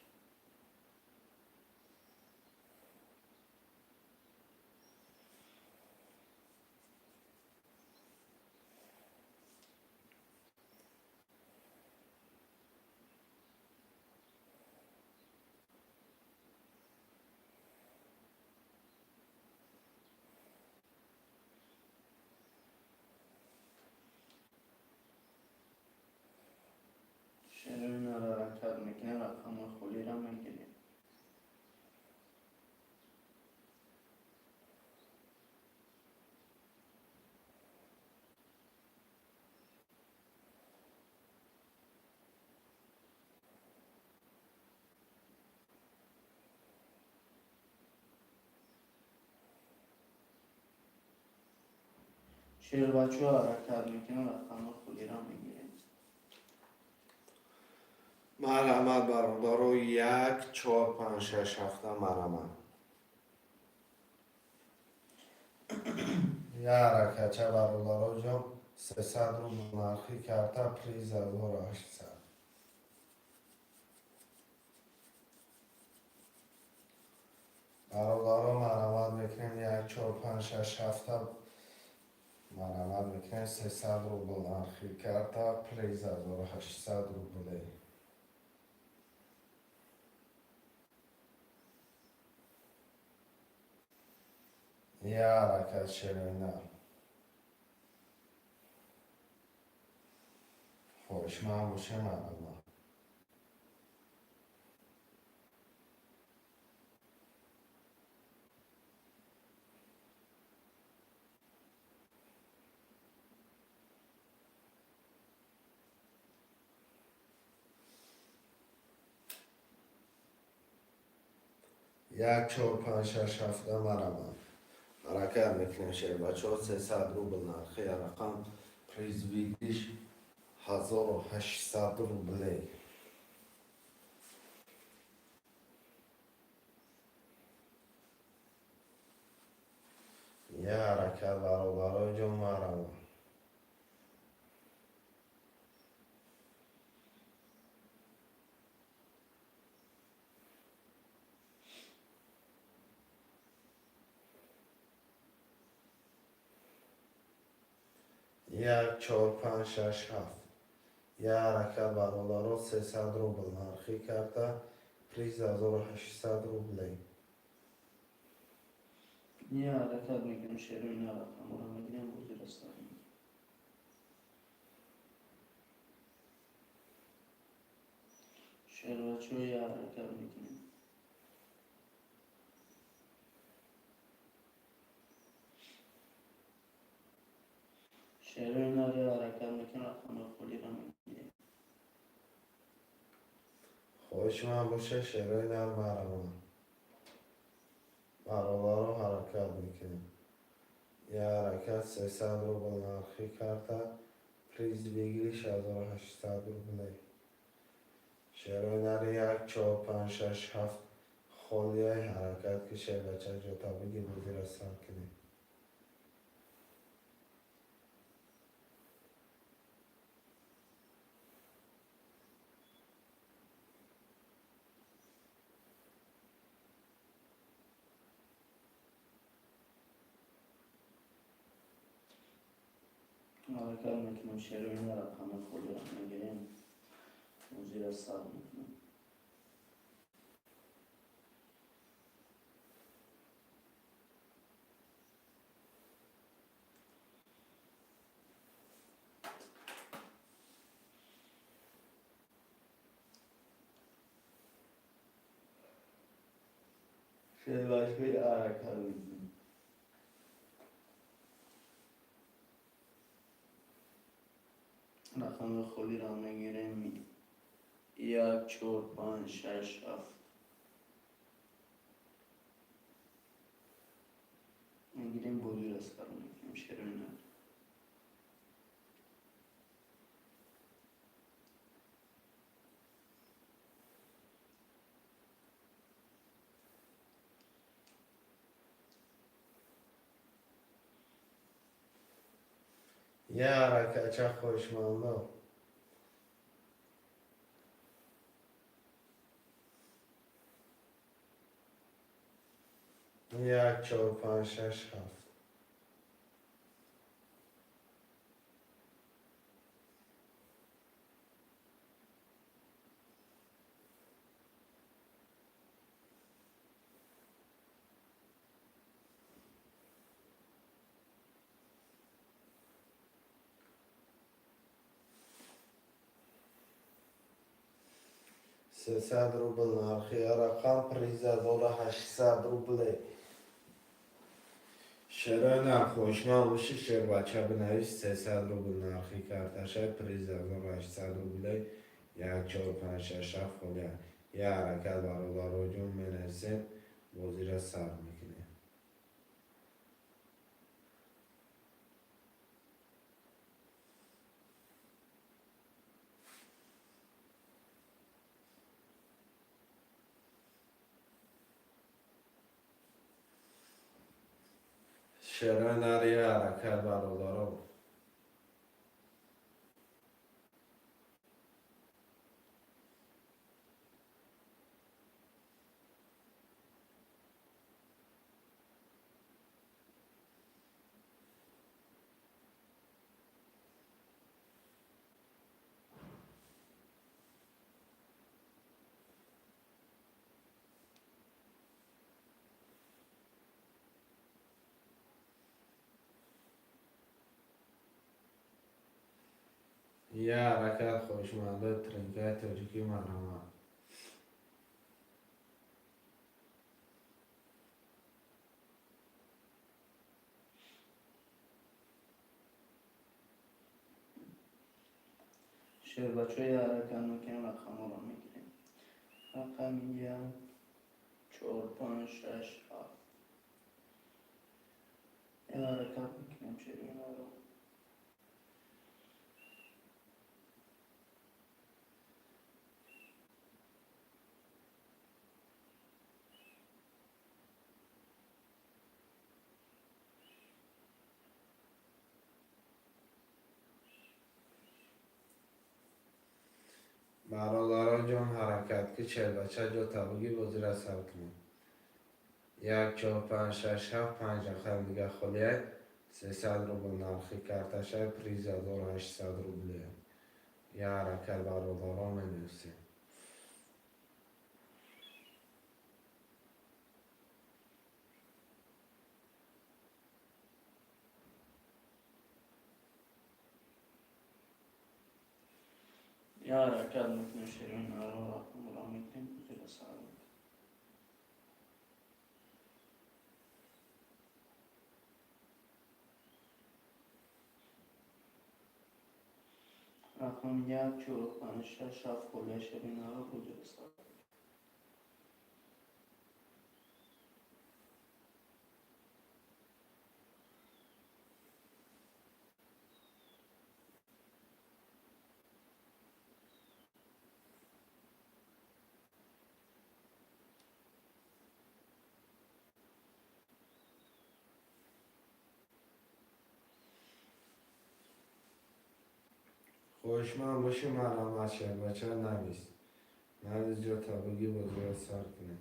میکنیم رقم خالی را میگیریم. شیر بچه ها حرکت میکنیم رقم خالی را میگیریم. مرحمت برادر 1 4 5 6 7 مرحمت یه حرکت برادر جان 300 رو نرخی کرده پلیز 1800 برادر مرحمت میکنیم 1 4 5 6 7 مرحمت میکنیم 300 رو نرخی کرده پلیز 1800 رو بله یه حرکت شیرینه خوش من باشه مرحمت 1 4 5 6 7 مرحمت حرکت میکنیم شیر بچه ها 300 رو نرخی رقم پریز ویدیش 1800 رو بله یه حرکت برای جان مرحمت یک 4 5 6 7 یه حرکت برادر 300 رو نرخی کرده پریز 1800 رو بله یه حرکت میکنیم شیر این رقم را میگیریم بزرگ است. شیر بچه ها یه حرکت میکنیم. شیر این را یه حرکت میکنیم رقم خالی را میگیریم. خوش من باشه شیرین در مرحمت برادر رو حرکت میکنیم یه حرکت 300 رو نرخی کرده پلیز بگیریش 1800 رو بله شیرین 1 4 5 6 7 خالی های حرکت که شیر بچه جاتا بگی بودی رسان کنیم حرکت میکنیم شیر این رقم خالی را میگیریم زیر سر میکنیم. شیر بچه ها حرکت میکنیم. رقم خالی را میگیریم 1 4 5 6 7 میگیریم بزرگ است کار میکنیم شیر این را. یه حرکت چه خوشمنده 1 4 5 6 7 300 300 روبل نرخی رقم پریزه داره 800 روبله. شرای نرخوشمان باشی شر بچه بنویس 300 روبل نرخی کارتشه پریزه داره 800 روبله. 1 4 5 6 7 خونه یه حرکت برادر جون منویسیم بازی را سر میکنیم. شرای نر یه حرکت برادر یه حرکت خوشمنده ترنگه تاجیکی مرمه. شیر بچه یه حرکت میکنیم رقم رو میگیریم. رقم 1 4 5 6 7. یه حرکت میکنیم شیر اینا رو. برادران جان حرکت که 40 بچه جا تباگی بازی را سر کنیم. 1 4 5 6 7 5 رقم دیگه خالیه 300 روبل نرخی کارتشه پریزه داره 800 روبله. یه حرکت برادران منویسیم. یه حرکت میکنیم شیر اینا رو رقم رو میگیریم بازی رو سر میکنیم. رقم 1 4 5 6 7 خورده شیر اینا رو بازی رو سر میکنیم. خوشمن باشی مرمت شر بچه نویس. نویس جا تباگی بازی را سر کنیم.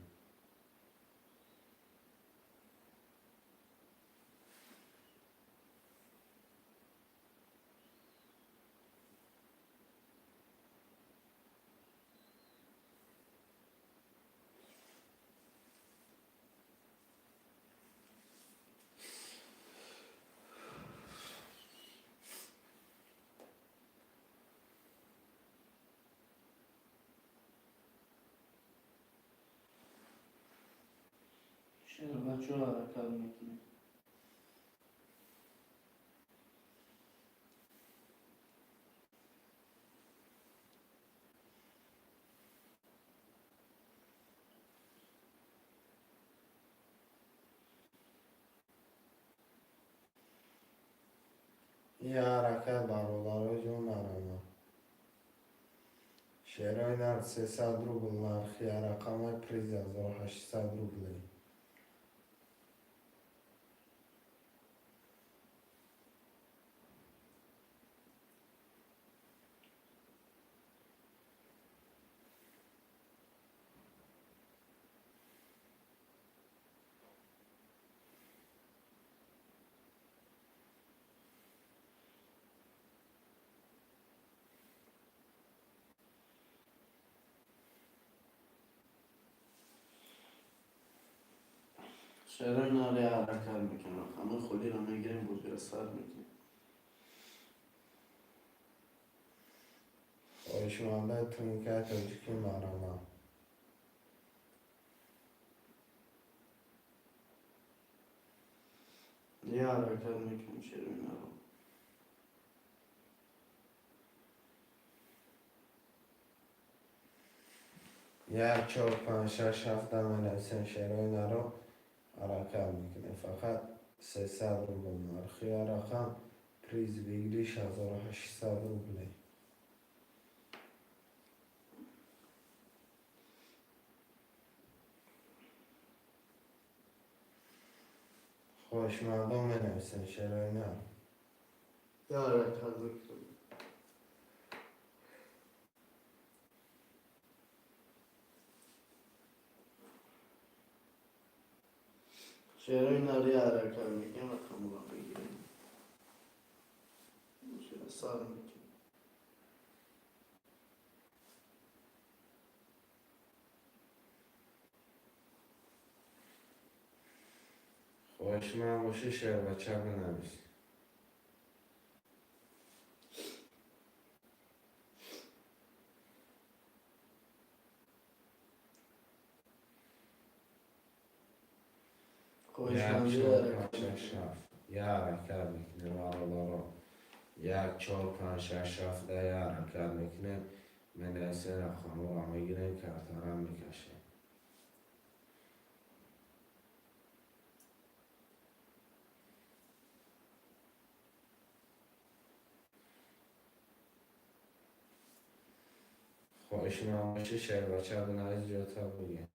شیر بچه حرکت میکنیم. یه حرکت برادران جون مرمه. شرای نر 300 روبل نرخی رقم پریزه داره 800 روبله. شیر اینا رو یه حرکت میکنیم رقم خودی رو میگیریم بازی رو سر میکنیم. خوشمنده ترنگه تاجیکی مرمه. یه حرکت میکنیم شروع نرو. یک 4 5 6 7 می نویسیم شعر و اینا رو حرکت میکنیم. فقط 300 روبل نرخی رقم پریز بگیری 6800 روبله. خوشمندم می نویسیم شعر و اینا رو. یه حرکت میکنیم. شعر اینا رو یه حرکت میکنیم رقم رو بگیریم. شعر سر میکنیم. خوشمند باشی شعر بچه بنویس. یک خوشمندی 4 حرکت 5 6 میکنیم. 7 یه حرکت میکنیم برادرها. 1 4 5 6 7 یه حرکت میکنیم. می نویسیم رقم رو میگیریم کرتر هم میکشیم. خوشمند باشی شعر بچه بنویس جاتا بگیم.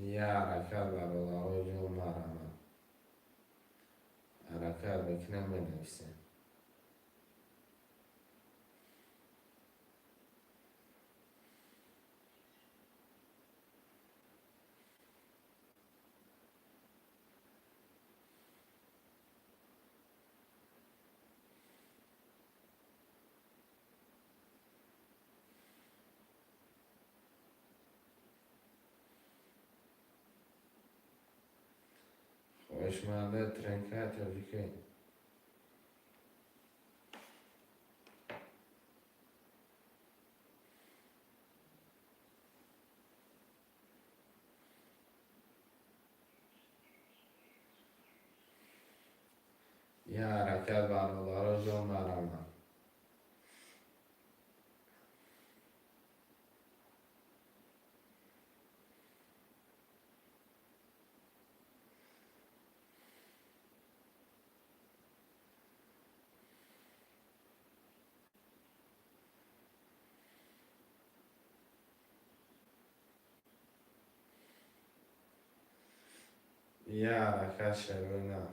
یه حرکت برادرها جون مرمه حرکت میکنم می نویسیم. خوشمنده ترنکه تبریکه. یه حرکت برادرها جون مرمه. یه حرکت شروع نه.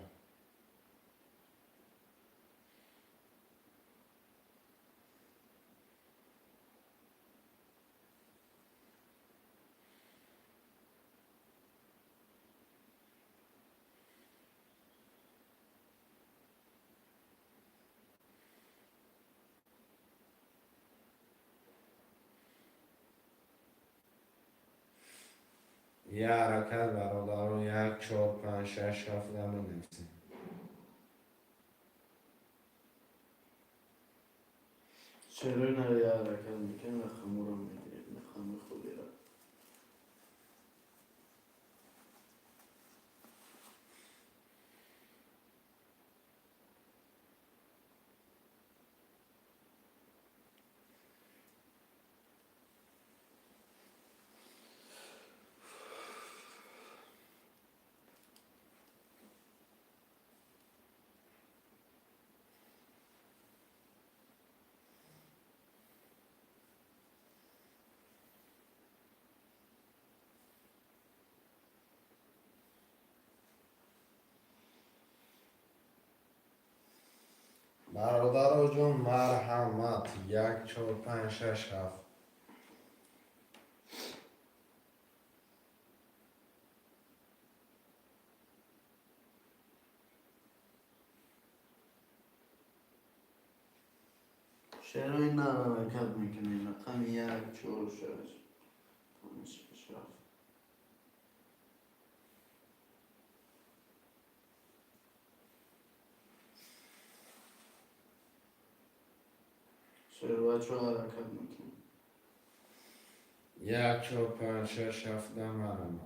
یه حرکت برادرها 1 4 5 6 7 می نویسیم. شعر اینا رو یه حرکت میکنیم رقم رو میگیریم. رقم خوبی رو. برادرها جون مرحمت 1 4 5 6 7. شعر اینا رو حرکت میکنیم رقم 1 4 6 5 6 7. چرا بچه ها حرکت میکنیم؟ 1 4 5 6 7 10 مرمه.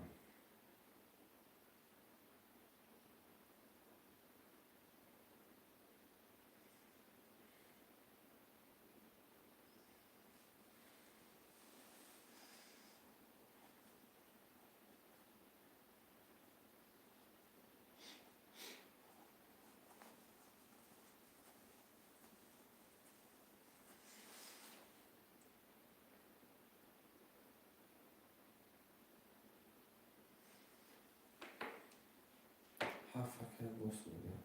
Hafaka boss میگه.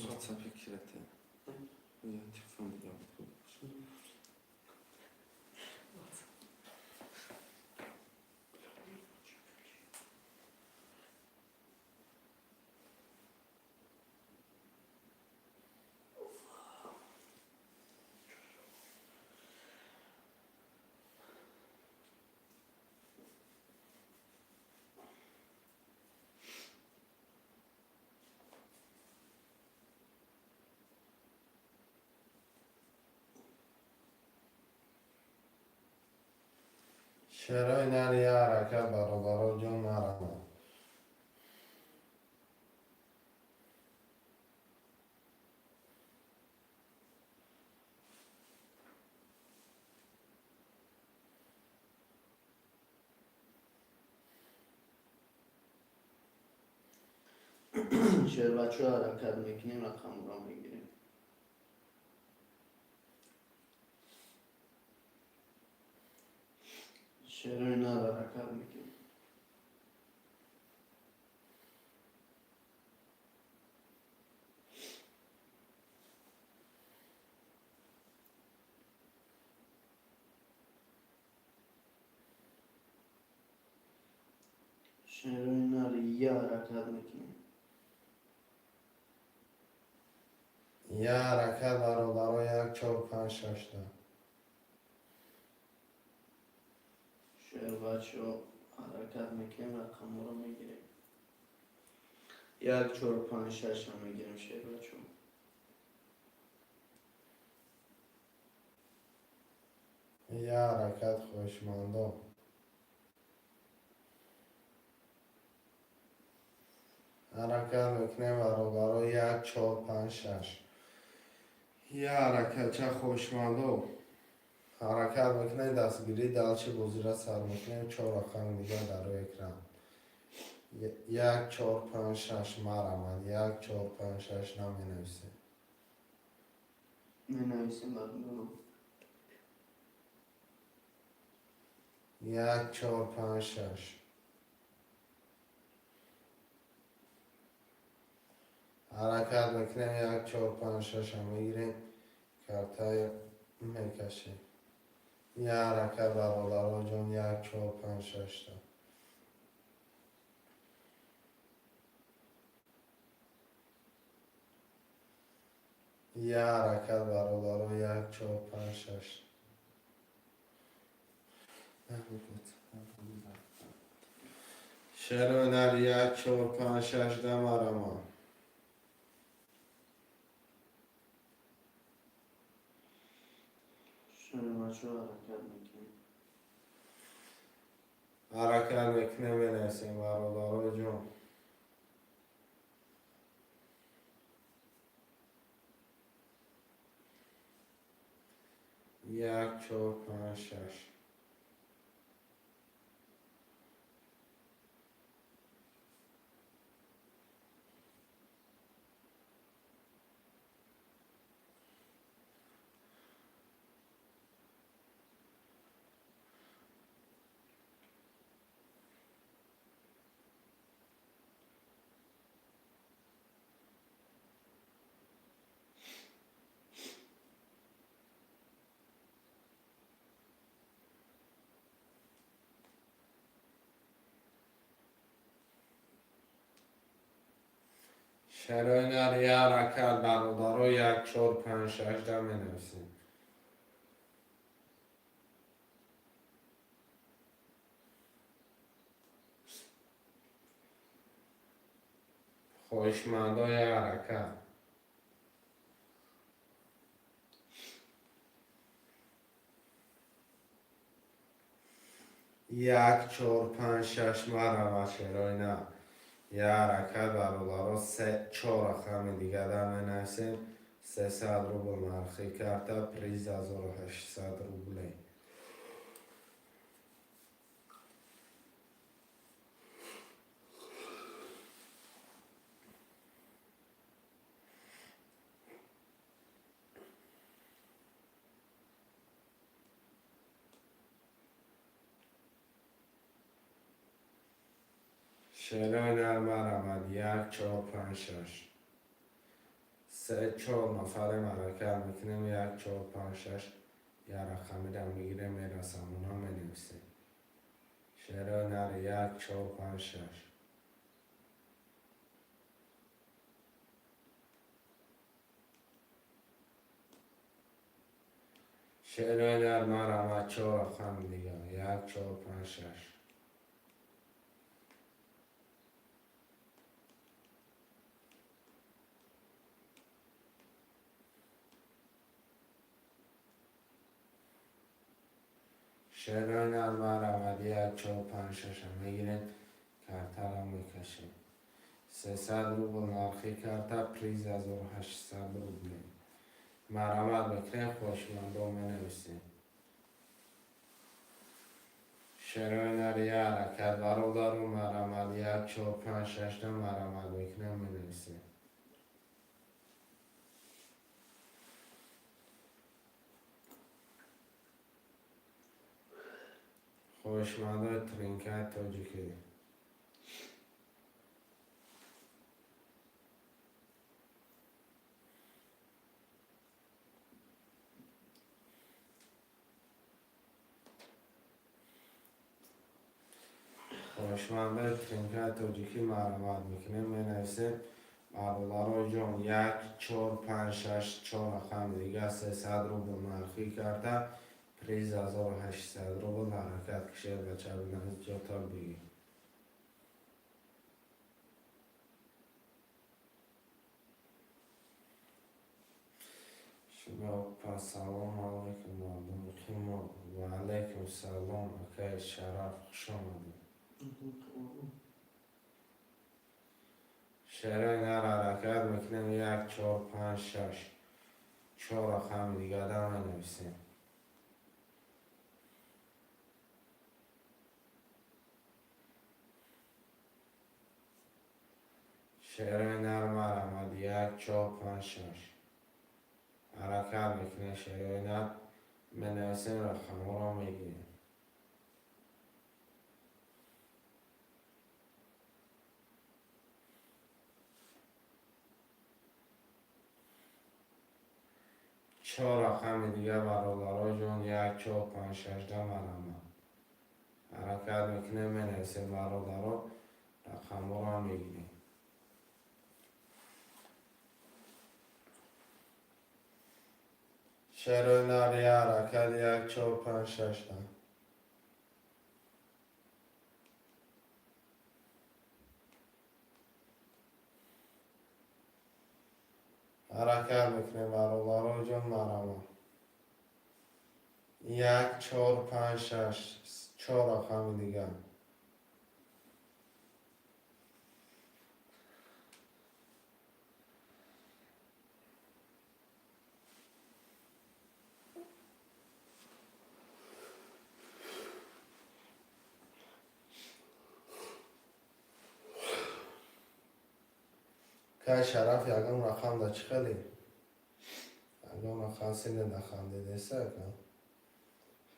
واتساپ کیرته. یا تلفن میگم. چرا اینا یه حرکت برابر جون مرمه. چرا بچه ها حرکت میکنیم رقم را میگیریم. چرا اینا را حرکت میکنیم؟ چرا اینا را یه حرکت میکنیم؟ یه حرکت برابر 1 4 5 6 10. چرا بچه ها حرکت میکنیم رقم را میگیریم. 1 4 5 6 هم میگیریم. چرا بچه ها یه حرکت خوشمنده. حرکت میکنیم برابر 1 4 5 6. یه حرکت چه خوشمنده. حرکت میکنیم دستگیری دلچه بزرگ سر میکنیم 4 رقم دیگه در روی اکران. 1 4 5 6 مرمه. 1 4 5 6 نمی نویسیم. مینویسیم بعد 1 4 5 6. حرکت میکنیم 1 4 5 6 هم میگیریم. کارتای میکشیم. یه حرکت برابر جون 1 4 5 6 تا. یه حرکت برابر 1 4 5 6. چرا در 1 4 5 6 ده مرمه. چرا بچه ها حرکت میکنیم؟ حرکت میکنیم بنویسیم برابر جون. 1 4 5 6. چرا اینا یه حرکت برابر 1 4 5 6 ده مینویسیم. هوشمندای حرکت. 1 4 5 6 مرحبا شیراینا یه حرکت برادرها 3 4 رقم دیگه در منویسیم 300 روبل مرخی کرده پریز 1800 روبله شیراینا مرحبا 1 4 5 6 3 4 نفر مرکه میکنیم 1 4 5 6 یه رقمی در میگیره میرسم اونا منویسیم شیراینا 1 4 5 6 شیراینا مرحبا 4 رقم دیگه 1 4 5 6 شیراینا مرحبا 1 4 5 6 میگیریم کارتا رو میکشیم 300 روبل نرخی کارتا پریز 1800 روبل مرحمت بکنیم خوشمندم منویسیم شیراینا یه حرکت برادرو مرحمت 1 4 5 6 مرحمت بکنیم منویسیم خوشمندای ترینکت تاجیکی خوشمندای ترینکت تاجیکی مرحمت میکنیم منویسیم برادرای جان 1 4 5 6 4 رقم دیگه 300 روبل نرخی کرده پریز 1800 روبل حرکت کشید بچه بینید جاتا بگی شما پس سلام علیکم مردم و علیکم سلام اکای شرف خوش آمدید شیراینا حرکت میکنیم 1 4 5 6 4 رقم دیگه در منویسیم شیراینا مرحمت 1 4 5 6 حرکت میکنه شیراینا منویسیم رقم رو میگیریم چهار رقم دیگه برادرها جان 1 4 5 6 مرحمت حرکت میکنه منویسیم برادرها رقم رو میگیریم شیراینا یه حرکت 1 4 5 6 حرکت میکنه برادرها جان مرحمت 1 4 5 6 4 رقم دیگه که شرف یکم رقم دا چخلی یکم رقم سینه دخم دیده سه کن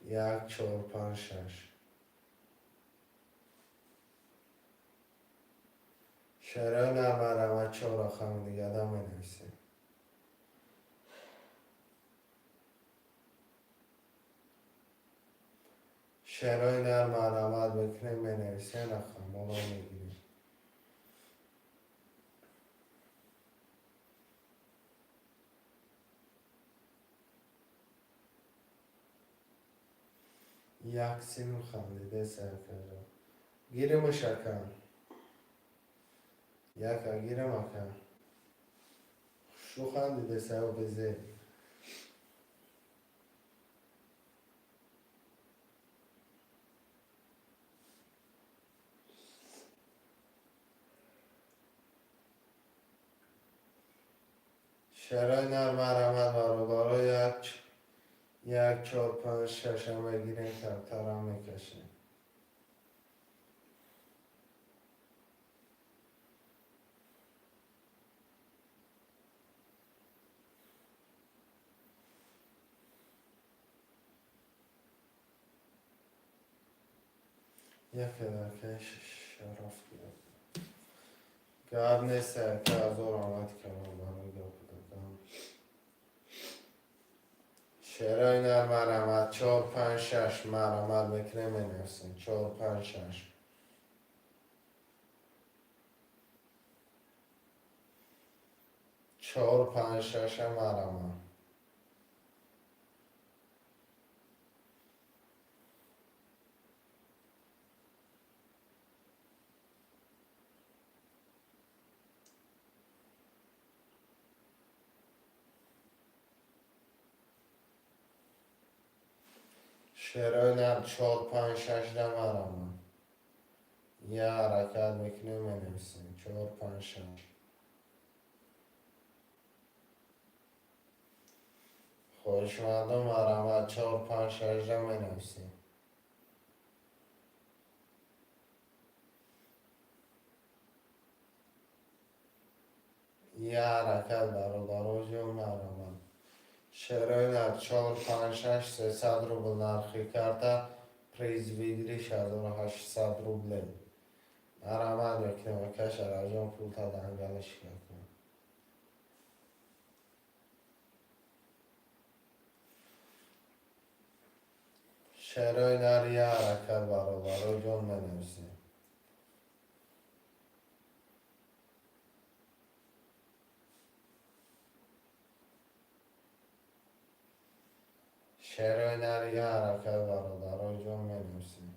1 4 5 6 شیراینا مرحمت 4 رقم دیگه دا منویسیم شیراینا مرحمت بکنیم منویسیم رقم رو میگیریم یک سیم خندیده سر کرده گیریم شکن Yaka girem aka. Şu xandi dese o bizi. شرای نر مرمد برابر یک چهار پنج ششم بگیریم ترم میکشیم. یک درکش شرف بیاد. گرد نیسته که از او آمد کنم برای گفتم. شرای نر مرمد چهار پنج شش مرمد بکنه می نفسیم. چهار پنج شش. چهار پنج شش مرمد. شرای نر چهار پنج شش ده مرمد. یه حرکت میکنه می نفسیم. چهار پنج شش. خوشمندم مرمد چهار پنج شش ده می نفسیم. یه حرکت برابر جون مرمد. شرای نر چهار پنج شش 300 روبل نرخی کرده. پریز ویدری 1800 روبله. مرمد میکنه و کش راجون پول تا دنگلش کنه. شرای نر یه حرکت برابر جون می نفسیم. شرای نر یه حرکت برابر جون می نفسیم.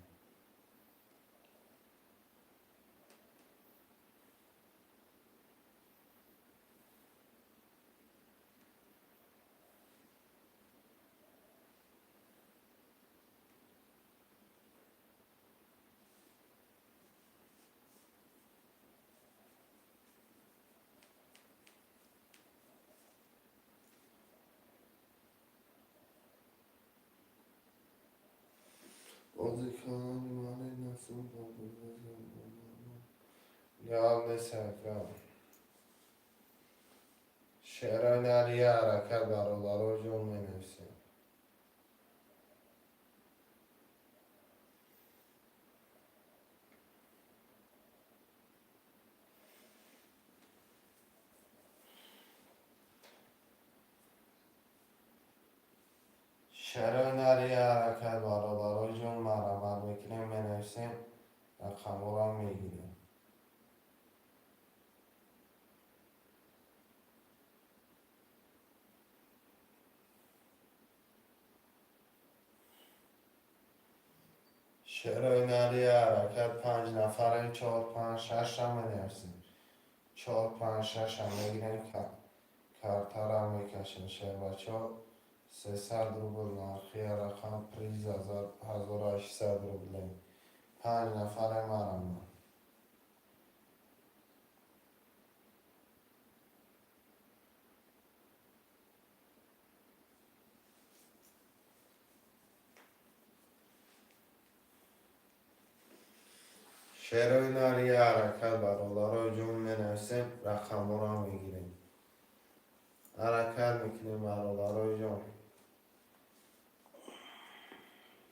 بازی کنم مالی نسیم بازی گل نیسته. شرای نر یه حرکت برابر جون می نفسیم. شرای نر یه حرکت برابر جون مرمد میکنیم می نفسیم. رقم را میگیریم. شرای نر یه حرکت 5 نفره 4 5 6 هم می نفسیم. 4 5 6 هم میگیریم کارتر هم میکشیم. شهر بچه ها 300 روبل نرخی رقم پریز 1800 روبله. 5 نفره مرمد. شرای نر یه حرکت برابر جون می نفسیم. رقم را میگیریم. حرکت میکنیم برابر جون.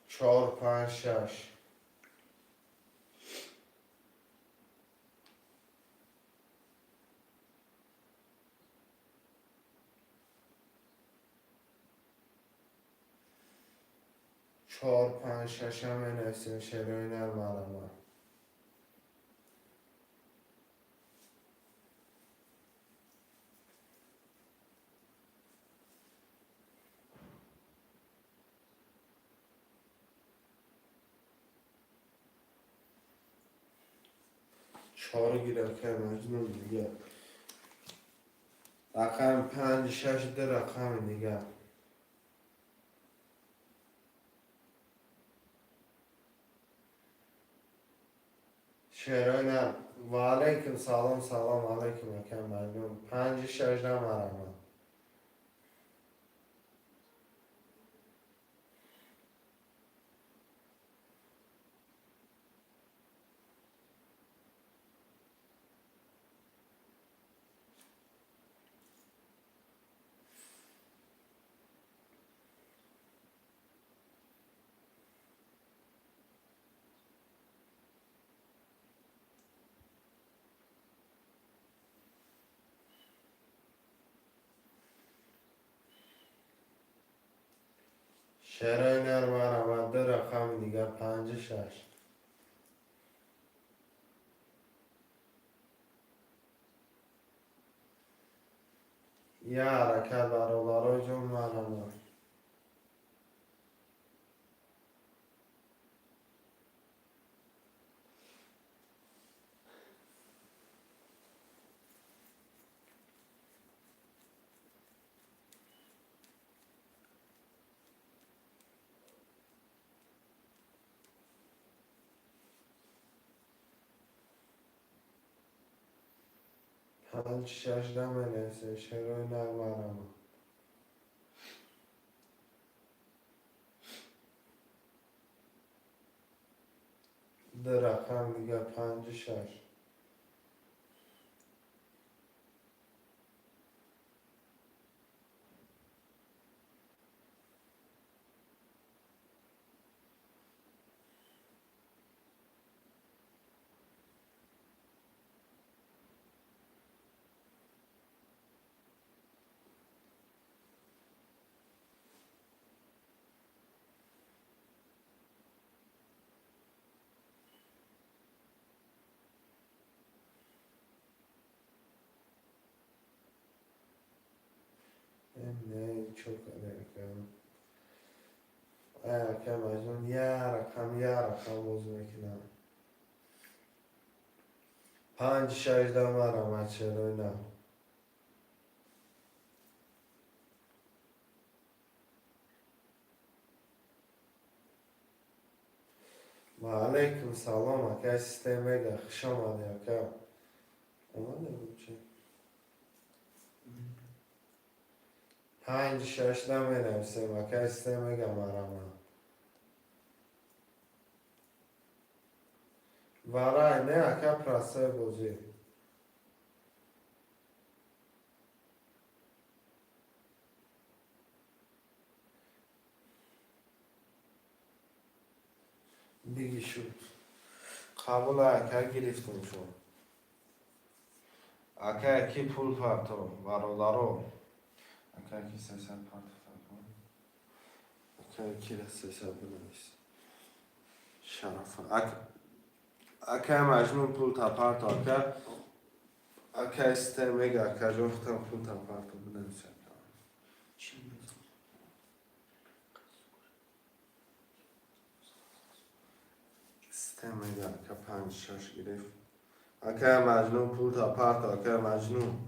4 5 6. چهار پنج شش هم می نفسیم. شرای نر مرمد. 4 گیره مجنون دیگه. رقم 5 6 ده رقم دیگه. شیرینم و علیکم سلام سلام علیکم اکم مجنون 5 6 ده مرمه. شیرینر مرمه ده رقم دیگه 5 6. یه حرکت برابرای جون مرمه. پنج شش دم نیسته شروع نرمارم ده رقم دیگه 5 6. نه çok alakam. Alakam mecnun ya rakam bozmakine. 5 6 ده مرمه چرا نه. و علیکم سلام اکای سیستم اگه خوش آمده اکا آمده بود چه 5 6 ده می نویسیم اکای سیستم اگه مرمه ورای نه اکا پرسه بوزی دیگی شد قبول اکا گرفتیم شون اکا اکی پول پرتو برادرو اکا اکی 300 پرتو اکا اکی را 300 بنویس شرف اکا مجنون پول تا پرتو اکا استمیگ اکا جفتم پول تا پرتو بنویس استمیگ اکا 5 6 گرفت اکا مجنون پول تا پرتو اکا مجنون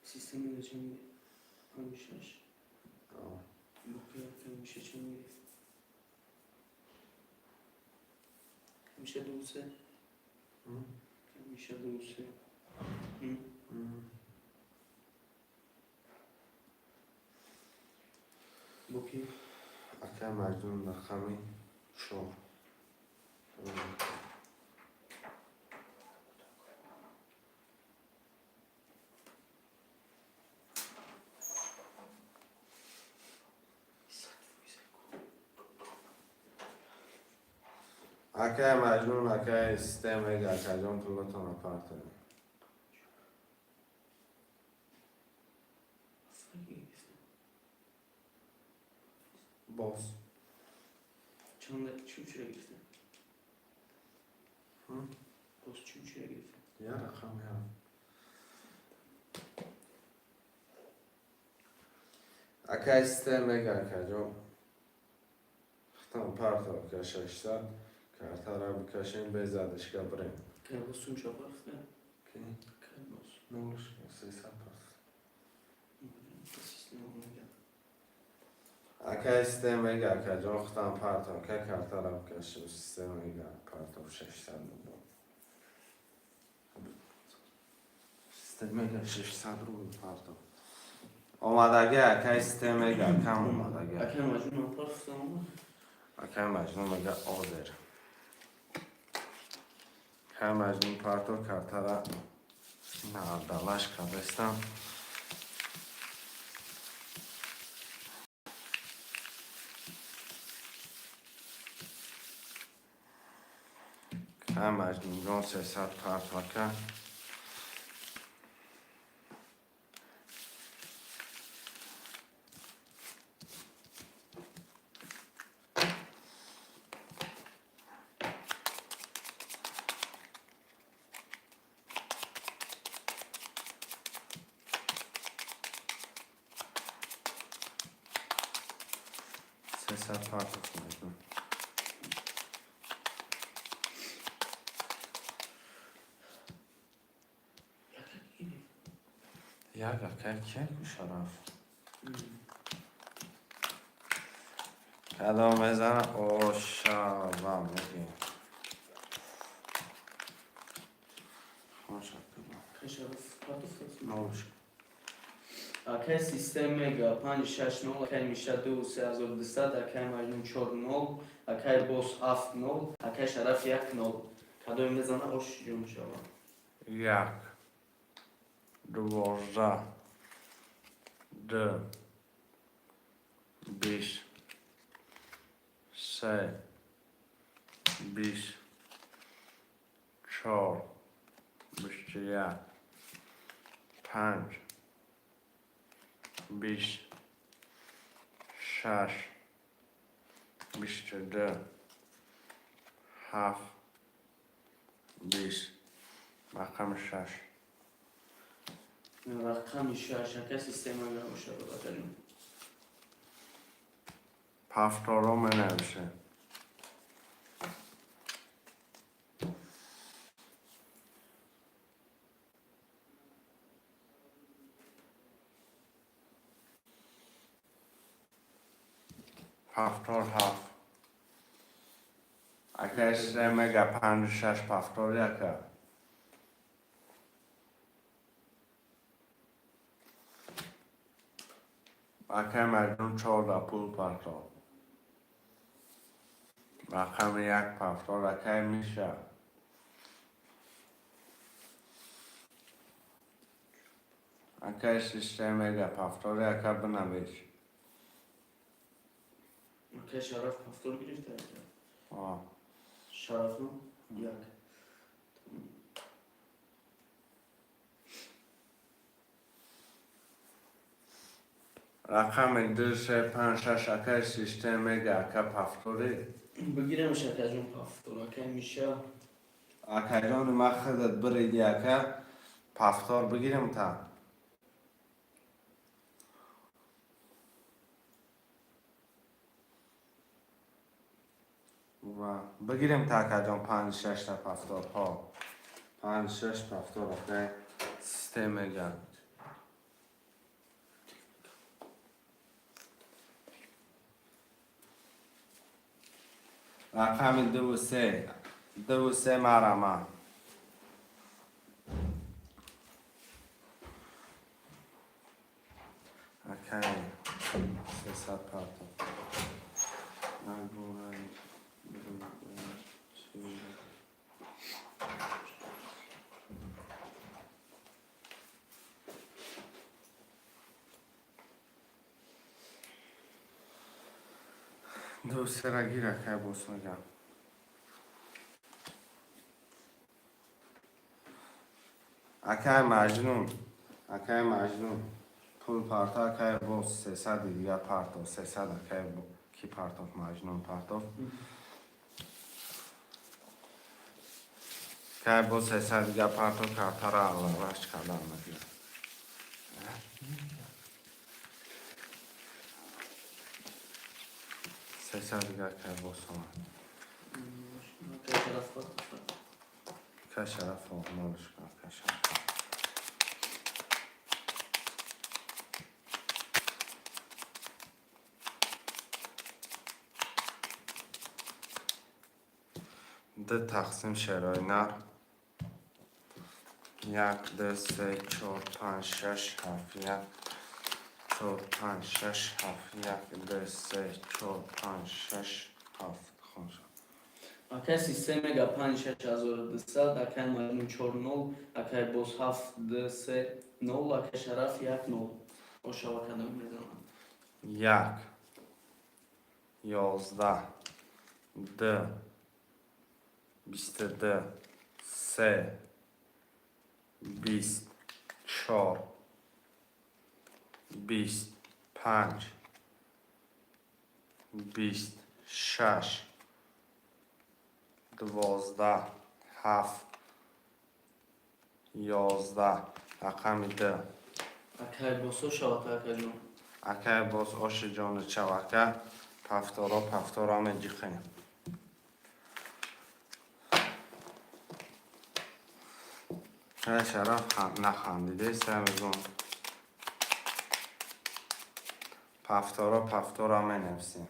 سیستم میگه چه میگه 5 6 میشه چه میگه میشه 2 3 میشه 2 3 بوکی اکا مجنون رقمی 4 اکا مجنون اکا استمیگ اکا جون پولتون پرتو باز چند چون چرا گرفتن باز چون چرا گرفتن یه رقم اکای سیستم اگر کجا ختم پارتا کششتا کارتا را بکشیم بزادش که بریم Karbosum çaparsa. کی؟ Karbos. نولش 300 پارتا Sistem olmayan. اکای سیستم اگر کجا ختم پارتا که کارتا را بکشیم سیستم اگر پارتا 600 بود سیستم اگر 600 رو پارتا اومدگی اکای سیستم اگر کم اومدگی Akem acun yaparsa ama. اکای مجنون مگه آدر اکای مجنون پارتا کارتا را دلاش کردستم اکای مجنون جان 300 پارتا که سیصد پارتا مجنون یک اکای که شرف کدام بزنم او شاوام میگیم خوش کنم Kaşarız. Patuftasın. نوش Akay sistem mega 560 akay میشه 2200 akay majnun 40 akay boss 70 akay sharaf 10 کدوم میزنه خوش جون شما یک دوازده دو بیست سه بیست چهار بیست و یک پنج بیست شش بیست و دو هفت بیست رقم شش رقم 6 akay sistem mega باشه ببینیم پفتارا می نوشه پفتار هفت اکه سه مگه 56 پفتار یکه اکه مجنون 14 پول پفتار رقم یک پفتار اکه میشه اکه سیستم مگه پفتار یکه بنویش akay sharaf paftor گرفته آه. sharaf no یک رقم 2 3 5 6 اکه سیستم مگه اکه پفتاره بگیرم شکر جون پافتور akay میشه اکه جان ما خودت بریدی اکه پفتار بگیرم تا و بگیریم تا اکه جان 5 6 تا پفتار ها 5 6 پفتار اکه سیستم مگه رقم 2 3 2 3 مرمه اوکی 300 پارتا دو سه گیره که بوس میگم اکه مجنون پول پارتا اکه بوس 300 دیگه پارتا 300 اکه کی پارتا مجنون پارتا که بوس 300 دیگه پارتا کارتا را علاوهش کردم نگیر 300 دیگر که باز آمد که شرف خود که شرف آمالش کن که شرف ده تقسیم شرای نر 1 2 3 4 5 6 7 1 4 5 6 7 1 2 3 4 5 6 7 خوش Акай системега 56200, акай мажнун 40, акай боз 730, акай шараф 10. Ошава кадам мезанам. 1 11 2 22 3 24 25 26 12 7 11 رقم 2 Акай босо шавака акаҷон. акай боз оши ҷони чавака пафтора медиқем шараф нахандиде самезон пафтора менависем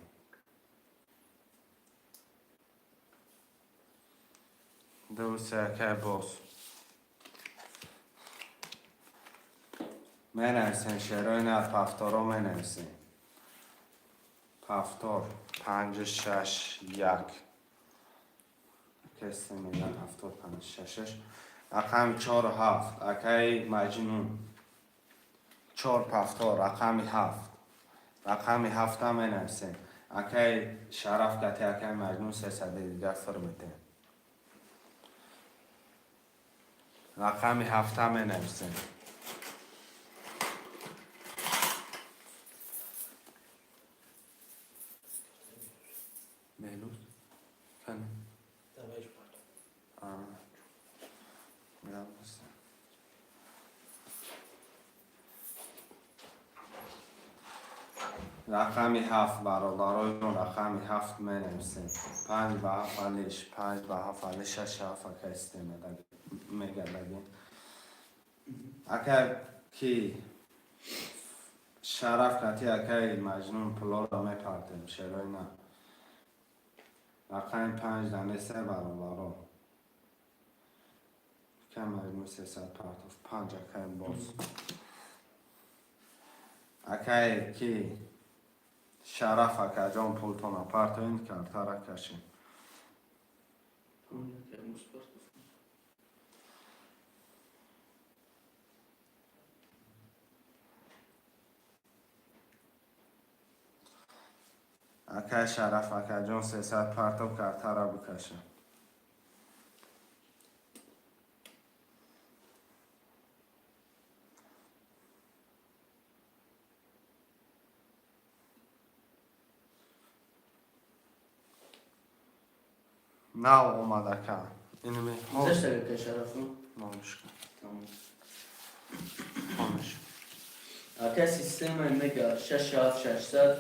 дусе акай боз менависем шерои нар пафтора менависем пафтор 5 6 1 кесте меган пафтор 5 6 рақами 4 7 акай маҷнун 4 пафтор рақами 7 рақами 7 менависем акай шараф гати акай маҷнун 300 метем рақами 7 менависем мелуд кане рақами 7 бародароён рақами 7 менависем 5 ба 7 алиш 5 ба 7 алиш 6 7 ака истемеда мегардагем ака ки шараф кати акай маҷнун пулора мепартем шерои на рақами 5 данесе бародаро акай маҷнун 300 партов 5 акай боз акай ки шараф акаҷон пултона партоин картара кашем Акай муспарт. акай шараф акаҷон 300 партов картара бикашем нав омад ака ин Зашта акай шараф ну. мошка Тамом. хонаш Акай система мега 6600,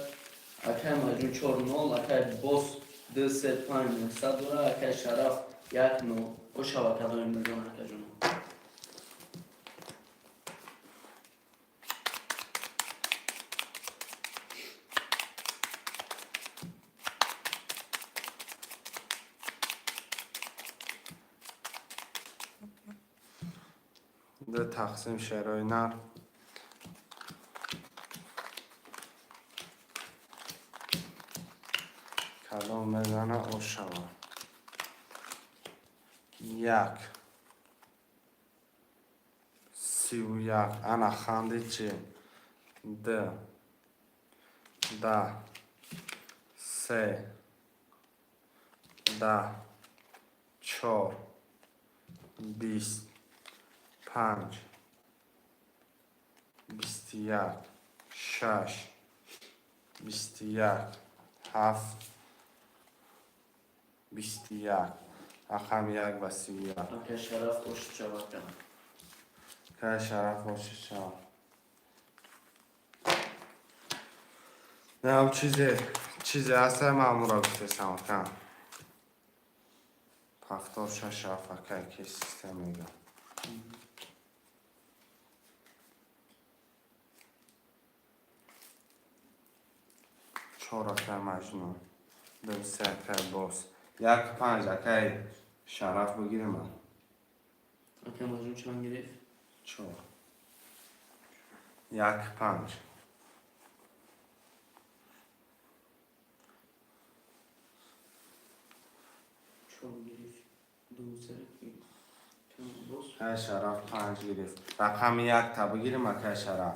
акай маҷнун 40, акай боз 235, акай шараф 10. Ошава кадам мезанам акаҷон. ده تقسیم شرای نر کلام مزنه او شما 1 31 انا خانده چه 2 10 3 10 4 20 5 21 6 21 7 21 رقم 1 و 31 Акай шараф оши шавака. که شرف باشه شما نه هم چیزه چیزی هست من را بتسم کن 76 افکه که سیستم میگم چهار که مجنون دو سه که باز یک پنج اکه شرف بگیرم من اکه مجموع چند گرفت؟ چهار یک پنج چهار گرفت دو سر کم باز که شرف پنج گرفت رقم یک تا بگیرم اکه شرف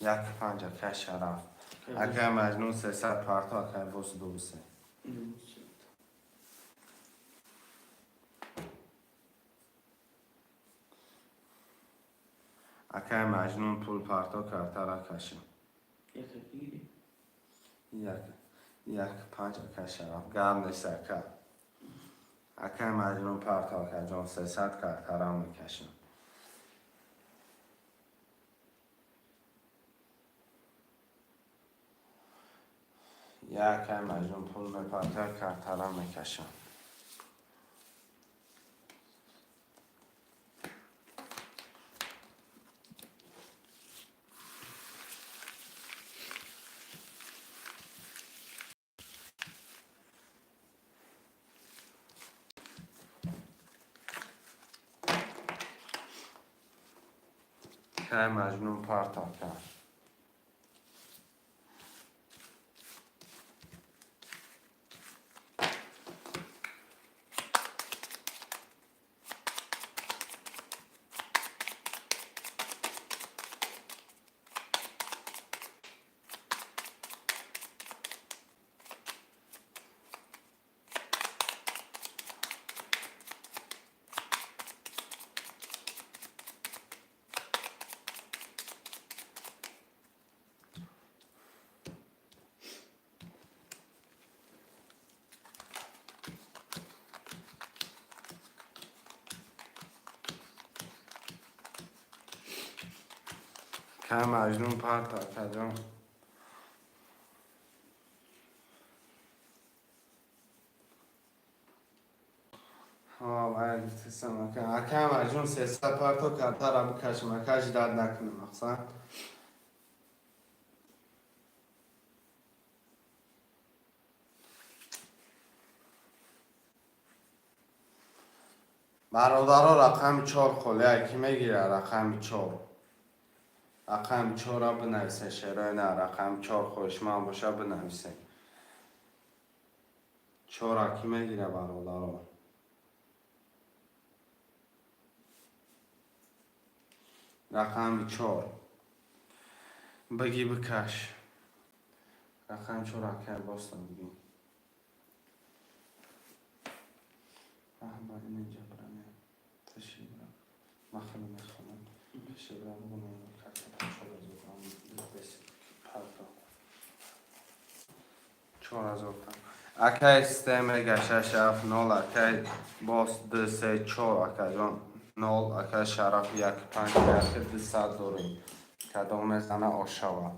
یک پنج اکه شرف اکه مجنون 300 پارتا اکه باز دو سه اکه مجنون پول پارتا کرده را کشم یک بگیری؟ یک پنج اکه شرف گرم نیست اکه مجنون پارتا اکه جان 300 کرده را میکشم یک مجنون پول میپارتا کرده را میکشم که مجنون پارتا کرد که مجنون پارتا کرد جان باید تسمه که اکه مجنون 300 پارتا کرده را بکشم اکهش داد نکنم اقصا برادرها رقم 4 خوله کی میگیره رقم 4 رقم 4 را بنویسه شیره نه رقم 4 خوشمان باشه بنویسه 4 را کی میگیره برادرها رقم 4 بگی بکش رقم 4 را که باستم بگی بریم اینجا برم تشریف برم مخلو میخوانم تشریف برم بگم اکه استم گشش اف نول اکه باس دو سه چهار اکه جان نول اکه شرف یک پنج اکه 200 داریم کدام میزنه آشوا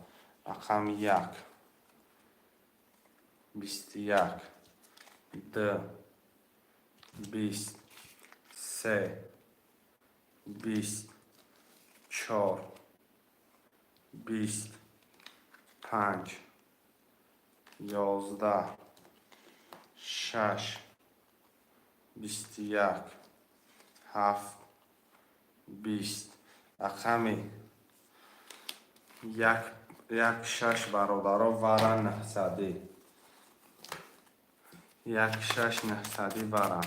رقم 1 21 2 20 3 20 4 20 5 11 6 21 7 20 رقمی یک شش برادرها ورن 900 یک شش 900 ورن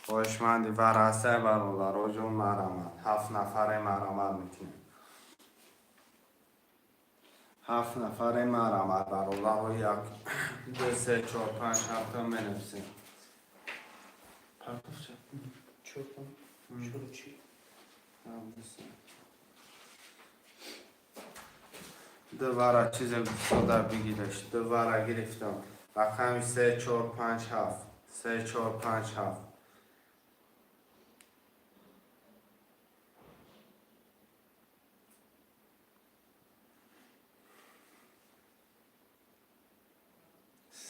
خوشمندی ورسه برادرها جون مرامت 7 نفر مرامت میتونیم 7 نفر مرامت برادرها 1 2 3 4 5 7 تا منویسیم پرتوف چه؟ شروع چی؟ دوباره چیز ساده بگیرش دوباره گرفتم رقم 3 4 5 7 3 4 5 7 3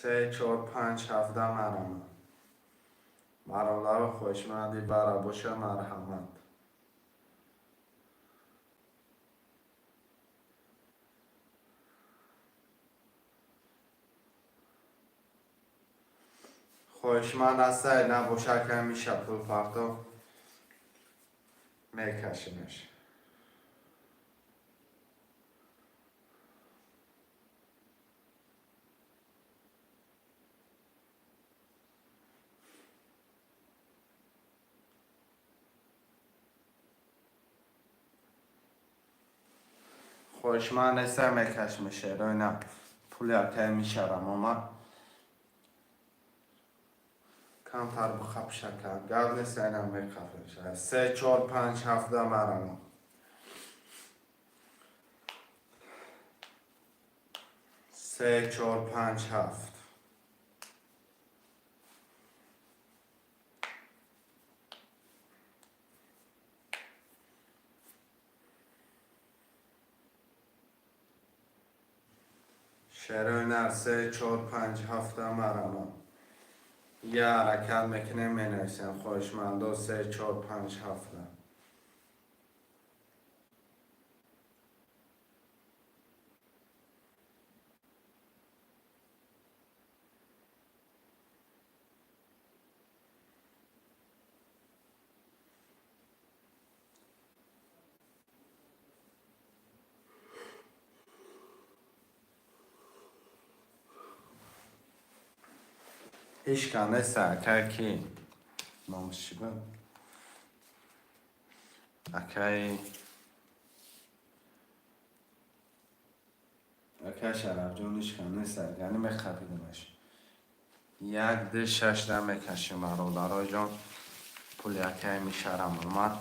3 4 5 7 مرحمت. مرحله خوشمندی برا باشه مرحمت. خوشمند است نباشه که میشه پول پرتو میکشیمش. خوشمند است میکشیمش روی نه پول که میشرم اما کمتر بخواب شکر گرد نیست اینم میکشیمش. 3 4 5 7 مرحمت. 3 4 5 7. شروع 3 4 5 7 مرحمت. یه حرکت میکنه می نویسیم خوشمندو 3 4 5 7. هیچ کنه سرکر کی نامش چی بود؟ اکی شرف جونش کنه سر یعنی میخبیدمش. 1 2 6 ده میکشیم برادرای جان. پول یکی میشرم اومد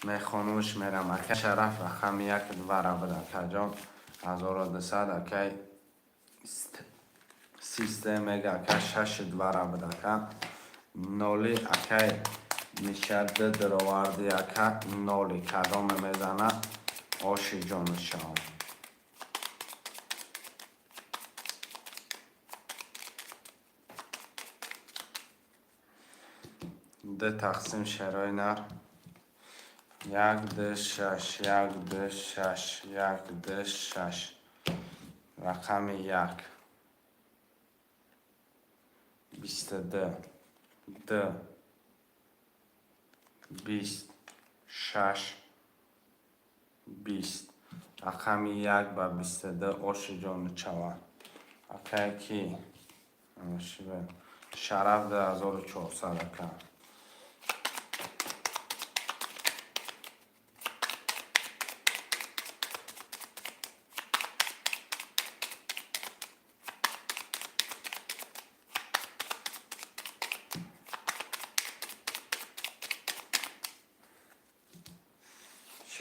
میخونوش میرم اکی شرف رقم 1 دوباره بده اکی جان 1200 اکی سیستم میگه اکی 6 دوباره بده اکی نولی اکی میشه ده درواردی اکی نولی کدام میزنه آشی جانش شام ده تقسیم شرای نر 1 2 6 1 2 6 1 2 6 رقم 1 22 2 20 6 20 رقم 1 و 22 آش جان چوان اکی کی شرف ده 1400 اکی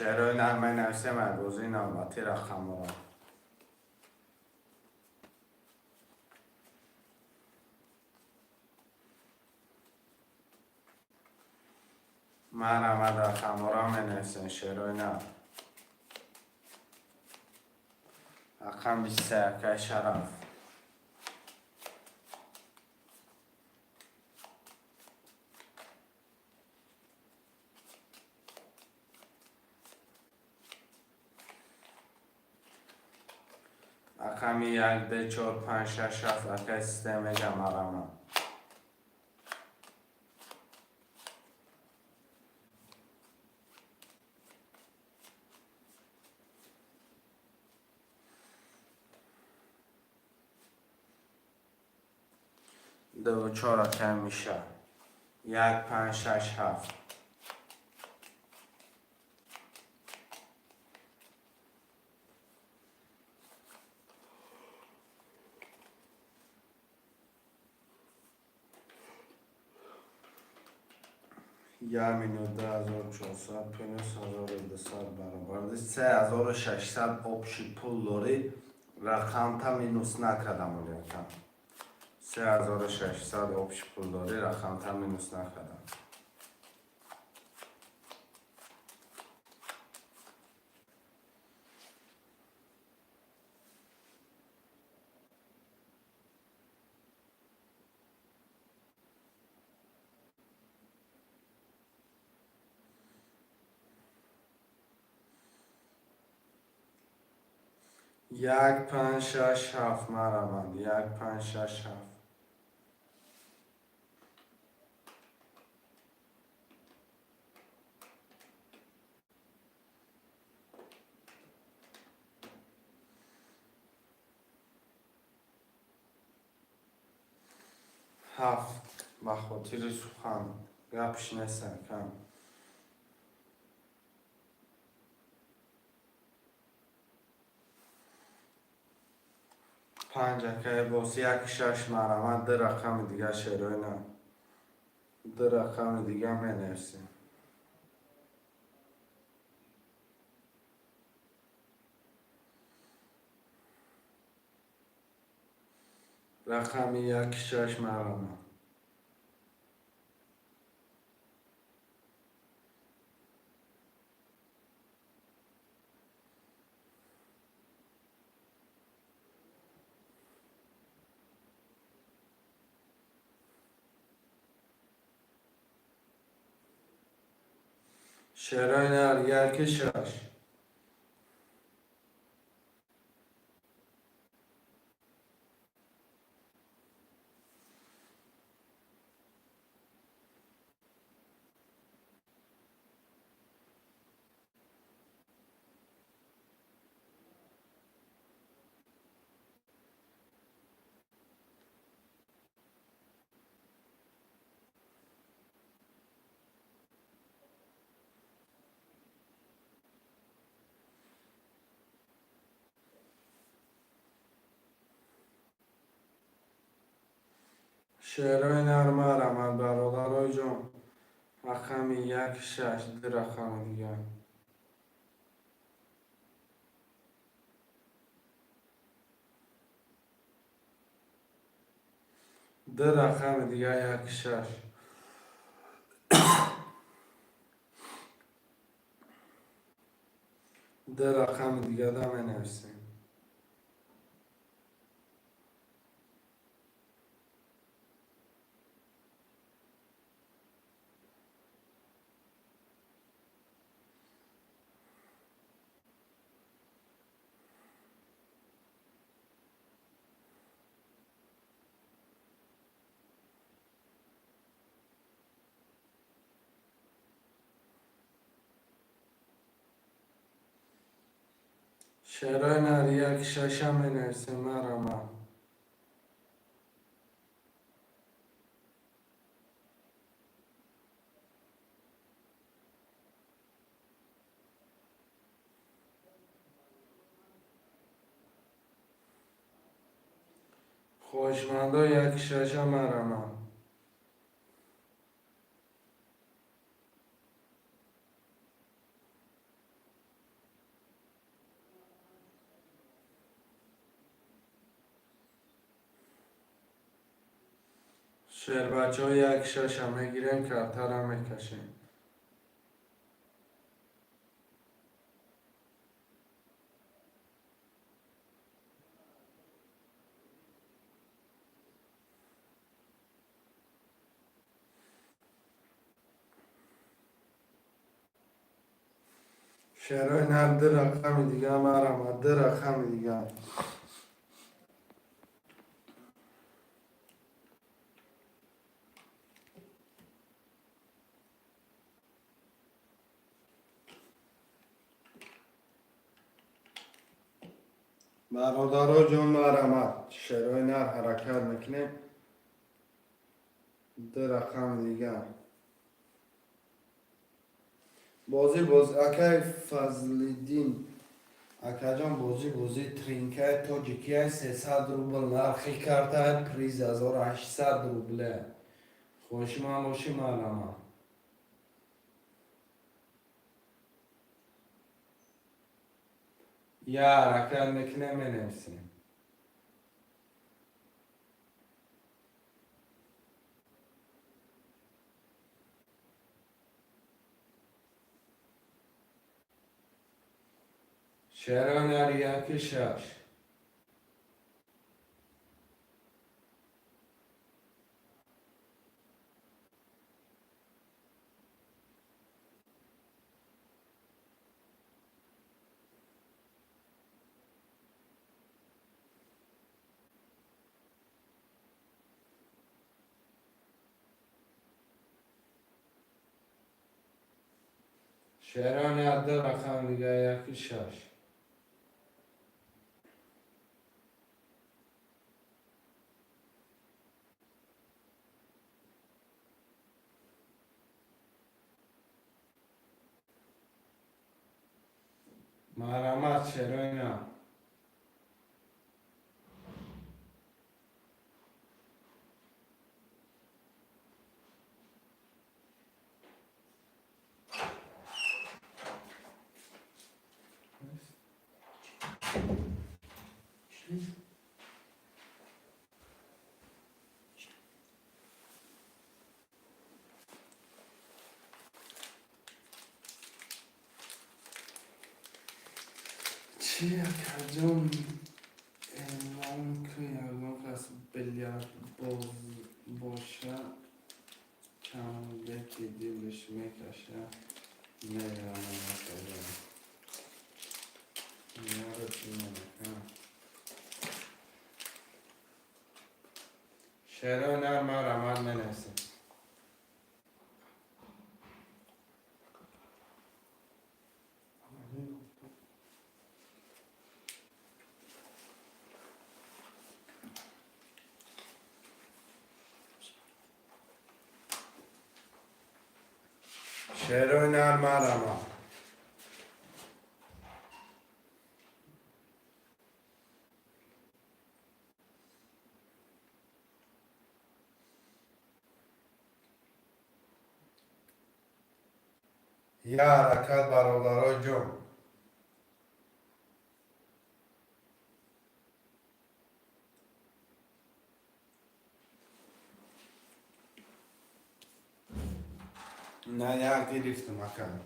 شعرهای نرمه نویسه مرگوزی نامتی رقم را من احمد رقم را می نویسه شعرهای نرم رقم 23 که شرف رقم 1 2 4 5 6 7 اکی سیستم میگم مرمه دو و 4 اکی میشه 1 5 6 7 1 میلیون 2400 پنس 1200 برابر 3600 obşi pulları rakamta minus nakadam oluyor tam 3600 obşi pulları rakamta minus nakadam یک پنج شش هفت مرمند. یک پنج شش هفت. هفت به خاطر سخن گپش نیستن کم. پنج که باز یک شش مرمند. ده رقم دیگه شروع نه. ده رقم دیگه می نویسیم. رقم یک شش مرمند. شروع نه یک شش. شعرهای نرم مرمند برادرای جان. رقم یک شش. ده رقم دیگه. ده رقم دیگه یک شش. ده رقم دیگه ده می نویسیم. شعرهای نر یک شش هم می نویسیم مرمند. خوشمندا یک شش هم مرمند. شعر بچه ها یک شش هم می گیریم کفتر هم می کشیم. شعرهای نر ده رقم دیگه مرمند. ده رقم دیگه. برادرای جان مرمند. شعرهای نر حرکت میکنیم. ده رقم دیگه. بازی اکای فضلالدین اکا جان بازی ترینکای تاجیکی 300 روبل نرخی کرده. پریز 1800 روبله. خوشمان باشی مرمند. یا حرکت میکنیم می نویسیم. شعرهای نر یک شش. شهران ده رقم دیگه یکی شش. مرمت شهران چیه کجون اعلام که یکم کس بیلیارد باشه چند که دیلش میکشه میرانه مثلا یارو چی نمیکنه شهران مرمت منسه شهران مرمت یه حرکت برادرای جون. نه یکی ریفت مکان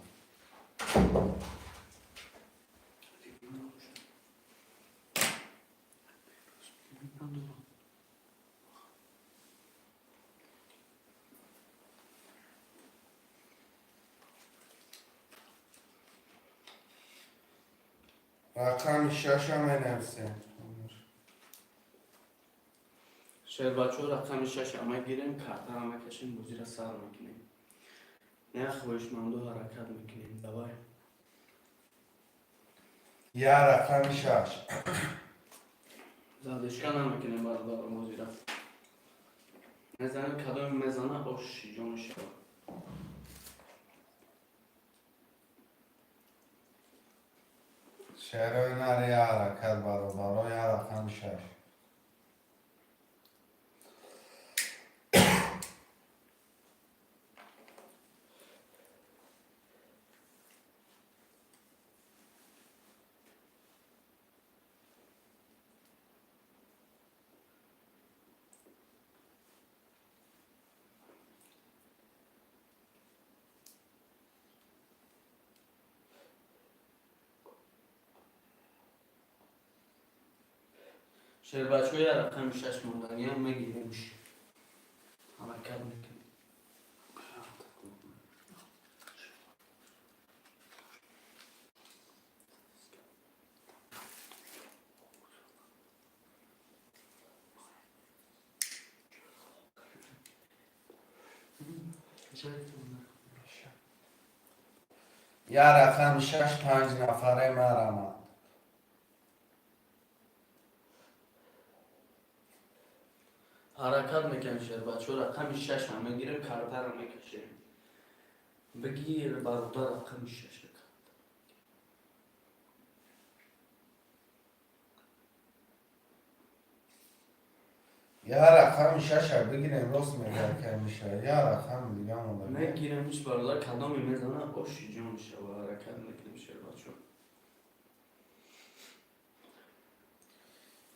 رقم شش هم نفسه. شهر بچه ها رقم 6 همه گیریم کارت همه کشیم بازی را سر میکنیم نه خوشمندو حرکت میکنیم دوای یه رقم شش. زادشکن هم میکنیم بردار بازی را نزنیم کدام میزنه آشی جان شد شهران یه حرکت برادرای یه رقم شش. شهر بچه های رقم 6 موندنی هم میگیریم حرکت میکنیم یه رقم شش 5 نفره مرمت. حرکت میکنیم شهر بچه ها رقم 6 هم میگیریم کارت هم میکشیم بگیر برادر رقم 6 یه رقم شش هم بگیریم راست میگه که میشه. یه رقم دیگه مونده. میگیرمش برادر کدامی میزنه آشی جان شد و حرکت میکنیم شهر بچه ها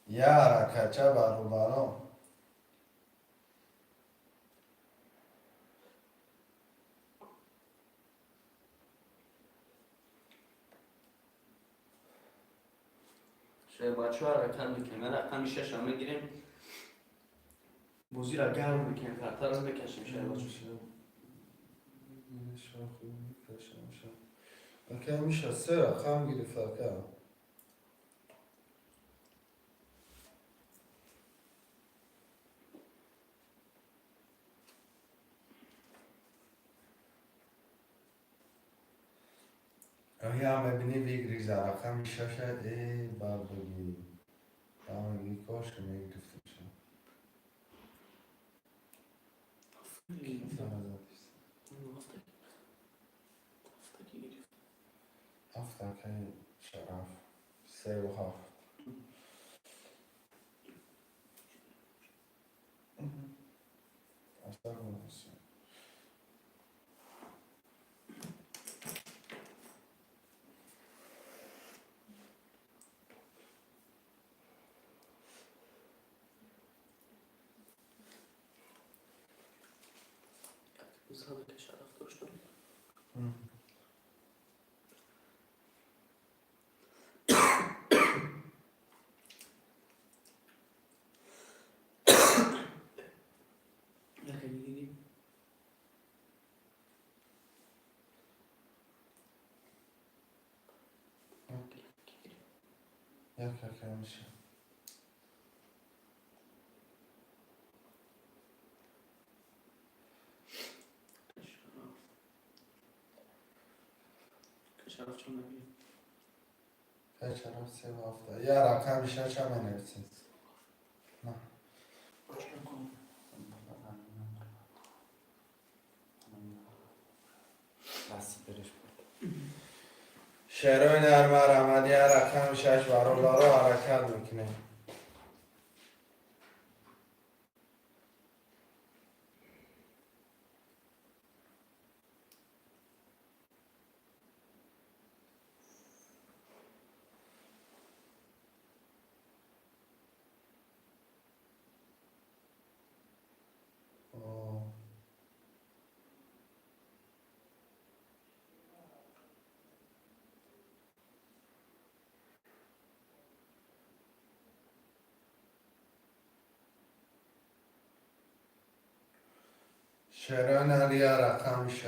یه حرکت چه برادران. شهر بچه ها حرکت میکنیم رقم 6 هم میگیریم بازی را گرم میکنیم کارت را میکشیم شهر بچه ها اوکی میشه 3 رقم گیری فرقه. Ya میبینی ویگریز رقم شاشه ای بابگی بابگی کاش که میگرفتیم شد هفته که شرف 3 و 7 هفته کنست Zade که شرف داشتم. یکی دیگه یک که میشه شرف چون نبید. که شرف 3 و 7 یا رقم شاشه می نویسیم نه بس برش بود شعرهای نرمه رمدی رقم 6 برابر رو حرکت میکنه شعرهای نرمه رقم 6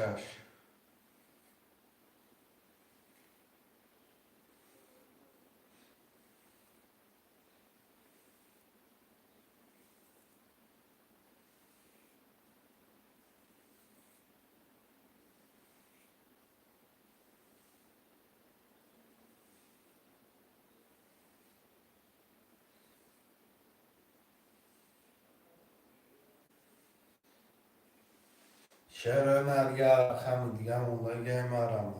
شعرهای نرمه رقم دیگه موقع گیم رمه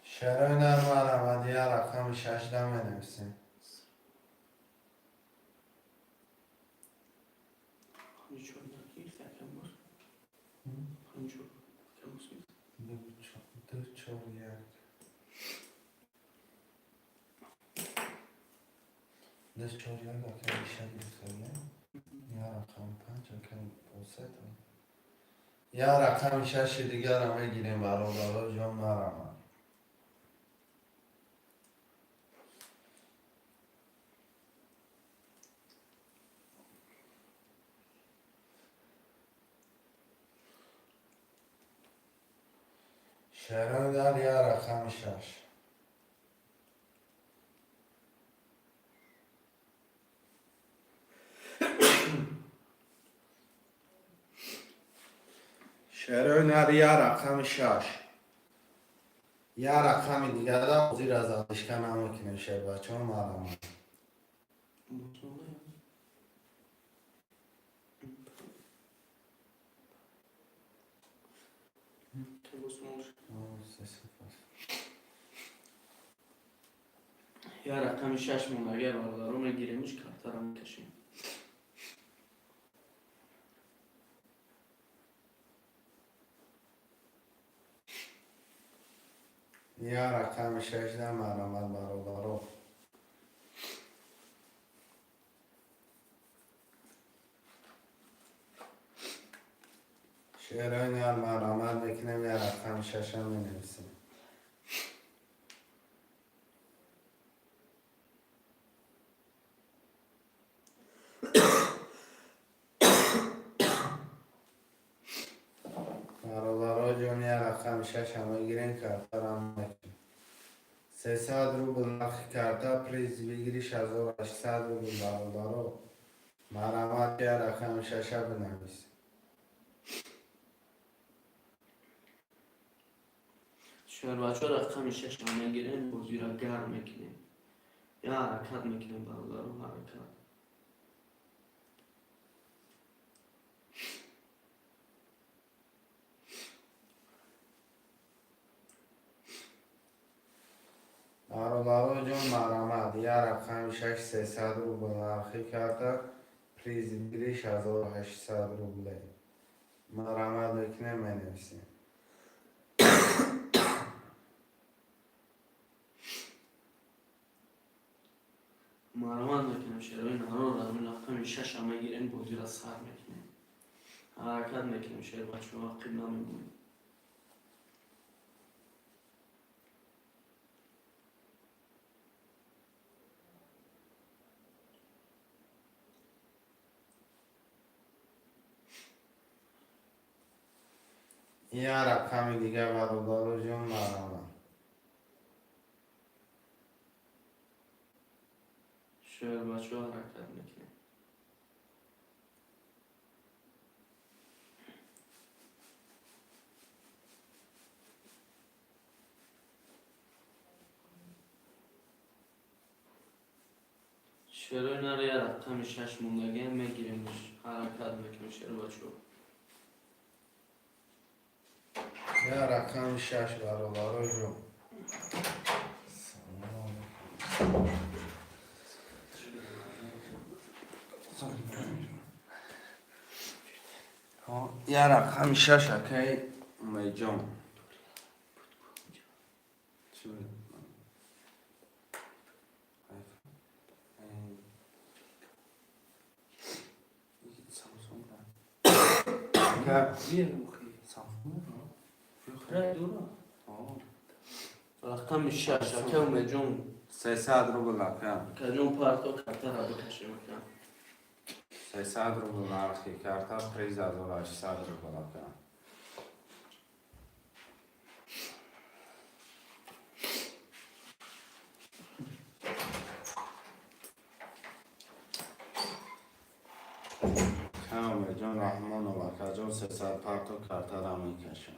شعرهای نرمه رمدی رقم 6 می نویسیم Ничего не есть, так я может. Ничего, как мы смеем. 2 4 1 2 4 1 که میشه گفتم یا رقم 5 که بوسه یا رقم 6 دیگر هم میگیریم برابر جان مرمه شعرهای در یا رقم 6 شعرهای نر یا رقم 6 یا رقم دیگه دا زیر از آتشکن هم میکنیم شعر بچه ها مرمه یا رقم 6 مون اگر رو میگیریمش کارتا رو میکشیم. یا رقم 16 مرمت برابر شعرهای نر مرمت میکنیم یا رقم 6 هم مینویسیم برابر رقم 6 همه گیرین کارتا را میکنیم. 300 روبل نرخ کارتا پریز بگیریش 1800 روبل برادرو. مرامت یا رقم 6 بنویس. شهر بچه رقم 6 همه گیریم بازی را گرم میکنیم یا حرکت میکنیم برادرو حرکت. برادرو جون مرامت یا رقم 6 300 روبل نرخی کارتا پریز بگیریش 1800 روبل. مرامت میکنیم منویسیم. مرمان میکنیم شهروی نهارو را همین رقم 6 همه گیریم بازی را سر میکنیم حرکت میکنیم شهر بچه وقتی نمیمونیم. یا رقم دیگه برادرو جون مرامت. شهر بچه حرکت میکنیم. شهر نره یا رقم 6 موندگی میگیریم حرکت میکنیم شهر بچه. یا رقم 6 برادرو جون. یا رقم 6 اکی میجون. رقم 6 که اومد جون 300 روبل اکم. که جون پارتو کرتا را بکشیم اکم 300 روبل نرخی کارتا پریز 1800 روبل اکم. کام جون رحمان و برکت جون 300 پارتو کارتا را میکشم.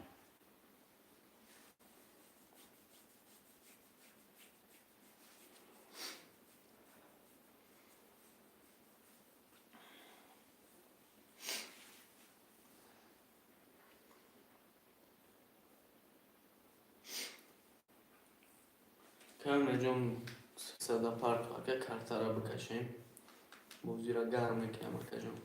که اومد جون 300 پارتو که کرتا را بکشیم بازی را گرم میکنیم که جون.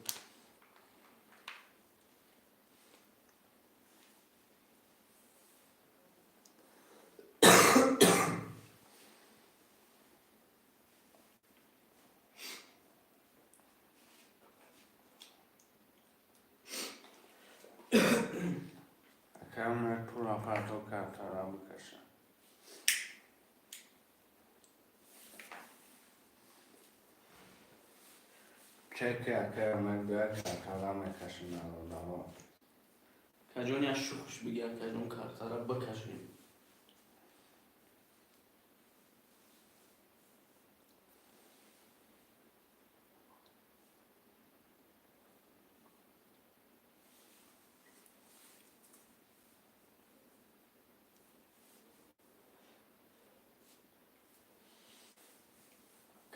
اکم پورا پارتو کارتا را بکشم. چک اکم بیاد کارتا را میکشم برادرو. که جون یا شوخش بگیر که جون کرتا را بکشیم.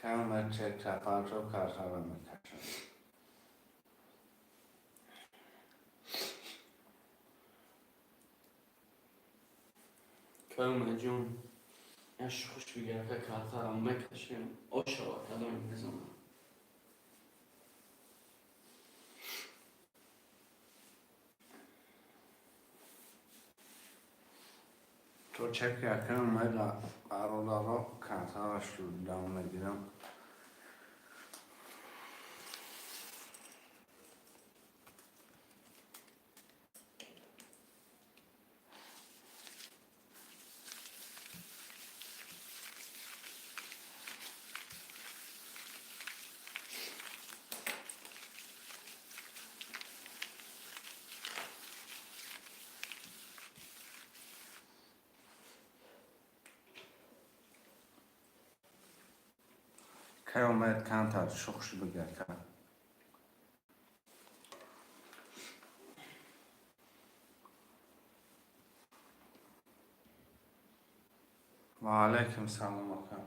کم چک پارتو کارتا را میکشم. که اومد جون یا شوخش بگیر که کرتا را بکشیم او شوا کدام میزنم. تو چک اکم برادرو کارتا را شروع دام میگیرم. که اومد کانتر شخش بگر کن و علیکم سلام اکم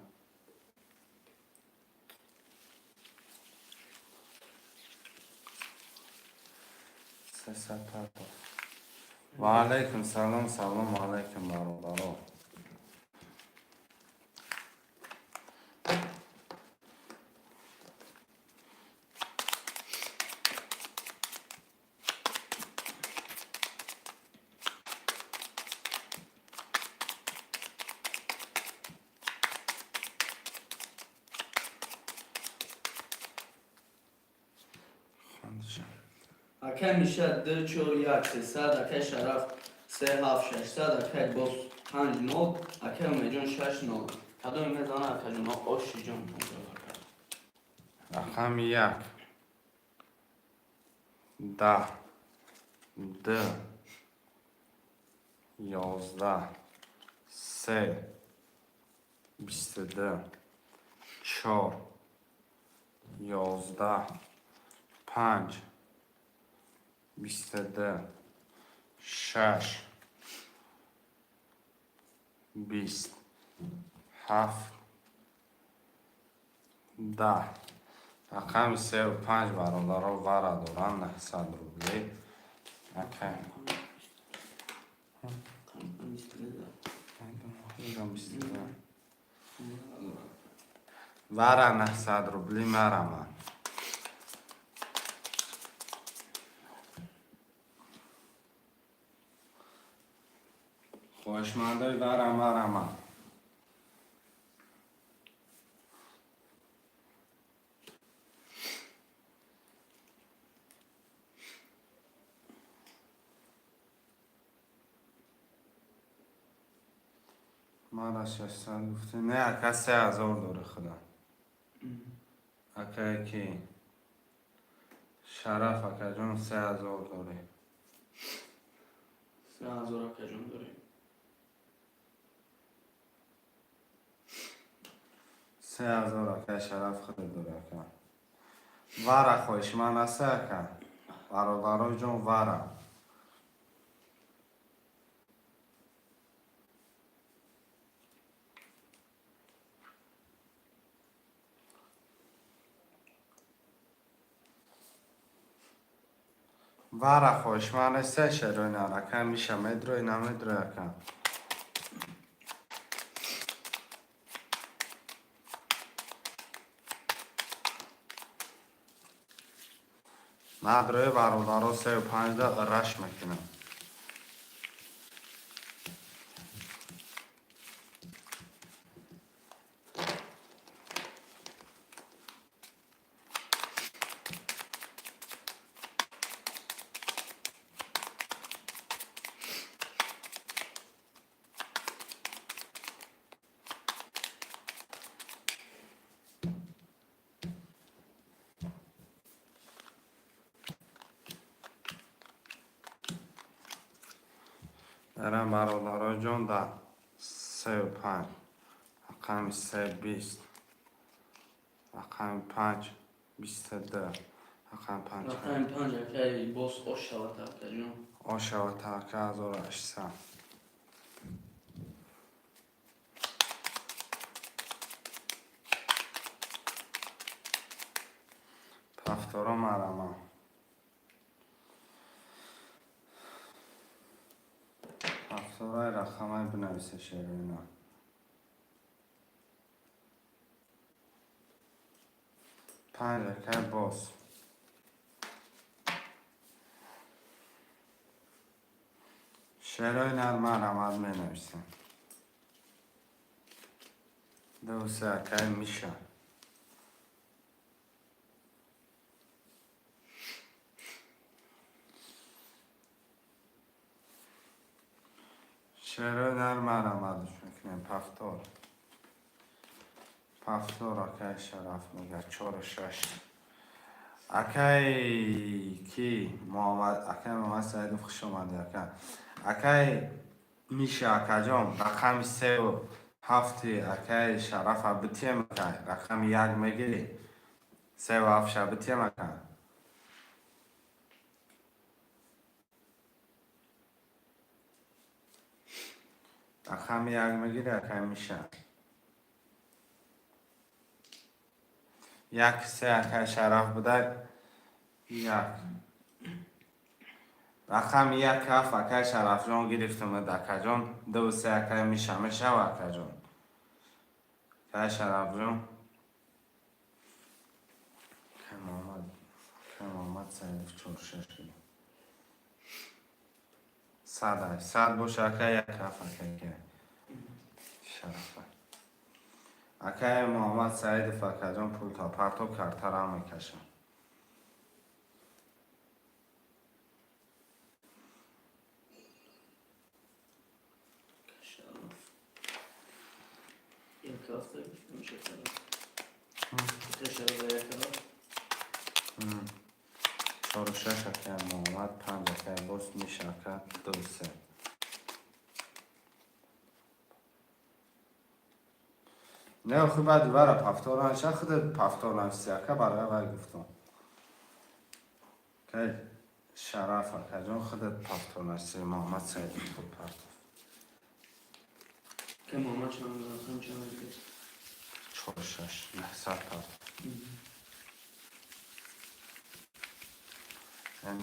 و علیکم سلام سلام علیکم برادران اکه میشه 2 4 1 300 اکه شرف 3 7 600 اکه باز 5 9 اکه میجون 6 9 کدوم میزنه اکه جون آشی جون رقم 1 10 2 11 3 22 4 11 5 22 6 20 7 10 رقم 3 و 5 برادرها ور دارن 900 روبلی اوکی ور 900 روبلی مرم خوشمنده ورم من از 600 گفته نه اکه 3000 داره خدا اکه کی شرف اکه جون 3000 داره 3000 اکه جون داریم 3000 اکه شرف خدا داره اکه وره خوش من است اکه برادرای جون وره وره خوش من است شروع نرکه میشه مدروی نمدروی اکه مدروی برادرها 3 و 5 رش میکنم برم برادرای جون در 3 و 5 رقم 3 20 رقم 5 22 رقم 5 رقم 5 اکه باز آش شود اکه جون آشا و ترکه 1800 پفتارا مرمه پفتارای رقمای بنویسه شیرینا پنج اکه باز شیرای نرمه رمد می نویسه 2 3 اکه میشه شیرای نرمه رمدش میکنیم پفتار اکه شرف میگه 4 و 6 اکه کی محمد سعید خوش اومده اکه میشه اکه جان رقم 3 و هفتی اکای شرف بتی مکن رقم یک میگیری 3 و 7 بتی مکن رقم یک میگیری اکای میشه 1 3 اکای شرف بوده 1 رقم 1 7 اکای شرف جان گرفتم دکه جان 2 و 3 اکای میشه و اکای جان اکای شرف جان کمامت سایف 4 6 صد باشه اکای 1 7 اکای که شرفه اکای محمد سعید فکرجان پول تا پرتو کرتر هم میکشم یک هفته میشه شرف یک هفته 4 و 6 اکای محمد 5 اکای بست میشه اکای 2 و 3 نه خوب بعد برای پفتار نشه خود پفتار نفسی اکای برای وی گفتم که شرف اکای جان خودت پفتار نفسی محمد سعید پول پرتو که محمد چند رقم چند میگه 4 و 6 900 پرتو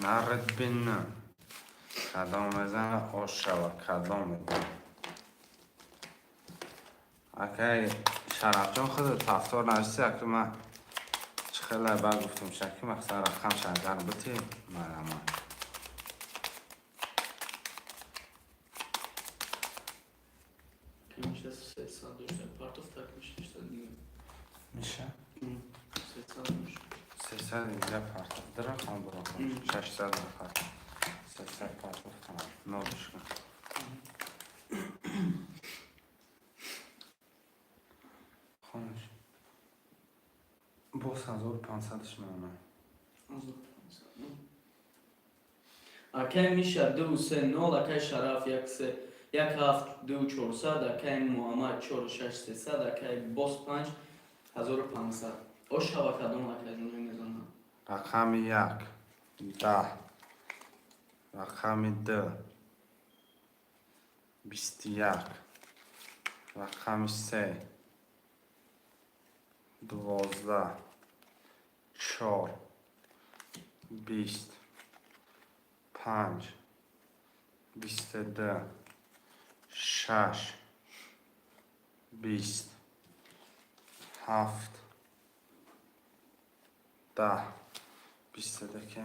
نرد بین کدام بزن آش و کدام بزن اکای شرف جان خودت پفتار نفسی اکای من چه خیلی بر گفتم شکی مقصد رقم شنگر بتی مرمه که میشه 300 داشته پارتوف تک میشه دیگه میشه 300 میشه 300 اینجا پرتو در رقم برو 600 نفر 300 پرتو کنم نورش کن خونش باز 1500ش میمونه اکای میشه 2 3 0 اکای شرف 1 3 1 7 2 400 اکای محمد 4 6 300 اکای باس 5 1500 اوش و کدام اکای جون میزنم رقم 1 10 رقم 2 21 رقم 3 12 4 20 5 22 6 20 7 10 22 که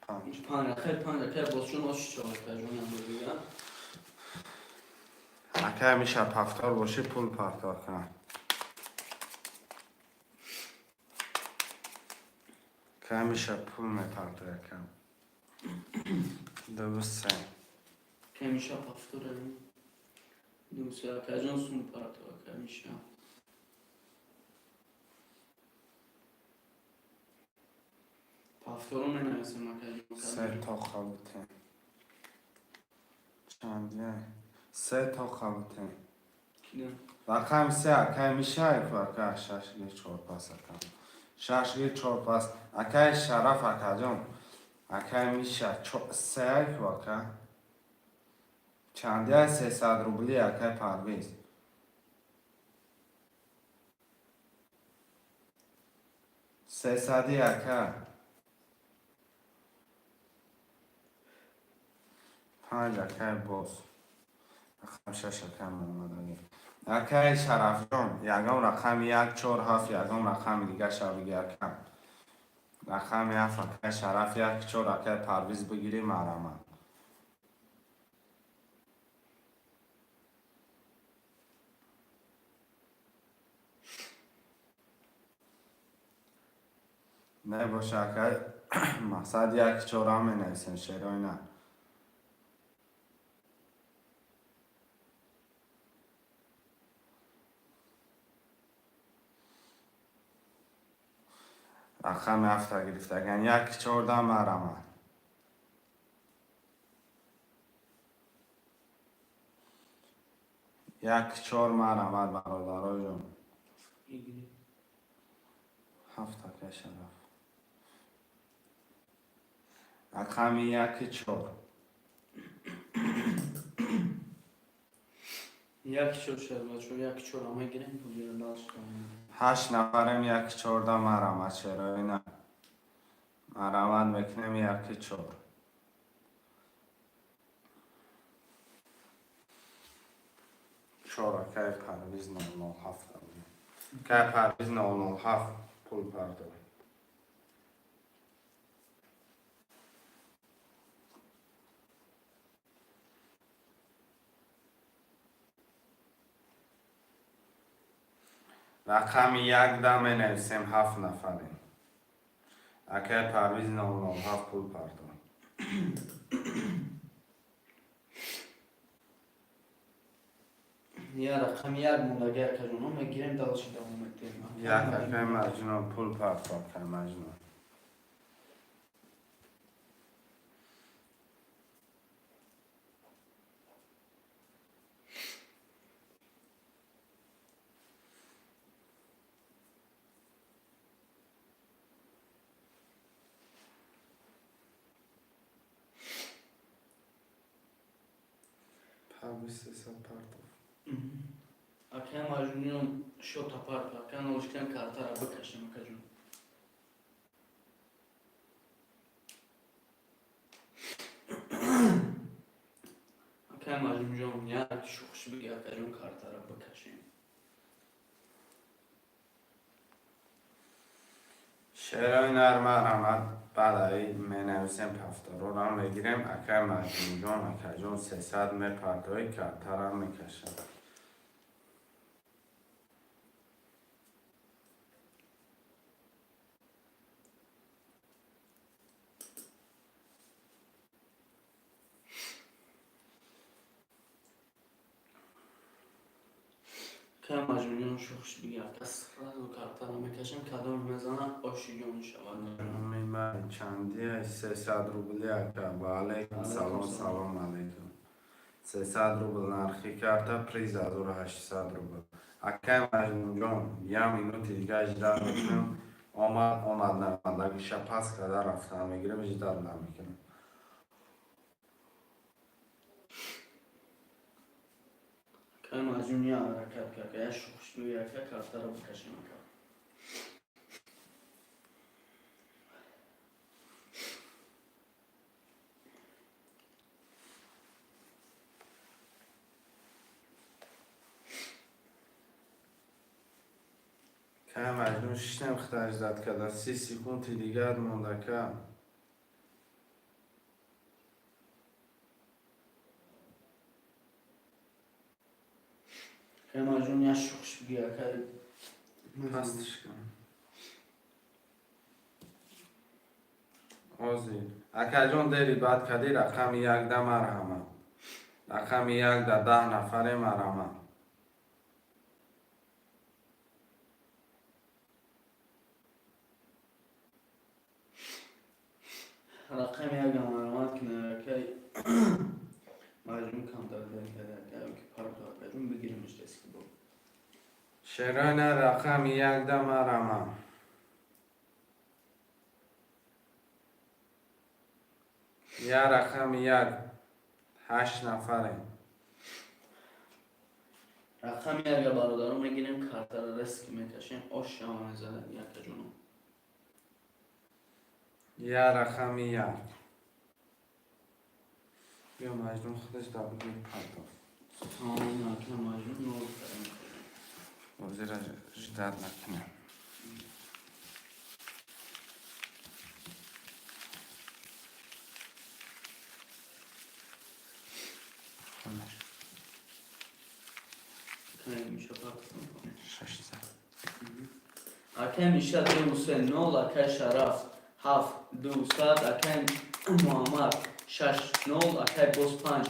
5 5 اکای باس چون اوش و اکای جون میگه اکای میشه پفتار باشه پول پرتار کنم که میشه پول میپرتار کنم 2 و 3 که میشه پافتوره 2 3 اکای جون سون پارتو اکای میشه پافتورو می نویسیم اکای جون 3 تا خلوته چندیه 3 تا خلوته رقم 3 اکای میشه اکای 6 گیر 4 پس اکای 6 گیر 4 پس اکای شرف اکای جان اکای میشه 3 اکای چندیه 300 روبلی اکای پرویز 300 اکای 5 اکای باز رقم 6 اکای محمد اکای شرف جان یکم رقم 1 4 7 یکم رقم دیگه شبیه یکم رقم 7 اکای شرف 1 4 اکای پرویز بگیری مرمه نه باشه اکای مقصد 1 4 هم می نویسن شیرای نه رقم 7 گرفته اگر 1 14 مرمه 1 یک چهار مرحمت برادرای جان. بگیریم. 7 تکه شرف. رقم 1 4. یک چور شربت شو یک چور همه گیریم بوجه لاست کنیم. 8 نفرم 1 14 مرحمت چرا نه. مرحمت میکنیم 1 4. چهار که پرویز 007 که پرویز 007 پول پرداخت. رقم 1 دم نویسیم 7 نفریم. اکه پرویز 007 پول پرداخت. یا رقم یک مولگه که جونو میگیریم دلش دوام میتیم. یک اکه مجنون پول پرداخت که مجنون. پرویز 300 پرداخت. اکه مجنون شو تپار که نوشکن کارتا را بکشیم که جون. اکه مجنون یک شخص بگی که جون کارتا را بکشیم. شعرهای نر مرحمت بعدی می نویسیم پفتار رو هم بگیریم. اکه مجنون جان اکه جان 300 می پرداخت کارتا را میکشد. که مجنون شخص بگی کس را کارتا را میکشیم کدام میزنه آشی جون شود. من چندی 300 روبلی اکه با علیکم سلام سلام علیکم. 300 روبل نرخی کرده پریز 1800 روبل. اکه مجنون جان یم اینو دیگه اجدر میکنم. آمد نمید شب پس کده رفتم میگیرم اجدر نمیکنم. که مجنون یا حرکت کرد که شخص بگی که کارتا را بکشیم که. که مجنون 6 نمیخته اجدر کده 30 سکونتی دیگه مونده که. که مجنون یا شخص بگی که پستش کنم. آزی اکه جان دیری بعد کدی رقم 1 ده مرحمت. رقم 1 ده 10 نفر مرحمت. رقم یک معلومات کنه که مجموع کم داده که پرداخت بدون بگیریمش دست که بود. شران رقم 1 ده مرحمت. یا رقم 1 8 نفره. رقم یک برادرم میگیریم کارتا را رسک میکشیم آش هم میزنه یک جونو. یا رقم 1 یا مجنون خودش دا بگیم پرداخت. تمام که مجموع نور کنیم. وزیر جدر نکنه. که میشه پرداخت کنیم. 600. اکه میشه 209 اکه شرف 7 200 اکه محمد 6 0 اکه باز 5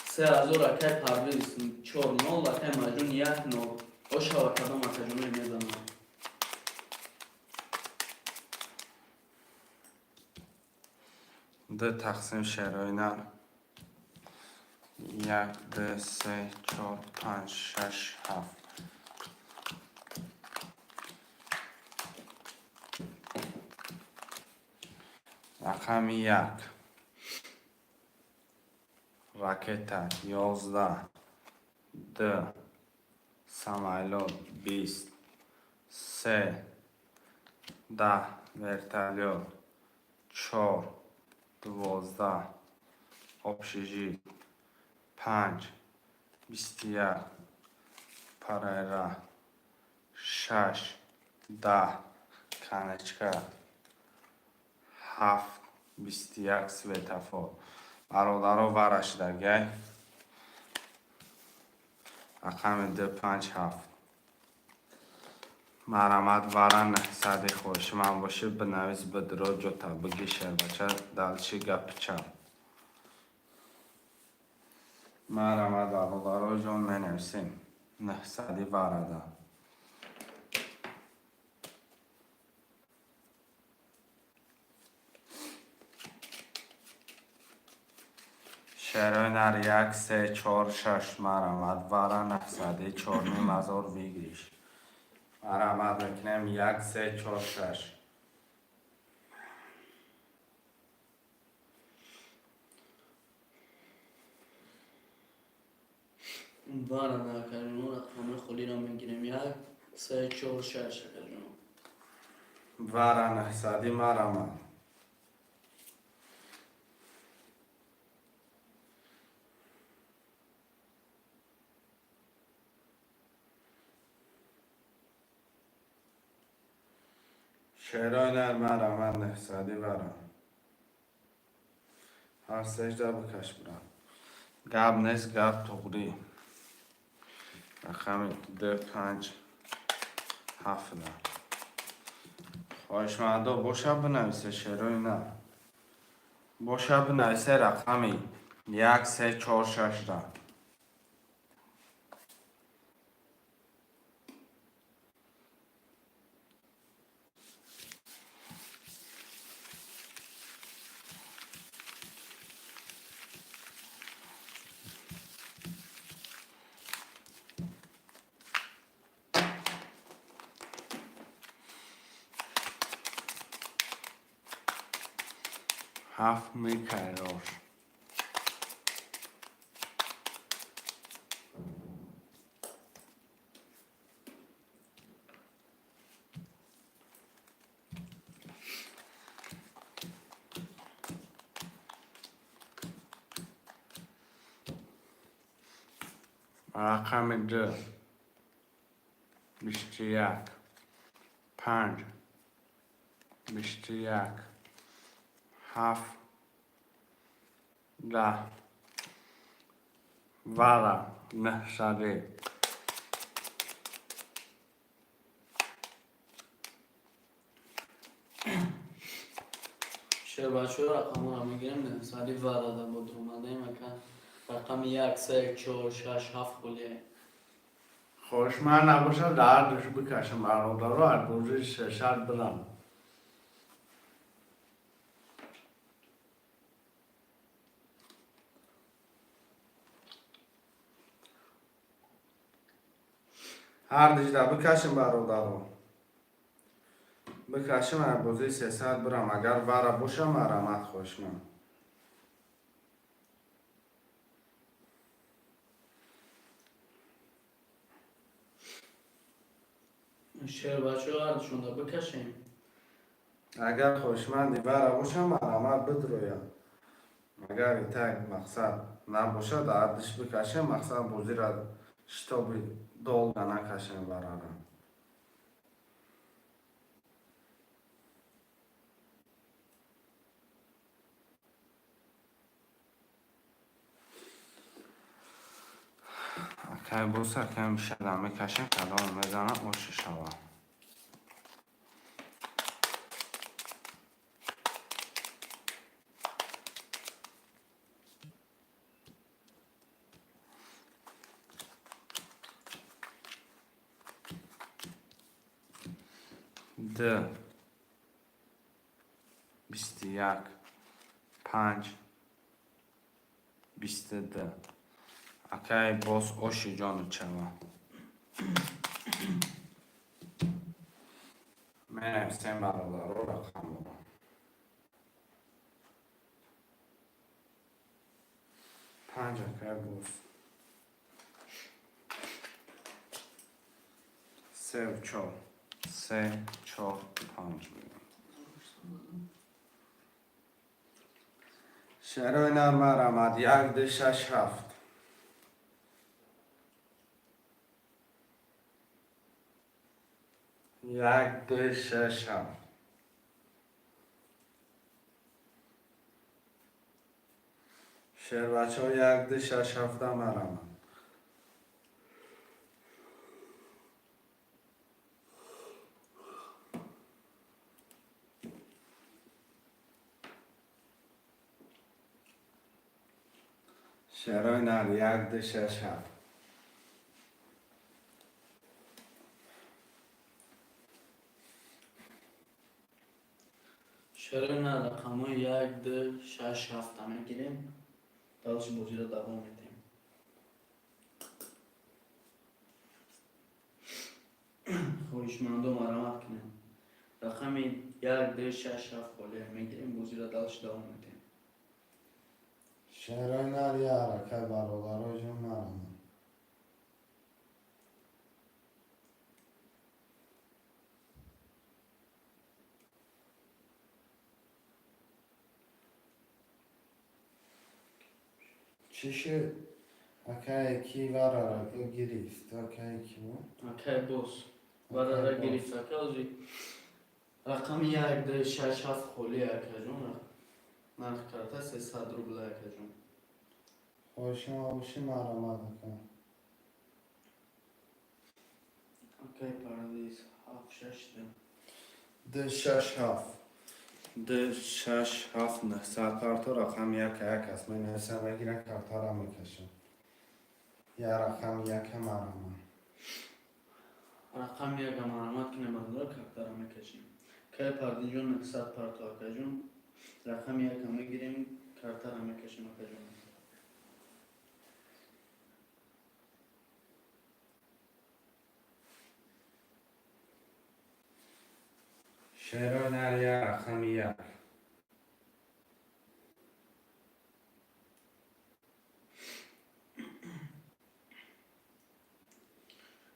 3000 اکه پرویز 4 0 اکه مجنون 1 0 اوشا و کدام اکه جونه میزنم. ده تقسیم شعرهای نر یک دو سه چهار پنج شش هفت. رقم یک راکت 11 دو سامایلوت 20 3 10 ورتالیوت 4 12 obshijiy 5 21 parayra 6 10 kanechka 7 21 svetofor. برادرها ورش درگه رقم 257 مرامت ورن صدی خوش من باشه بنویس بدرو جوتا بگی شر بچه دلچی گپ چم مرامت برادرها جون منویسیم نه صدی ورده شهرهای نر 1 3 4 6 مرامت ورن نه صدی 4 نیم هزار ویگریش مرامت میکنم 1 3 4 6 بارا نکردیم اون رقم خودی را میگیریم 1 3 4 6 ورن نه صدی مرامت شهرهای نر مرامت نه صدی ورن هر سجده بکش برن گب نیست گب تقری رقم 2 5 7 خواهش مهدا باشه بنویسه شهرهای نر باشه بنویسه رقمی 1 3 4 6 7 میکروش رقم 2 21 5 21 7 10 ورا نه صدی شهر بچه ها رقم را میگیریم نه صدی ورده بود اومده مکان رقم 1 3 4 6 7 خلیه خوش من نباشه دردش بکشم برادر رو از گوزی ششت برم هر دیجده بکشم برادر رو بکشم از گوزی 300 برم اگر وره باشه مرمت خوش من شهر بچه ها هردشون را بکشیم اگر خوشمندی وره باشه مرمت بدرویم اگر ایتای مقصد نباشه دردش بکشم مقصد گوزی را شتابی دولگه نکشم برارم که بوسه که میشدم میکشم کلام میزنم اوش شوم ده 21 5 22 اکای باز اوشی جانو چما من سن برادر رو رقم رو 5 اکای باز 3 و 4 3 4 5 شروع نرمه رمد 1 2 6 7 1 2 6 7 شعر بچه ها 1 2 6 7 مرمد شعر نر 1 2 6 7 شروع نه رقم های 1 2 6 7 میگیریم. دالش بازی رو دوام میدیم. خواهشمندم مرحمت کنیم. رقم 1 2 6 7 خالی میگیریم. بازی رو دالش دوام میدیم. شعر نر یه حرکت برادر رو جون مرمد چی شد؟ اکای کی براره که گریفت اکای کی بود؟ اکای باز برای گریفت اکای رقم 1 2 6 7 خالی اکای جون نرخ کرده 300 روبل اکای جون. خوشم باشی مرمد اکای اکای پردیس 7 6 2 6 7 2 6 7 نه سرکارتو رقم 1 1 است من حساب بگیرم کارتا را میکشم یا رقم 1 مرمد رقم 1 مرحمت کنیم بردار کرده را میکشیم. که پردی جون 100 پرت اکای جون. رقم 1 میگیریم کرده را میکشیم اکای جون. شعر نر یه رقم 1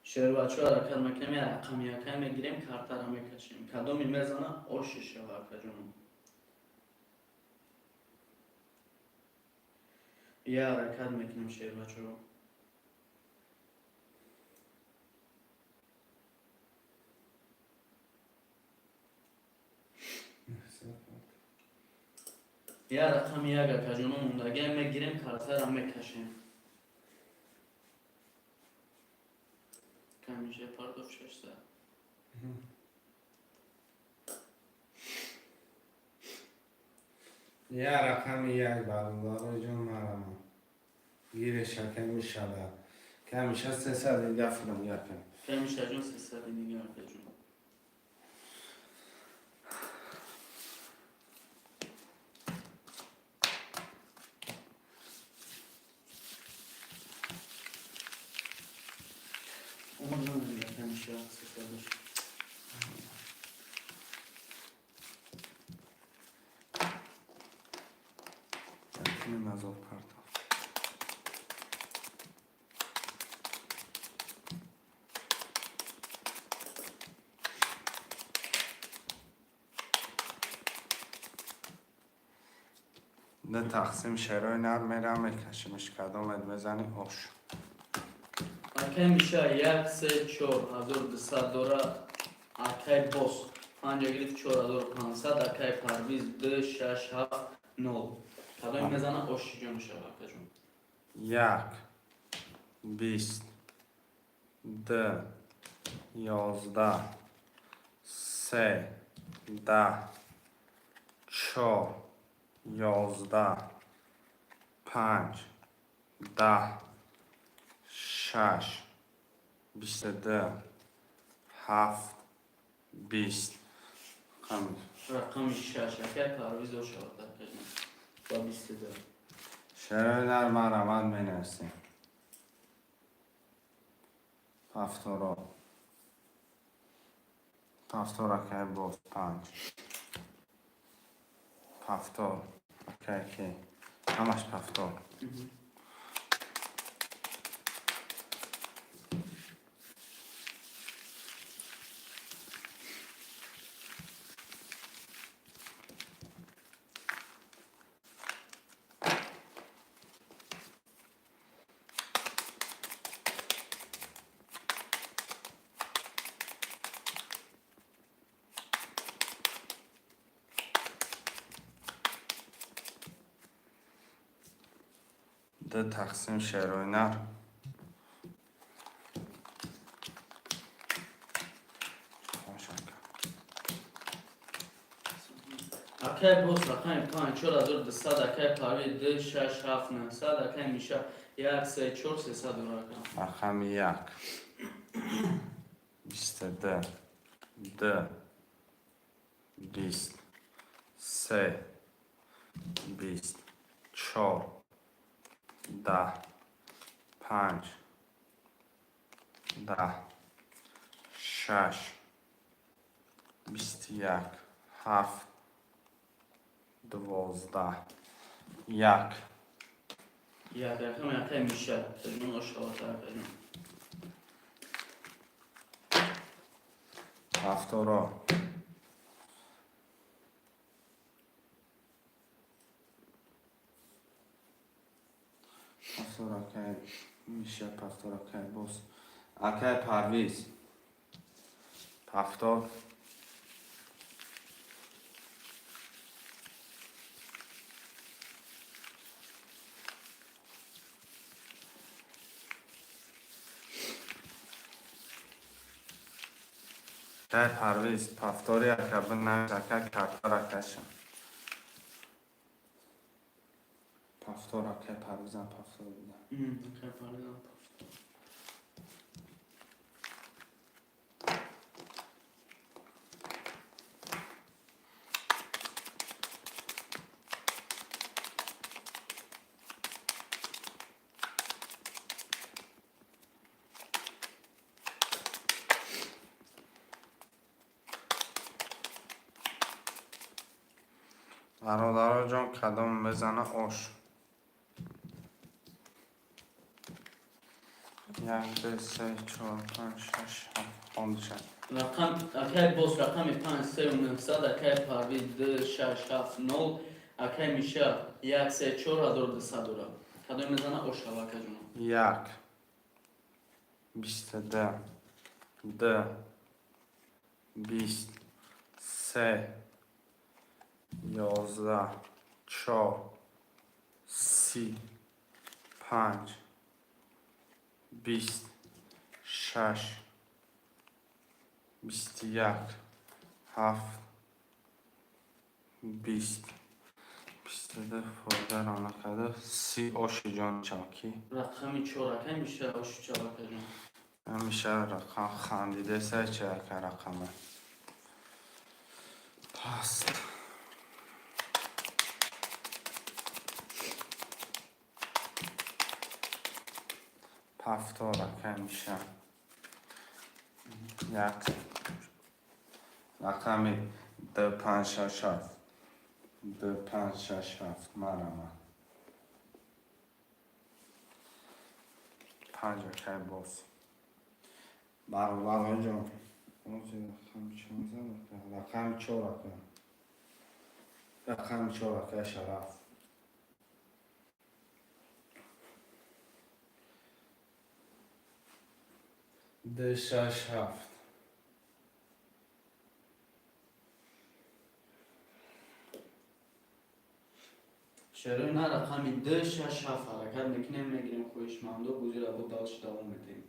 شعر بچه ها حرکت میکنیم یه رقم 1 میگیریم کرده را میکشیم. کدومی میزنه آشش شود اکای جون. یه حرکت میکنیم شعر بچه ها. یه رقم 1 اکای جون موندگی میگیریم کرده را میکشیم. کمیشه پرداخت 600. یه رقم 1 برادر جون مرمد گیر شکل میشود که همیشه 300 دیگه فیلم یکم کمیشه جون 300 دیگه اکای جون. اون نمیگه کمیشه 300. یکم مزاد پرتاب نه تقسیم شعرهای نر میرم میکشیمش کدامت بزنی خوش اکای میشه 1 3 4 1200 داره. اکای باز 5 گرفت 4500. اکای پرویز 2 6 7 9 کدومی میزنه آشی جون شود اکای جون. 1 20 2 11 3 10 4 11 5 10 6 22 7 20 همین رقم 6 اکای پرویز دو شود اکای جون با 22. شعرهای نر مرمد می نویسیم هفتاد که باز 5 هفتاد که همش هفتاد ده تقسیم شروع نر اکی باز رقم 5200 اکی پاوی 2 6 7 900 اکی میشه 1 3 4 300 رقم رقم 1 22 2 20 3 20 4 10 5 10 6 21 7 12 1 یک رقم اکی میشه تجمون آشتاواتر کنیم 70 که میشه 70 که باز اکی پرویز 70 که پرویز 70 که بنه که کرده را کشم 70 که پرویزم 70 بودم اکی پاوی برادرها جان کدام بزنه آش 1 2 3 4 5 6 7 خونده رقم اکی باز رقم 5 3 900 اکی پاوی 2 6 7 0 اکی میشه 1 3 4 1200 رقم کدام میزنه آشتاواتر جونم 1 22 2 20 3 11 4 30 5 20 6 21 7 20 22 فوردر آنه کده 30 آش جان چاکی رقم 4 اکی میشه آشتاواتر جونم همیشه رقم خندیده سه چه که رقمه پس 70 که میشه 1 رقم 2 5 6 7 2 5 6 7 مرمه 5 که باز برابر جان رقم 4 که رقم 4 که شرف 2 6 7 چرا نه رقم 2 6 7 حرکت میکنیم میگیریم خویشمند و گوزی را بود دالش دوام میدیم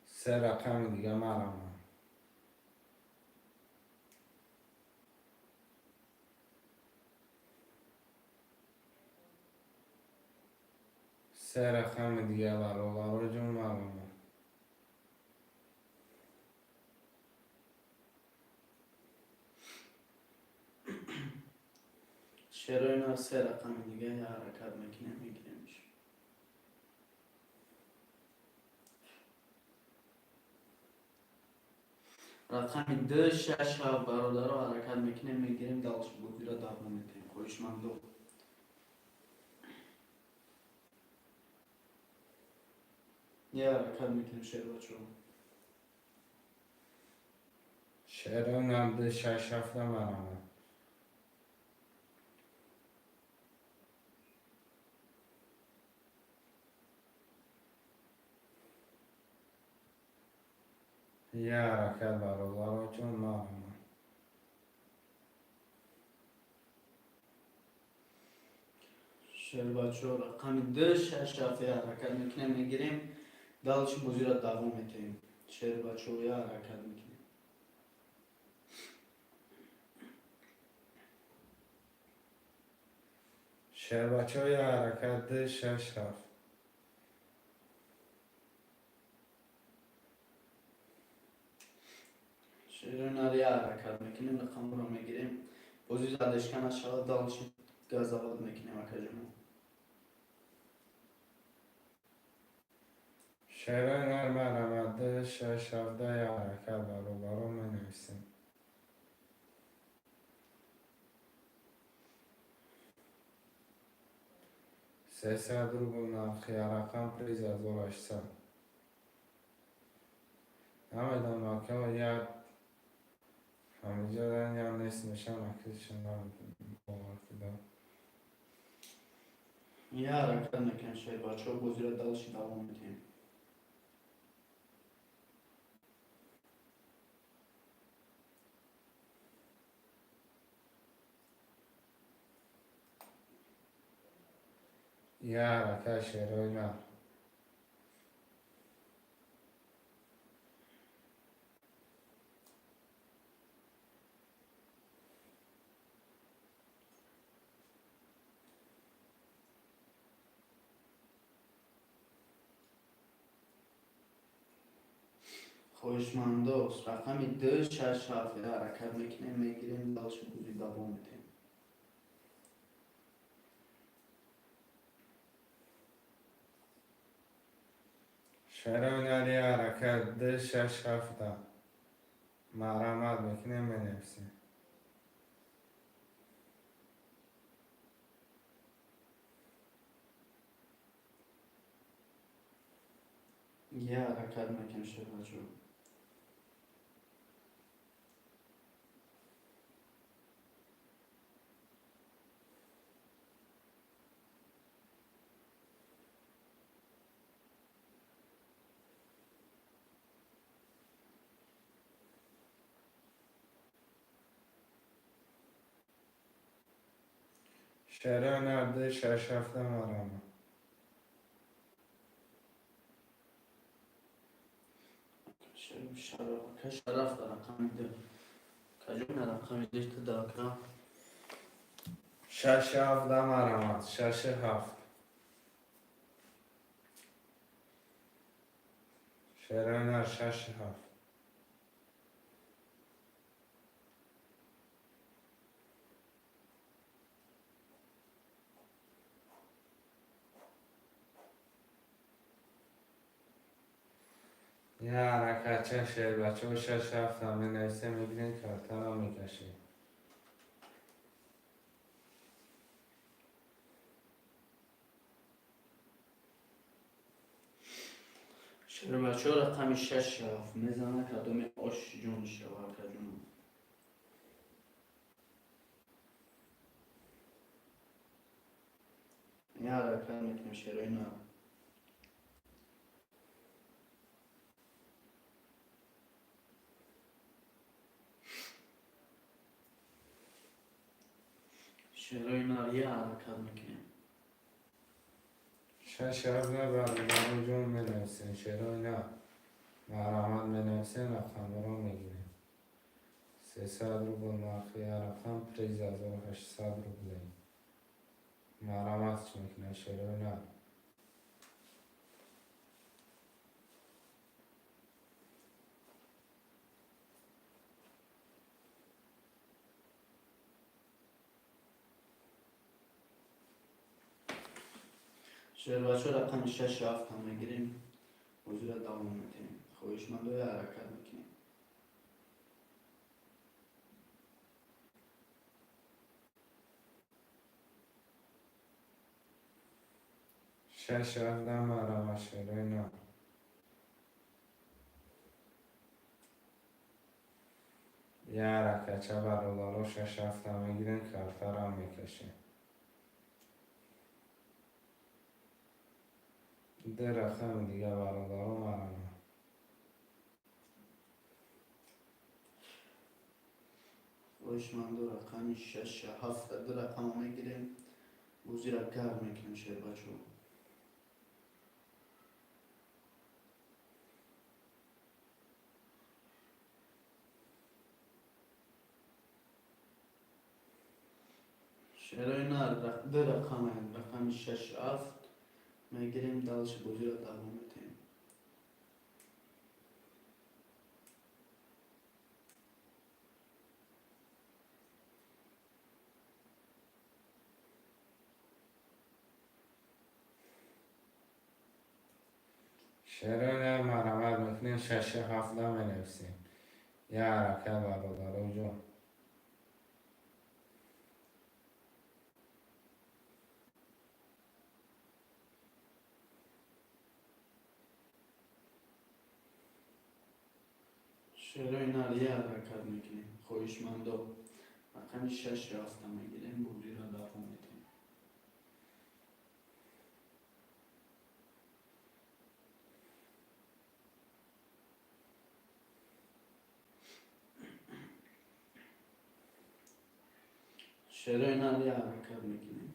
3 رقم دیگه مرمه 3 رقم دیگه برابر جون مرمه چرا اینا 3 رقم دیگه حرکت میکنیم میگیریمش رقم 267 برادر حرکت میکنیم میگیریم دلش بودی را دوام میتیم خوشمند دو. یه حرکت میکنیم شیر بچه شهرونر 267 مرامت. یه حرکت برادر چون مرامت. شیر بچه رقم 267 حرکت میکنیم میگیریم دلش بودی را دوام میتیم شیر بچه یه حرکت میکنیم شهر بچه یه حرکت 267. شیرینار یه حرکت میکنیم رقم رو میگیریم بازی زدشکن aşağı دلش گازاوات میکنیم اکجمون شهرونر مرامت 267 یه حرکت برادر منویسیم. سیصد رو نرخی رقم پریز 1800. نمیدونم ناکه و یک همینجا دارن یا نیست نشان اکیدشون باور کدام. یه حرکت میکنیم شیر بچه بازی را دلش دوام میتیم یه حرکت شهرونر. خوشمند دوست رقم 267 یه حرکت میکنیم میگیریم دلش بازی دوام میتیم شهرونر یه حرکت 267 مرامت میکنیم منویسیم. یه حرکت میکنیم شیر بچه شهرونر 267 مرامت. شرف در رقم 2 کجون رقم 2 داکا 67 مرامت 67. شهرونر 67. یه حرکت چه شهر بچه و 67 منویسه میگیرین کارتان رو میکشیم. شیر بچه رقم 67 میزنه کدوم آش جون شوه کجون یه حرکت میکنیم شیرینار شیرینار یه حرکت میکنیم 67 برادر جون منویسین. شهرونر مرامت منویسین رقم رو میگیریم. 300 رو نرخی رقم پریز 1800 رو بلیم. مرامت چی میکنه شهرونر. شیر بچه رقم 67 میگیریم بازی را دوام میتیم خوشمند و یه حرکت میکنیم شش هفته مرا شروع نه. یه حرکت برادر شش هفته میگیرین کارتا را میکشین. ده رقم دیگه برادر مرا نه. خوشمند و رقم 6 7 دو رقم میگیریم بازی را کار میکنیم شیر بچه. شیرای نار دو رقم 6 7 میگیریم دالش بازی را دوام میتیم. شروع مرمت میکنین شش هفته مینویسین. یه حرکت برادر جو. شیرای نار یه حرکت میکنیم خوشمند و رقم 6 7 میگیریم بازی را دوام میتیم. شیرای نار یه حرکت میکنیم.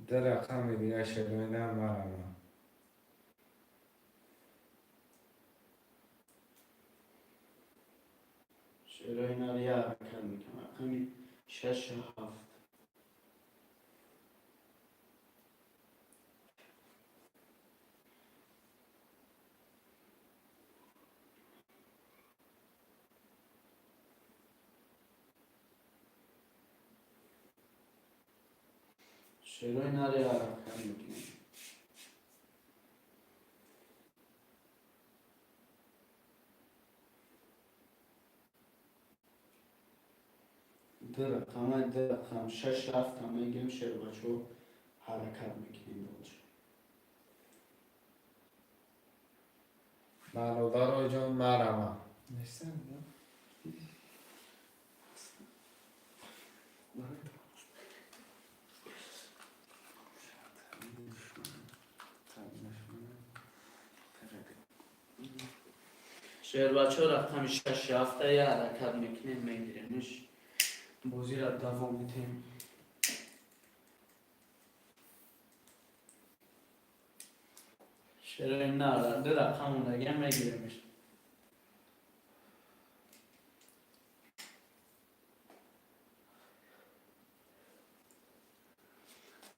ده رقم دیگه شروع مرا نه. شیرای نار یه حرکت میکنیم رقم 6 7 شیرای نار یه حرکت میکنیم. ده رقم 6 7 میگیم شیر بچه حرکت میکنیم دالش. برادر جون مرا نیستن. شیر بچه رقم 6 7 یه حرکت میکنیم میگیریمش بازی را دوام میتیم. شیرای نار ده رقم دیگه میگیریمش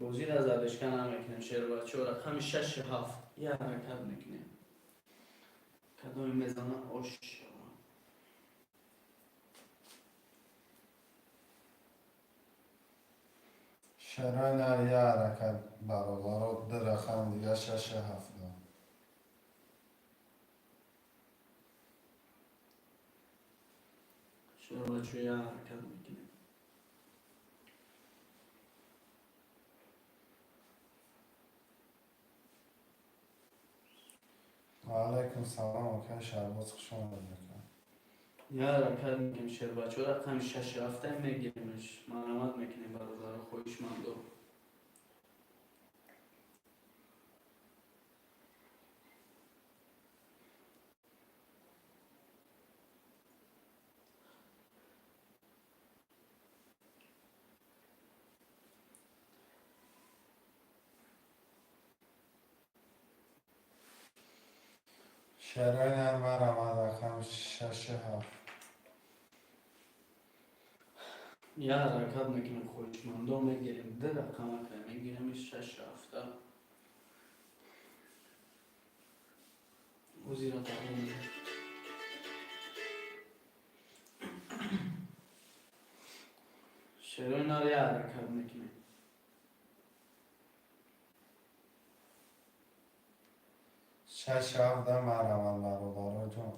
بازی را زدشکن هم میکنیم. شیر بچه رقم 6 7 یه حرکت میکنیم کدوم میزنه آش. شروع نه یه حرکت برادر ده رقم دیگه شش هفته. شیر بچه یه حرکت میکنیم. و علیکم سلام و که شربات خوشم بکن. یه حرکت میکنیم شیر بچه رقم 6 7 میگیریمش مرمت میکنیم برادر خوشمند و شروع نه مرا رقم شش هفت. یه حرکت میکنیم خوشمند و میگیریم ده رقم میگیریمش 6 7 بازی را دوام میتیم. شیرای نار یه حرکت میکنیم. شش هفته مرا برادر جون.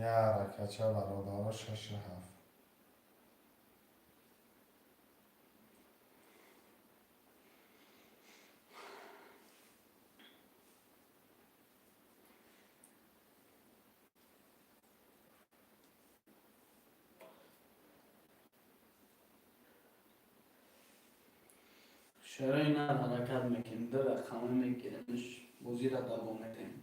یه حرکت برادر 6 7. چرا اینا حرکت میکنیم؟ در رقمه میگیریمش بازی را دوام میدیم.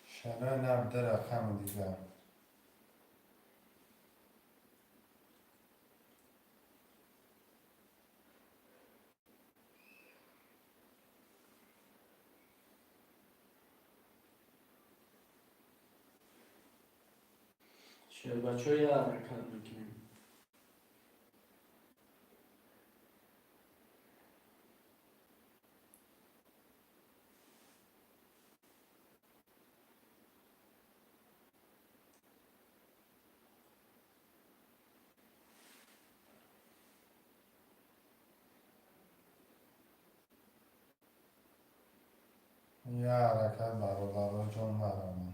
شرای نبده رقم دیگر. چرا بچه های حرکت میکنیم؟ یه حرکت برادر جون برامون.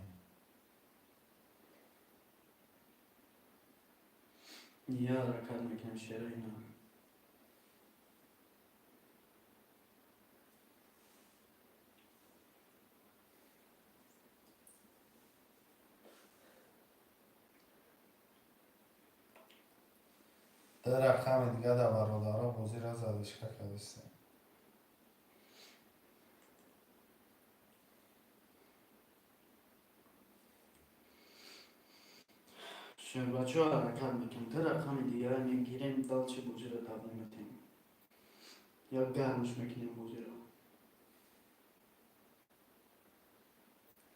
یه حرکت میکنیم چرا اینا؟ در رقم دیگه در برادر بازی را زدش که کدیسته. چرا بچه ها حرکت میکنیم؟ در رقم دیگه میگیریم دلچه بازی را دوام میدیم. یا گرمش میکنیم بازی را.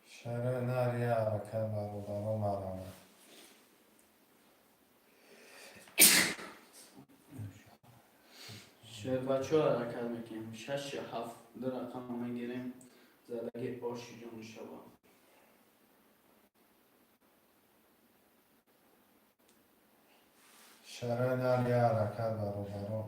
شرای نر یه حرکت برادر مرامه. چرا بچه ها حرکت میکنیم؟ 6 7 در رقم میگیریم زدگی آشی جان شبا. شرای نر یه حرکت برادر.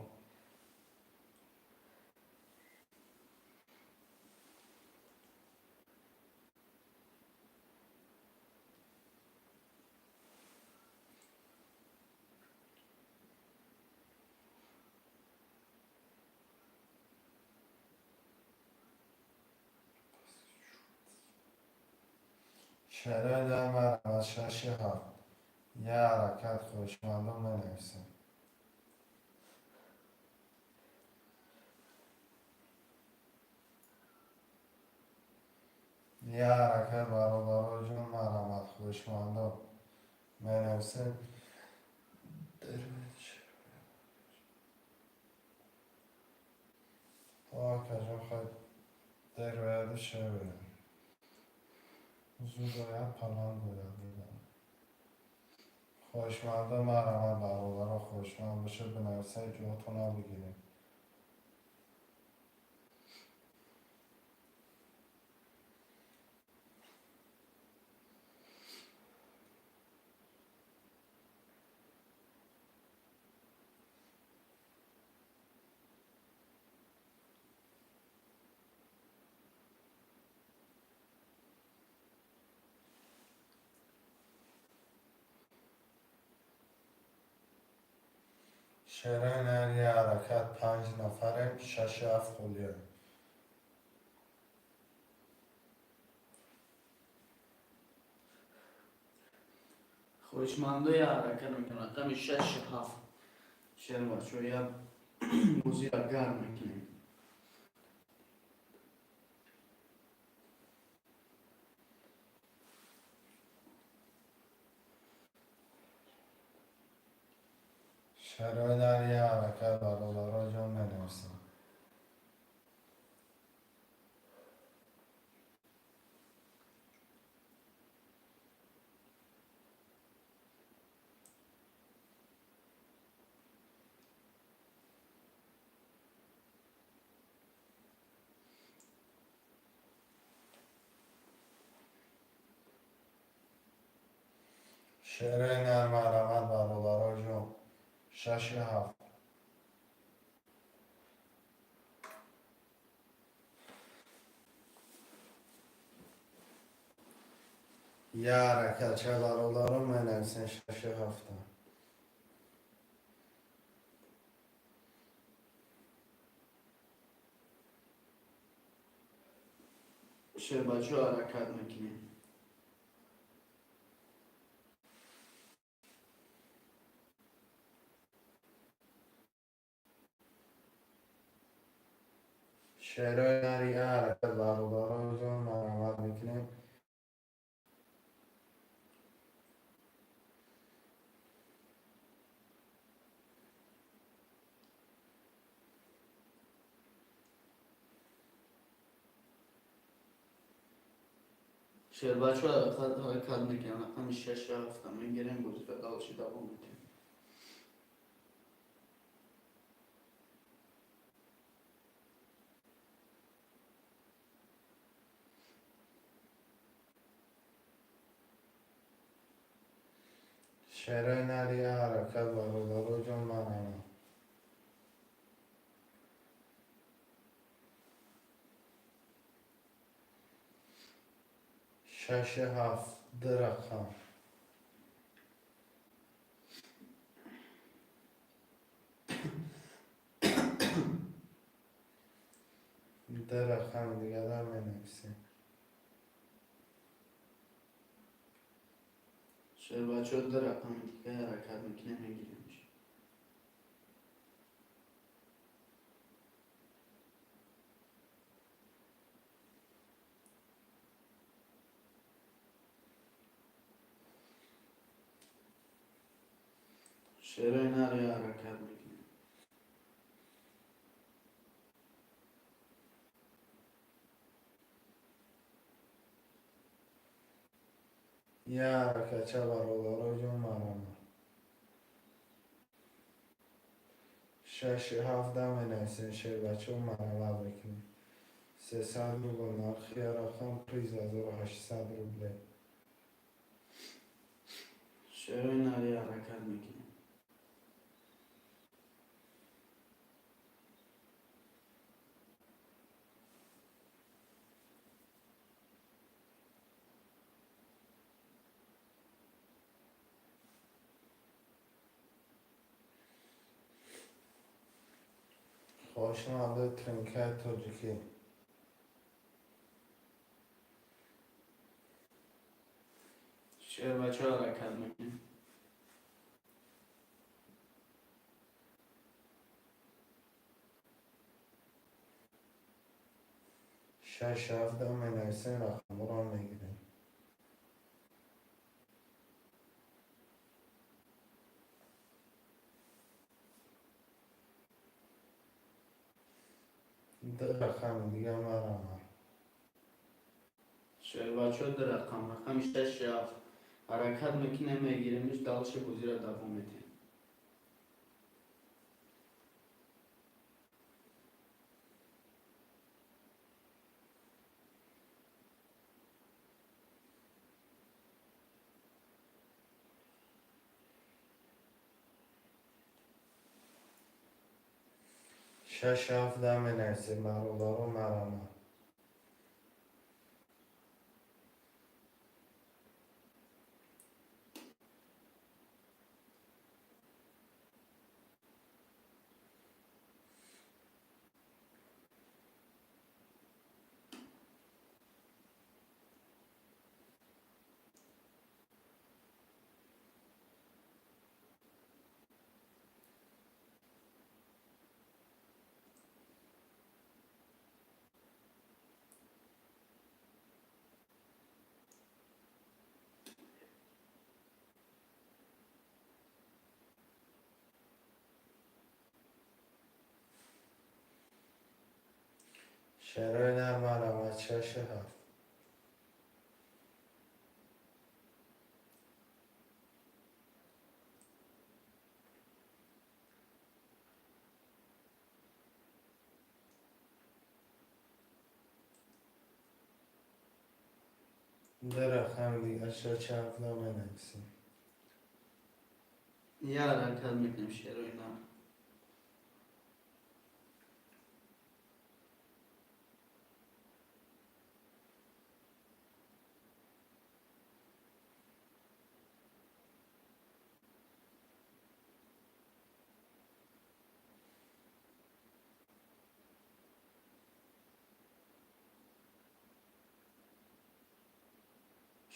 شرای نر مرامه 6 7. یه حرکت خوشمندم منویسه. یه حرکت برادر جون مرامت خوشمندم منویسه. کجا خواهد در باید شبه زود باید پلان باید دیدم. خوشمنده مرمت برادر خوشمند بشه به نفسه جوتو نبگیریم. شهره نر یه حرکت 5 نفره 6 7 خلیه. خوشمنده یا حرکت میکنیم رقم 6 7. چرا بچه ها بازی را گرم میکنیم. شهره نر یه حرکت برادر جون منویسه. شهره نر مرمت برادر جون 6 7. یه حرکت چه برادران می نویسن 6 و 7. شربتچو حرکت میکنیم. شعرهای نری یه حرکت برادران جان مرمت میکنیم. شربتچو حرکت میکنیم. رقم 6 و 7 میگیریم. گزیده دالچی دوام میکنیم. شعرهای نری یه حرکت برادران جان مرمت. 6 و 7 رقم. رقم دیگه در می نویسیم. شربتچو در رقم دیگه حرکت میکنیم میگیریم. شعرهای نری حرکت میکنیم. یه حرکت چه برادران جان مرمت. 6 و 7 می نویسیم. شعربچه و مرمت میکنیم. 300 روبل نرخی رقم 3800 روبله. شعرهای نری حرکت میکنیم. خوشمالده ترنکه تاجیکی. شربتچو حرکت میکنیم. 6 و 7 می نویسیم. رقم رو میگیریم. رقم دیگه مرمت. شربتچو در رقم 6 و 7 حرکت میکنیم میگیریمش. دالچی گزیده دوام میدیم. شش هفت می نویسیم. برادران مرمت. شعرهای نر مرمت. 6 و 7. رقم دیگه 6 و 7 می نویسیم. یه حرکت میکنیم. شعرهای نر.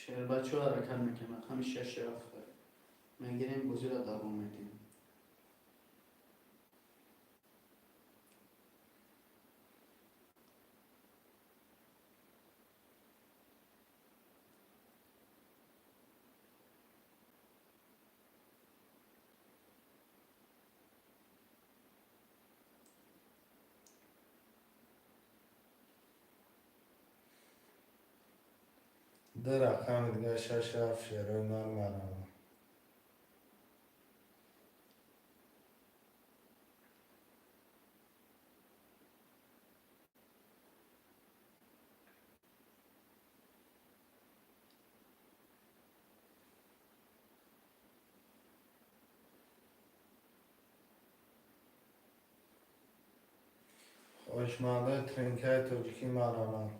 شربتچو حرکت میکنه رقم 6 هفته میگیریم بازی را دوام میدیم. دو رقم دیگه 6 7 شیرای نار مرمه. خوشمانده ترینکای توجیکی مرمه.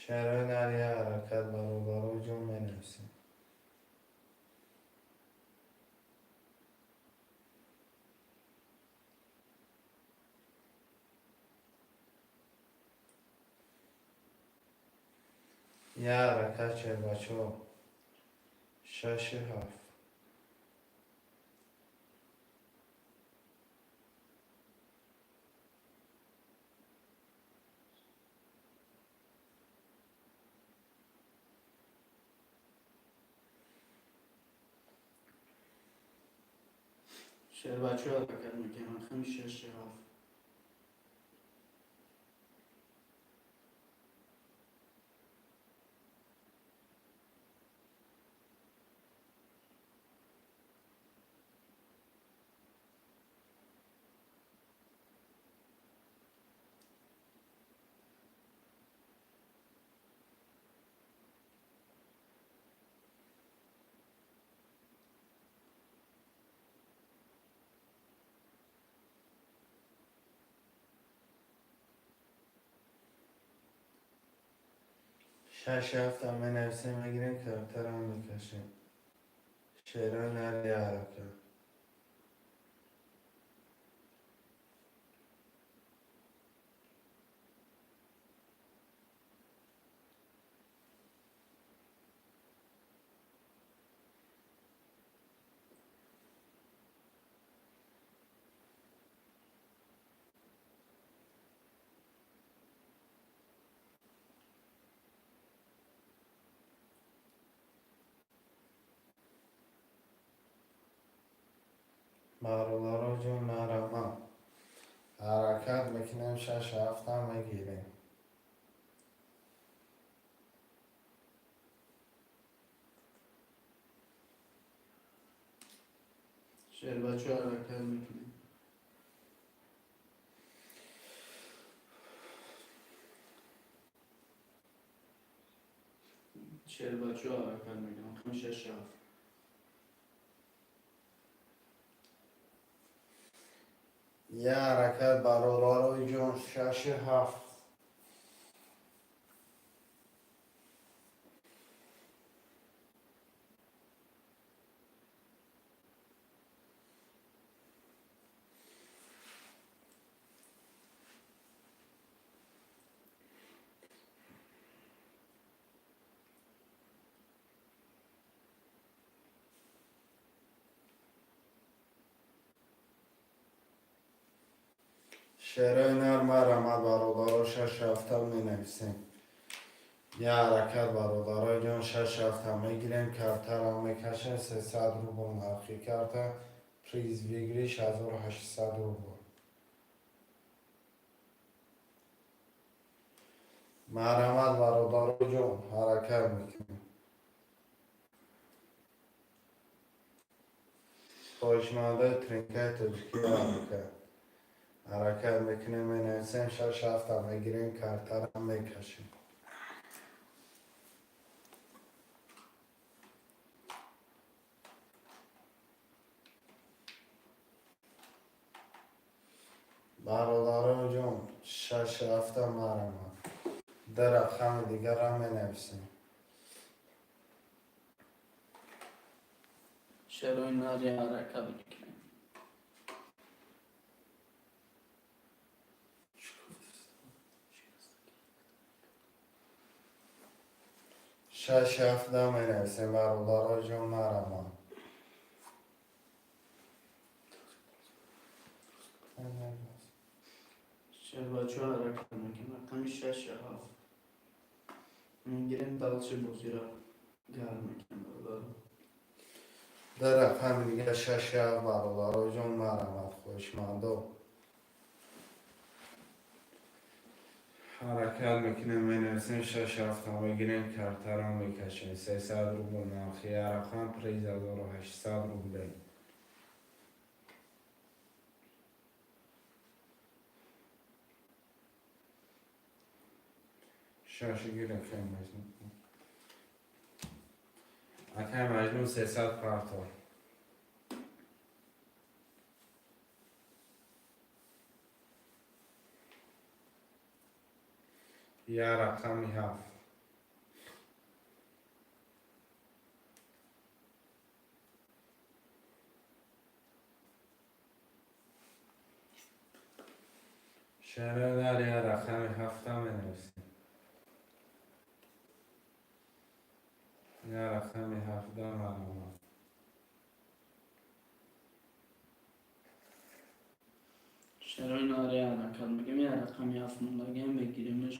شیرای نری حرکت برو جون منویسیم. یه حرکت شیر بچه ها 6 7 شربتچو حرکت میکنه رقم 6 7 6 7 هم منویسیم میگیریم کرکتر هم میکشیم. شیرای نری حرکت برادر جون مرمه. حرکت میکنیم 6 7 هم میگیریم. شربتچو حرکت میکنه شربتچو حرکت میکنه رقم 6 7 یه حرکت برادر جون 6 7 شیرای نر مرمه برادر 6 7 هم مینویسیم. یه حرکت برادرای جان 6 7 هم میگیریم کرتر هم میکشیم 300 روبل نرخی کرده پریز ویگریش 1800 روبل. مرمت برادرای جان حرکت میکنیم. خوشمانده ترینکای توجیکی حرکت میکنیم مینویسیم 6 7 هم میگیریم کرتر هم میکشیم. برادران جان 6 7 مرمه در رقم دیگر را می نویسیم. شروع ناری حرکت میکنیم. شش هفته می نویسیم برادرای جان مرمان. بچه ها حرکت میکنیم. رقم 6 7 میگیریم دلچه بازی را گرم میکنیم. در رقم دیگر شش هفت برادرای جان مرمان خوشمندو حرکت میکنیم می نویسیم. شش هفته میگیریم کرته را میکشیم. 300 روبل نرخی رقم پریز 1800 روبل. شاشه گیره که مجنون اکه مجنون 300 پرتال. یه رقمی هفت. شهره در یه رقم هفته می نویسیم. یه رقم هفته مرموم. شروع ناری حرکت میکنیم. یه رقم 7 موندگی میگیریمش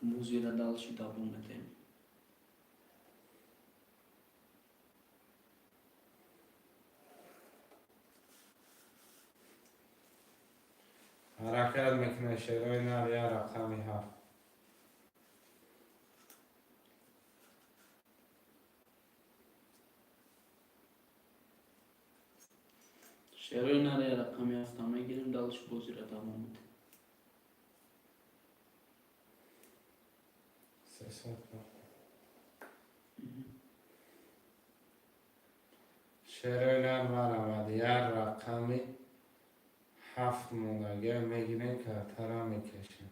بوزی را دلچه دوم میدیم. حرکت میکنه شهره در یه رقم هفت. شروع ناری رقم 7 میگیریم دلچه بوزی را دوم میدیم. 300 پرتال. شهره در مرمد یه رقمی هفت موندگی میگیریم که ترا میکشیم.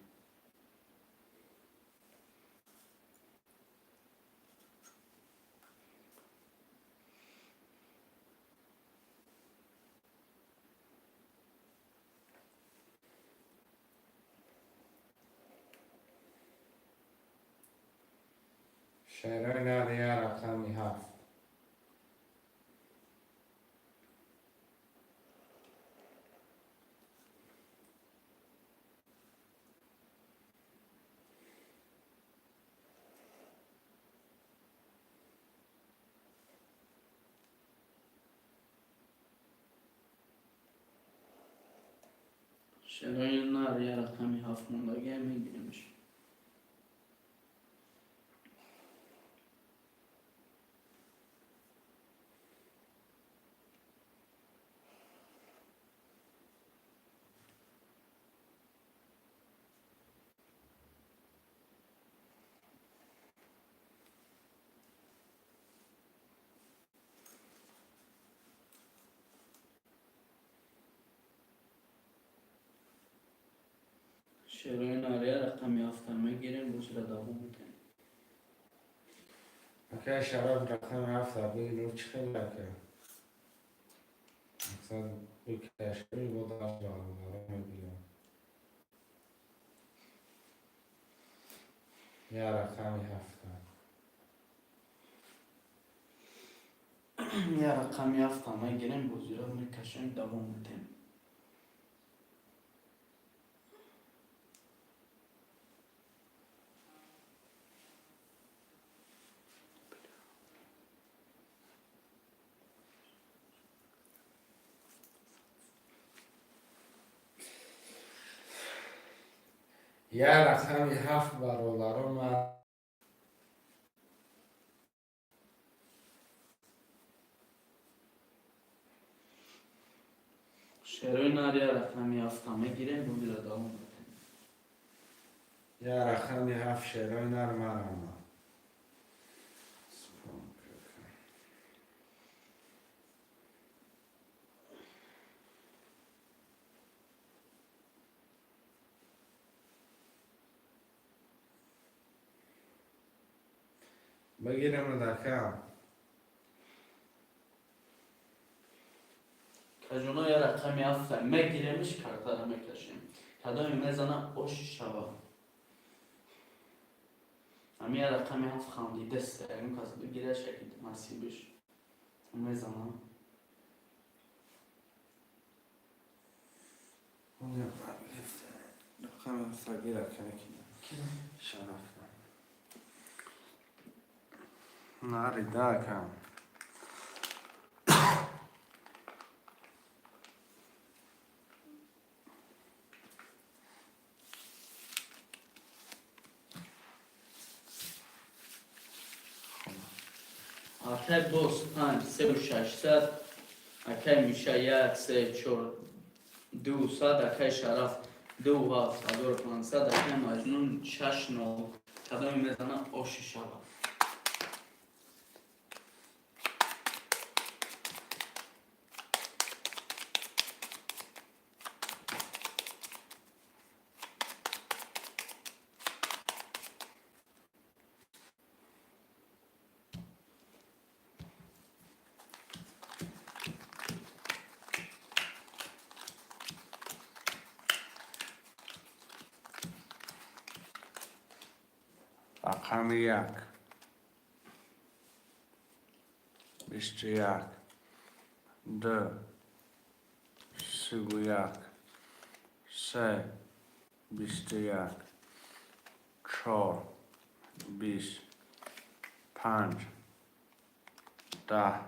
شهره در یه رقمی هفت. شروع ناری رقم 7 موندگی میگیریمش. شروع ناری رقم 7 میگیریم بوزی را دوم میدیم. اکه شراب رقم هفت بگیر رو چی خیلی لکه مقصد بکشوی بود داشت برادرای میگیرم. یه رقمی هفته. یه رقم 7 میگیریم بوزی را میکشیم دوم میدیم. یه رقمی هفت برادران من شروع ناری رقم 7 میگیریم بوزی را دوم میدیم. یه رقمی هفت شیرای نر مرمم. بگیرم رقم. کجونا یه رقمی هفته میگیرمش کارتا رو میکشیم کدامی میزنه اوش شوا امی یه رقمی هفت خواندی دسته این کسی بگیره شکل نصیبش میزنه رقم فقیر کنه شرف ناری داکم آخر دوست پنج سه و ششصد اکی میشه یک سه چور دو صد اکی شرف دو هفت هزار و پانصد اکی مجنون شش نو کدامی میزنه اوش شوا رقم یک 21 2 31 3 21 4 20 5 10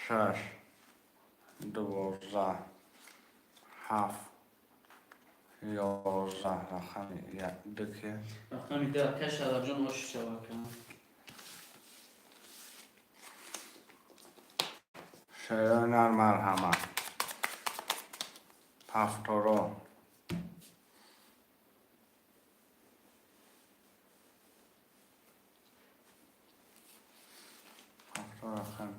6 12 7 11 رقم یک دکه رقمی ده اکی شرف جان اوش شوا کنه شیران مرحمت هفتارو هفتار رقم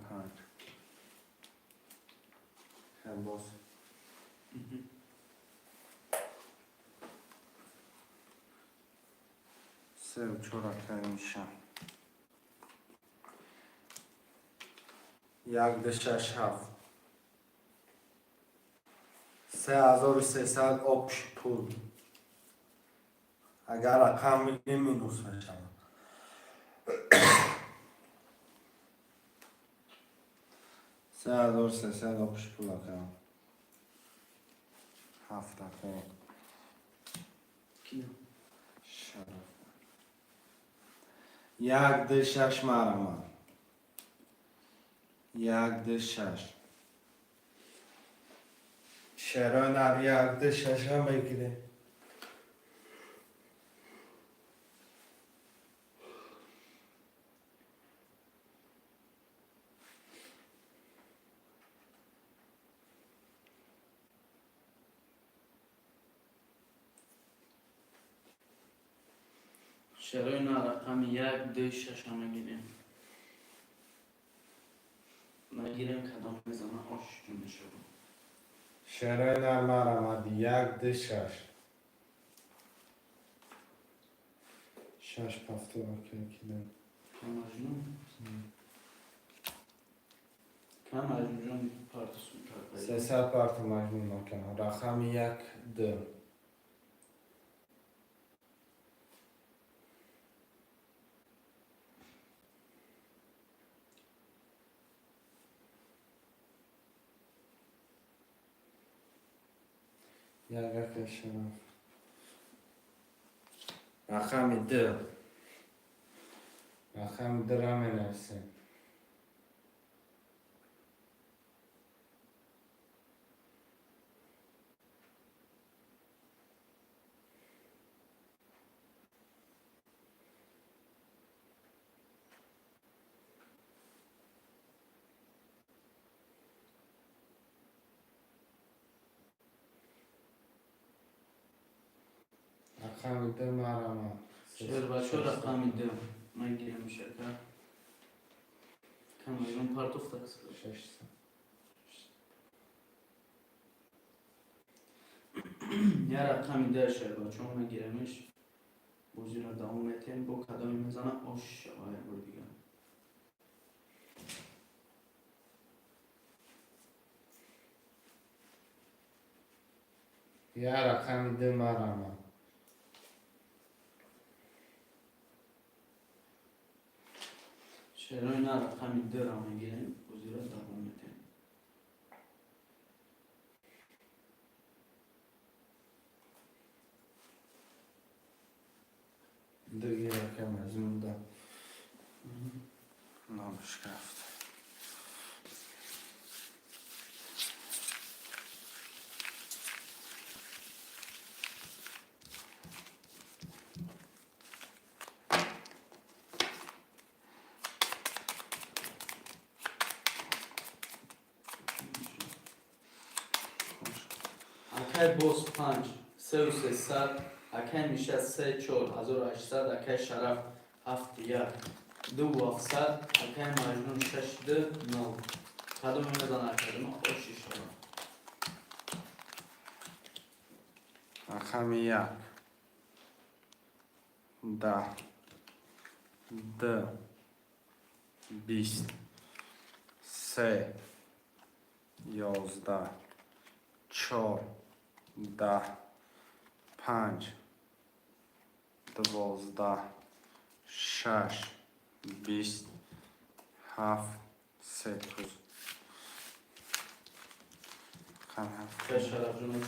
5 باز سه و چهار رقم میشن 1 6 7 3300 آبش پول اگر رقم میگیم مینوس میشم 3300 آبش پول اکرم 7 دقیقه کی شرف 1 ده 6 مرمه 1 ده 6 شران اب 1 ده 6 هم بگیره شروع نه رقم یک دو شش هم میگیریم میگیریم کدام میزنه آش جون شروع شران مرمه 1 ده 6 6 پفتو اوکی کدام کم مجنون کم مجنون جون پارتسون کرده 300 پارت مجموع میکنم رقم 1 2 یک شرف رقم 2 رقم 2 را می نویسیم رقم 2 مرمه شهر بچه رقم دو میگیریم شرکت کم مجنون پارت افته کسی 600 یه رقم ده شهر بچه میگیریمش بازی را دوام میتیم با کدای میزنه آش آیا بار دیگه یا رقم ده مرمه چرا اینا رقمی 2 را میگیریم بازی را دوام میتیم دیگه رقم از اون ده نامش رفت اکای باز 5 3 و 300 اکای میشه 3 4 1800 اکای شرف 7 1 2 700 اکای مجنون 6 2 9 کدام میزنه اکای ما خوشی شما رقم 1 10 20 3 11 4 10 5 12 6 20 7 3 رقم 7 اکای شرف جون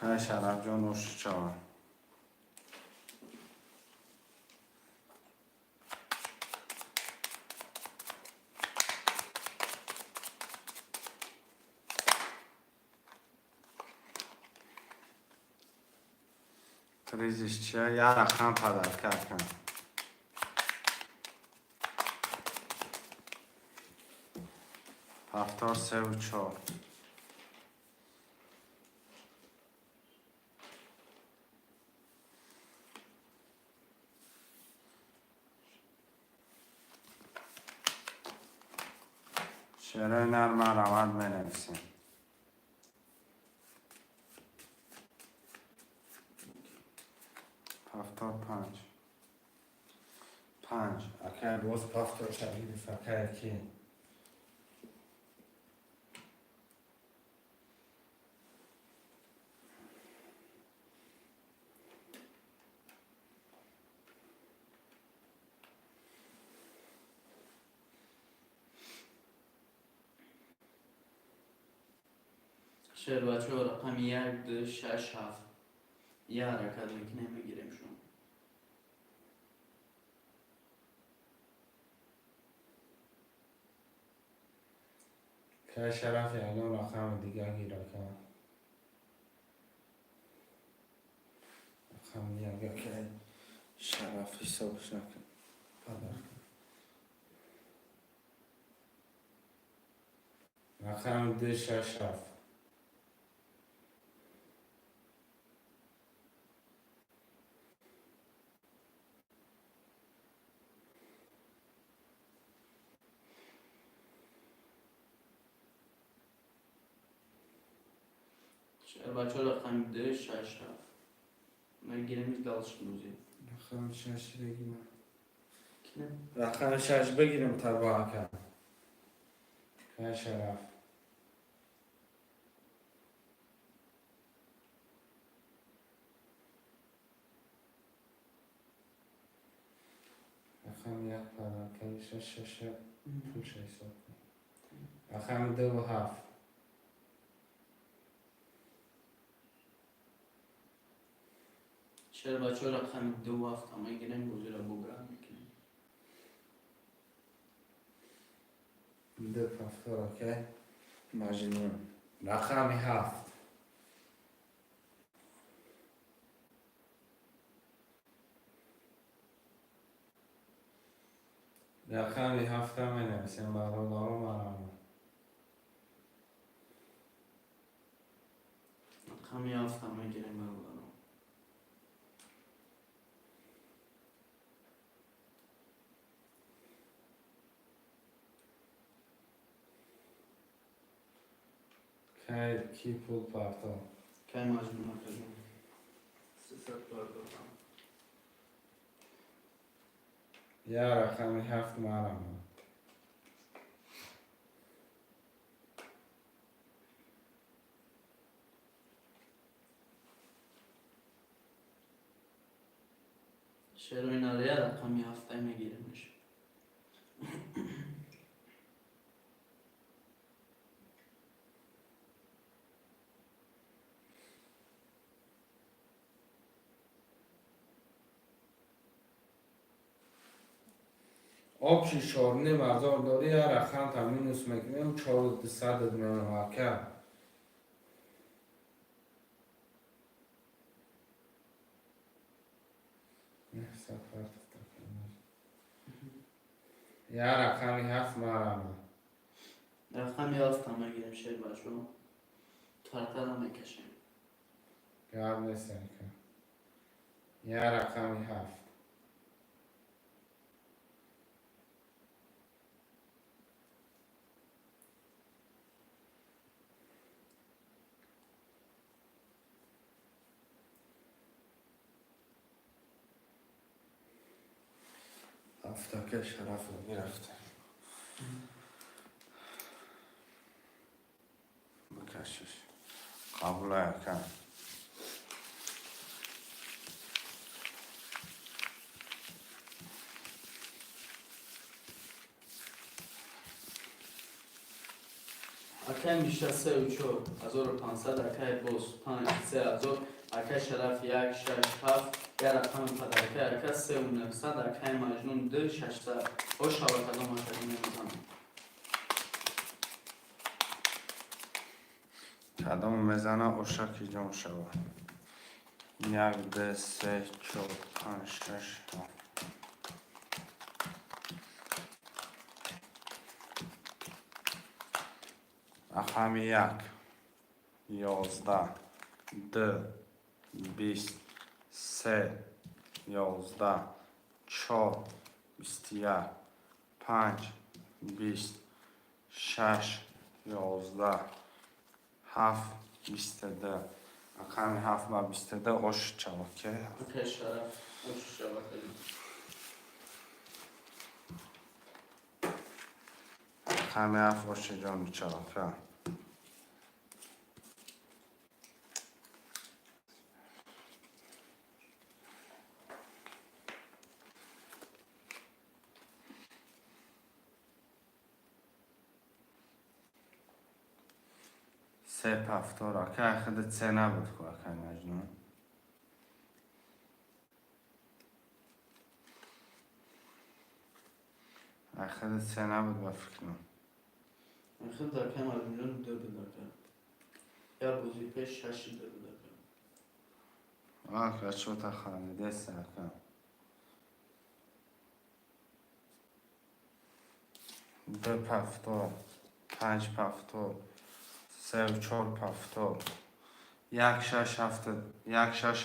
4 شرف جان نوش چهار ریزش چیه یا رقم پدر کردن 73 و 4 شعرهای نرم روند می نویسیم 75 5 اکر باز 74 فکر کی شعر بچه ها رقم 1 2 6 7 یه حرکت میکنه میگیریم شما که شرف الان رقم دیگه گیره کن رقم دیگه که شرف حسابش نکن پدر رقم 2 6 7 شعر بچه ها رقم 2 6 7 میگیریم این دلش موزی رقم 6 بگیرم کنه رقم 6 بگیرم تباه کن که شرف رقم 1 پدر که 6 پول 6 حساب کن رقم 2 و 7 شعر بچه ها رقم 2 و 7 میگیریم بازی را بگرم میکنیم 2 پفتر که مجنون رقم 7 رقم 7 می نویسیم برادر مرام رقم 7 میگیریم برادرم که کی پول پفتر که مجموعه کنیم 300 بار دارم یا رقم 7 مرمه. شعر و اینا رو یه رقمی 7 میگیریمش. آبشی 4,500 داری یا رقم تامینوس میکنیم 4,200 میمونه که یا رقم 7 مرمه. رقمی 7 میگیریم شعر بچه‌ها. ترتر هم میکشیم. گرد نیستن که یا رقم 7 هفته شرف رو گرفته بکشش قبول کن. اکه میشه 3 و 4 1500 اکه باز 5 3000 اکه شرف 1 6 7 یه رقم پدر اکه 3 و 900 اکه مجنون 2 600 او شبکه دو مشکلی نمیزنم. کدام میزنه اشاکی جمع شود 1 2 3 4 5 6 7 رقم 1 11 2 20 3 11 4 21 5 20 6 11 7 22 رقم 7 و 22 osh şabeke. اکه شرف او شبکه رقم 7 osh جان şabeke. سه پفتور که خودت سه نبود که مجنون خودت سه نبود با فکرم خود در کم از میلیون 2 بدرکه یا بوزی پیش 6 2 بدرکه که شو تا خانده سرکم دو پفتور 5 پفتور 3 و 4 پفتور 1 6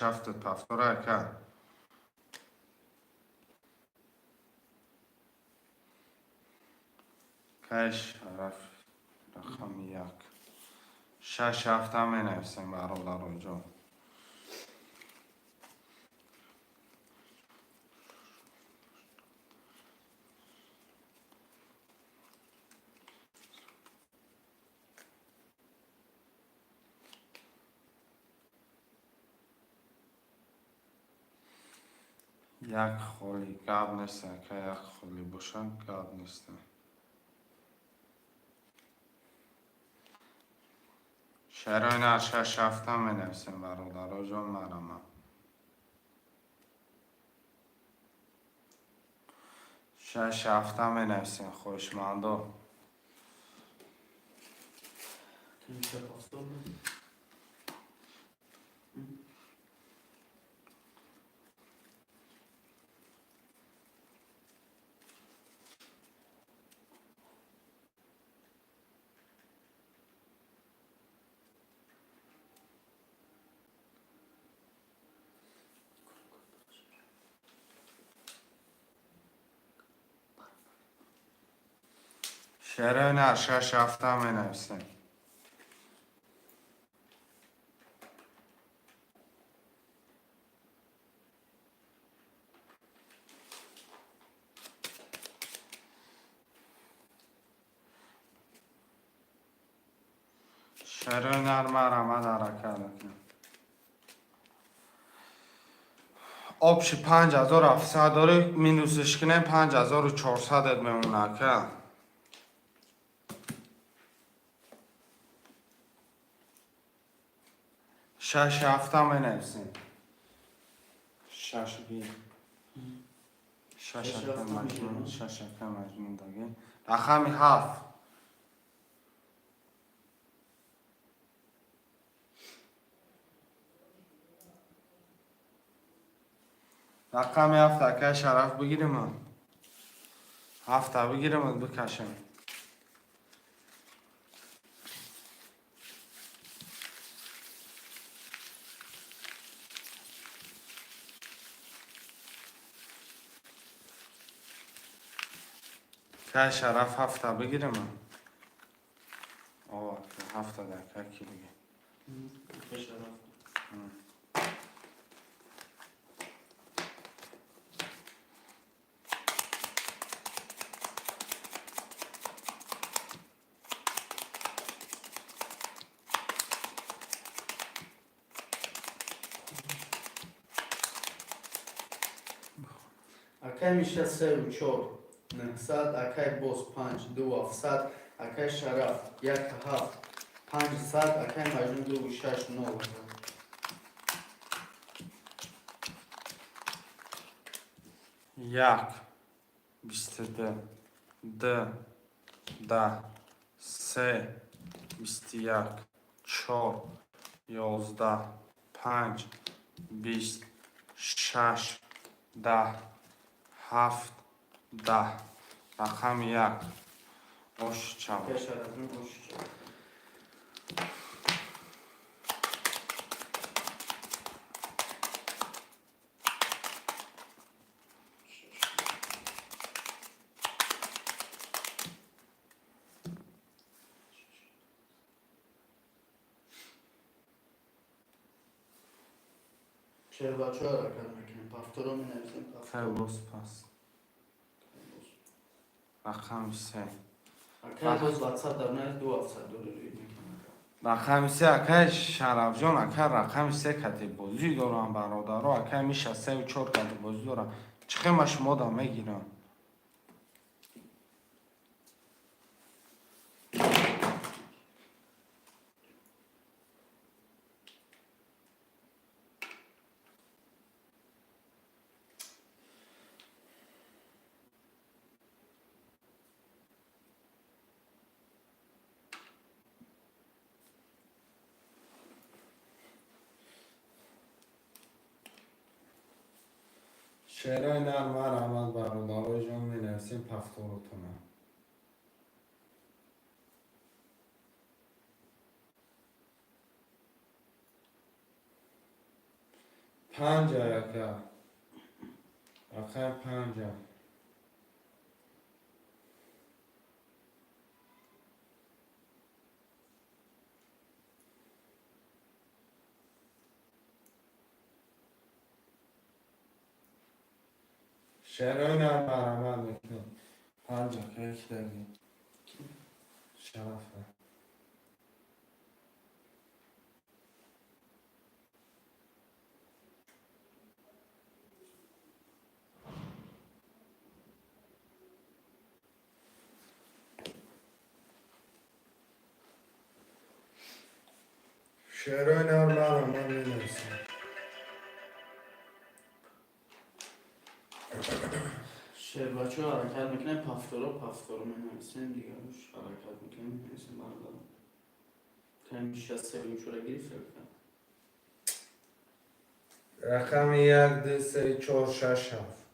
7 پفتور که کش رقم 1 6 7 هم می نویسیم برادر جان یک خالی گاب نیستن که یک خالی باشن گاب نیستن شعرهای نه 6 7 هم می نویسیم برادر جان مرمه 6 7 هم می نویسیم خوشمندا که میشه پاستور شعرهای نه 6 7 هم می نویسیم شهرهای نرم آمد حرکت میکنم. آبش 5700 داره، مینوسش کنه 5400 میمونه که شش هفته می نویسیم. شش بی شش هفته مجموع، شش هفته مجموع داگه رقم 7. رقم 7 که شرف بگیریم، 7 بگیریم بکشیم. که شرف 7 بگیریم. آه 7 در که کی بگیر. که شرف اکای میشه 3 و 4 900 اکای باز 5 2 700 اکای شرف 1 7 500 اکای مجموع 2 و 6 9 یک 22 2 10 3 21 4 11 5 20 6 10 7 10 رقم 1 باش چاو که شرف میگوش چه بچه ها را کار میکنیم پفتر رو می نویسیم فیروز پس رقم 3 اکای باز 700 در نه 2 700 رو روی میکنیم رقم 3 اکه شرف جان اکه رقم 3 کتی بازی دارم برادر اکه میشه 3 و 4 کتی بازی دارم چخه شما دا میگیرم شعرهای نرم رحمت برادرای جان می نویسیم پفتورتونه 5 یکه رقم 5 شعرهای نرم رحمت میکنیم 5 یکه یک دقیقه شرفه شعرهای نرم رحمت می نویسیم شعر بچه ها حرکت میکنیم پفتر رو می نویسیم دیگه روش حرکت میکنیم می نویسیم بردارم که میشه 3 و 4 گیری فکر کنم رقم 1 2 3 4 6 7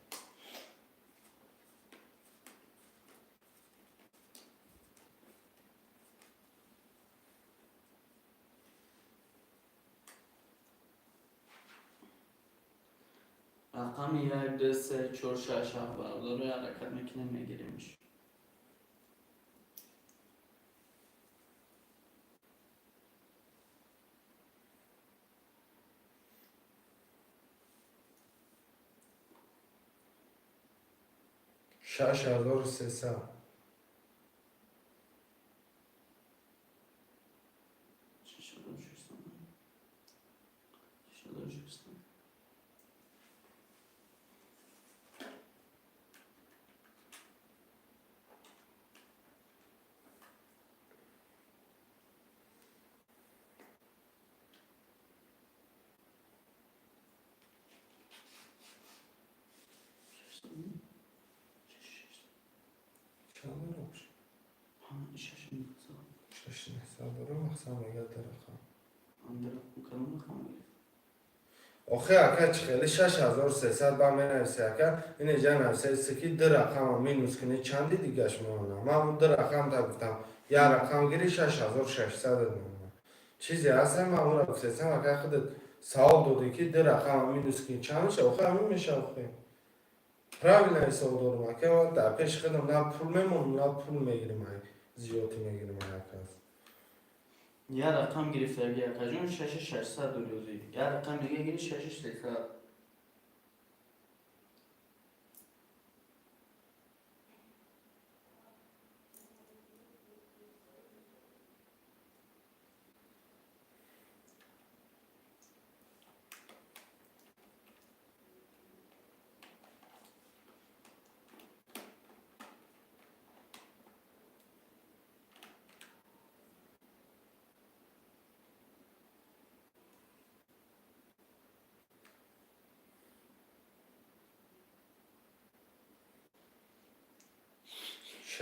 رقم 1 2 3 4 6 7 بردار رو حرکت میکنیم میگیریمش شش هزار و سیصد Tojikiston. Ha, şaşırdım. Şaşın hesabları maqsam egadir raqam. Andra mukarrama khamir. Oxi aka çıxılı 6300 ba men navsi aka ine can navsi ki dir raqam minus kini çandi digaş mona. Ma bu dir raqam da guftam. Ya raqam giri 6600 dedim. Çizi asem ma bu raqam aka xid sağ oldu ki dir raqam minus kini çandi oxi amin meşa oxi. Правильно саудор ма ке ва да пеш хидам на пул мемон на пул мегирим ай зиёти мегирим ай акас. Ya rakam girip vergi akacağım şaşı duruyordu. Ya rakam lige giriş şaşı tekrar.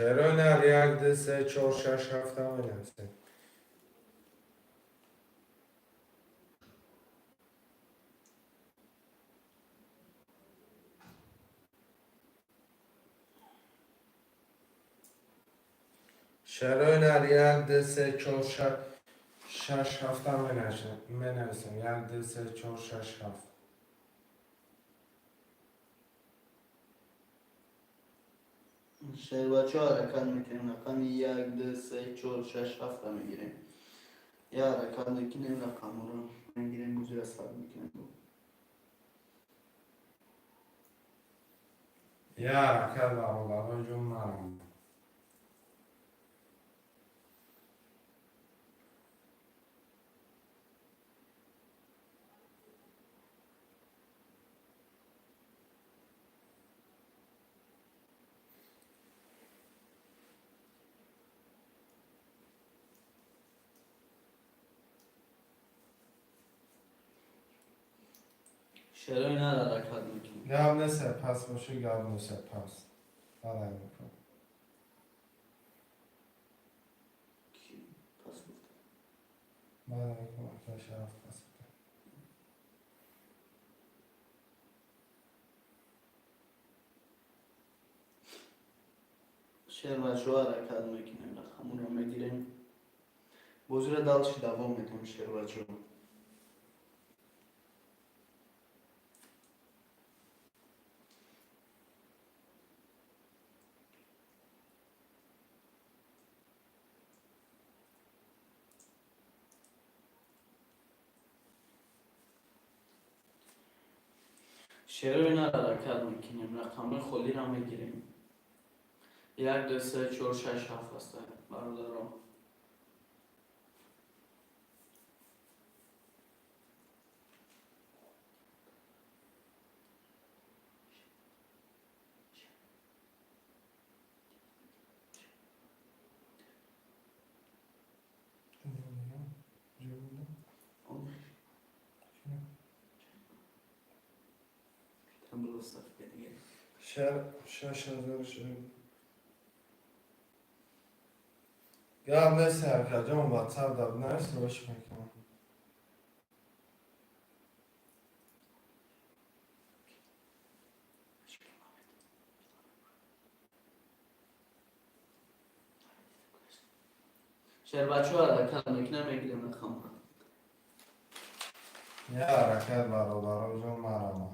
Şeroy nereye se çor şaş hafta oynasın. Şeroy nereye se çor şaş hafta oynasın. Menasın yani se çor şaş hafta. Şerbaçı arakan metin rakam yagdı se çor şaş hafta mı gireyim. Ya rakamdaki ne rakam olur? Ben gireyim güzel hesabı mı bu? Ya kal Allah hocam maram. Şeroy ne arakan metin? Gav nese pas başı gav nese pas. Alay bakalım. Pasport. Alay bakalım arkadaşlar pas. Şerbaçı arakan metin rakamını mı gireyim? Bozura dalışı devam edeyim şerbaçı. شعر نداره میکنیم رقم خالی را میگیریم 1 2 3 4 6 7 هسته برادران tam bulursak beni gel. Şaşırır şey. Ya neyse arkadaşlar WhatsApp'da neresi boş mekan. شعر بچه ها حرکت میکنه میگیریم رقم Ya hareket var olar hocam marama.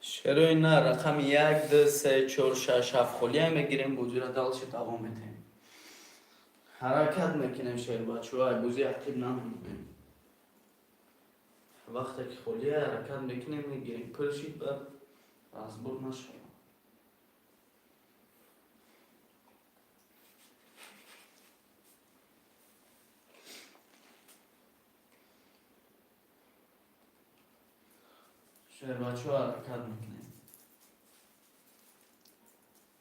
شروع نه رقم 1 2 3 4 6 7 خلیه میگیریم بازی را دالش دوام میدیم. حرکت میکنیم شیر بچه های بازی عقیب نمونیم. وقتی که خلیه حرکت میکنیم میگیریم پرشید بر از بود نشد. شیر بچه ها حرکت میکنیم.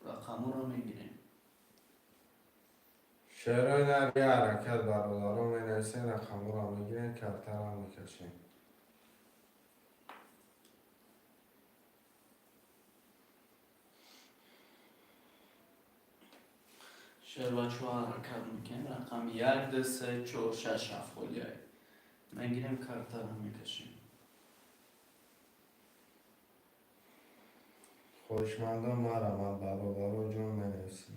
رقم رو میگیریم. شعرهای نر یه حرکت برادران می نویسین، رقم را میگیرین، کارتا را میکشین. شیر بچه ها حرکت میکنیم. رقم 1 2 3 4 6 7 خلیه میگیریم کارتا رو میکشیم. خوشمندان مرحمت برادران جون می نویسین.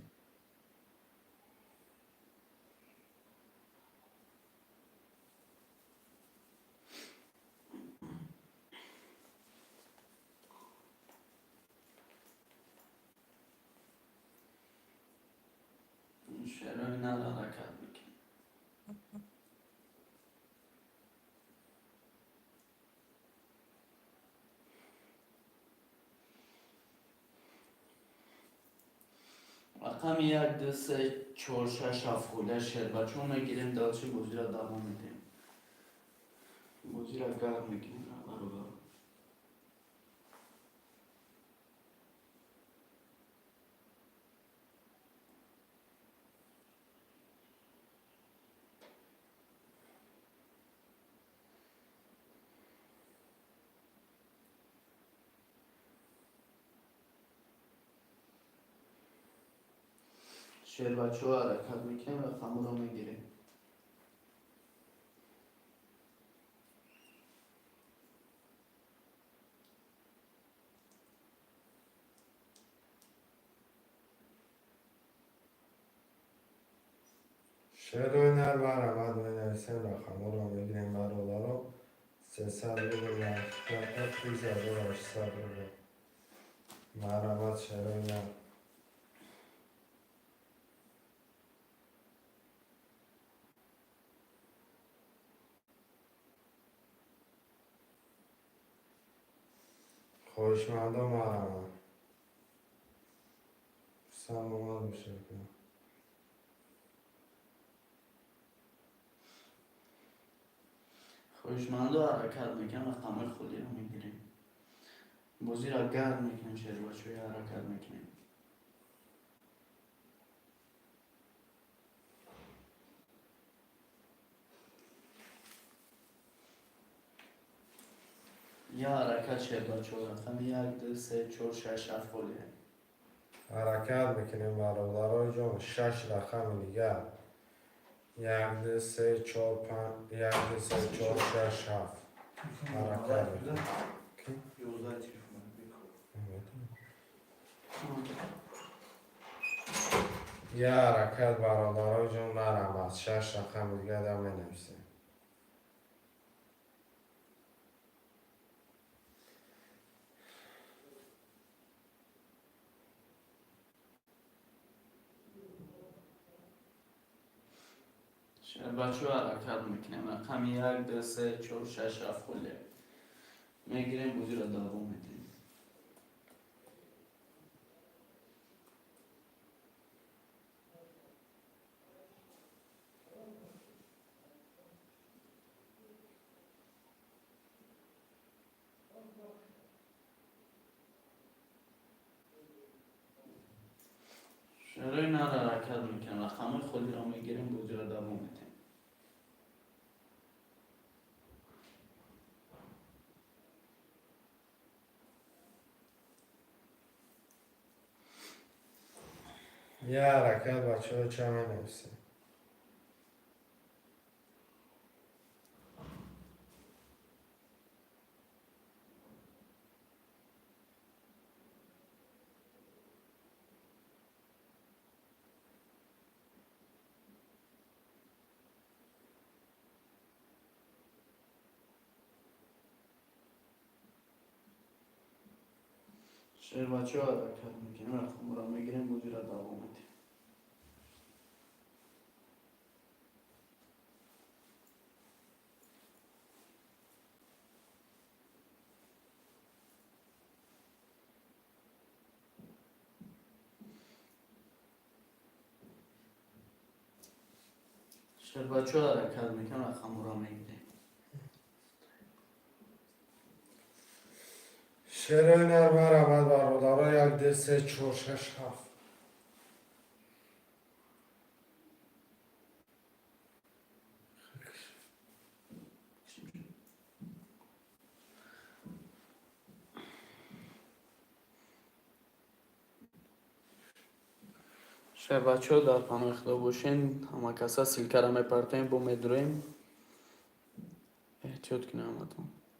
شروع نه حرکت میکنیم. رقم 1 2 3 4 6 7 خلیه شیر بچه ها میگیریم دالش بازی را دوام میدیم. بازی را گرم میکنیم. برابر شیر بچه ها حرکت میکنیم. رقم رو میگیریم. شعرهای نر مرحمت می نویسین، رقم را میگیرین برادران. 300 روبل نقد کارتا پریز 1800 روبل. مرحمت شعرهای نر. خوشمندان مرحمت. سلامت بشه کنم. خوشمندو حرکت میکنیم. رقم خودی رو میگیریم. بازی را گرم میکنیم. شیر بچه ها حرکت میکنیم. یا حرکت شیر بچه ها رقم 1 2 3 4 6 7 خلیه حرکت میکنیم برادران جون. 6 رقم دیگر. 1 2 3 4 5 1 2 3 4 6 7 حرکت میکنیم. یه حرکت برادران جون نرم از 6 رقم دیگه در می نویسیم. شیر بچه ها حرکت میکنیم. رقم 1 2 3 4 6 7 خلیه میگیریم. بازی را دوام میدیم. شروع نه حرکت میکنیم. رقم خودی را میگیریم. بازی را دوام میدیم. یه حرکت بچه ها چه می نویسیم. شربچه ها حرکت میکنیم رقم را میگیریم بازی را دوام میدیم. شربچه ها حرکت میکنیم رقم را میگیریم. شیرای نر برآمد برادرها 1 2 3 4 6 7. شربچه ها در پناه باشین همه کسا سیلکه را میپرتیم با میدرویم احتیاط کنیم همتون.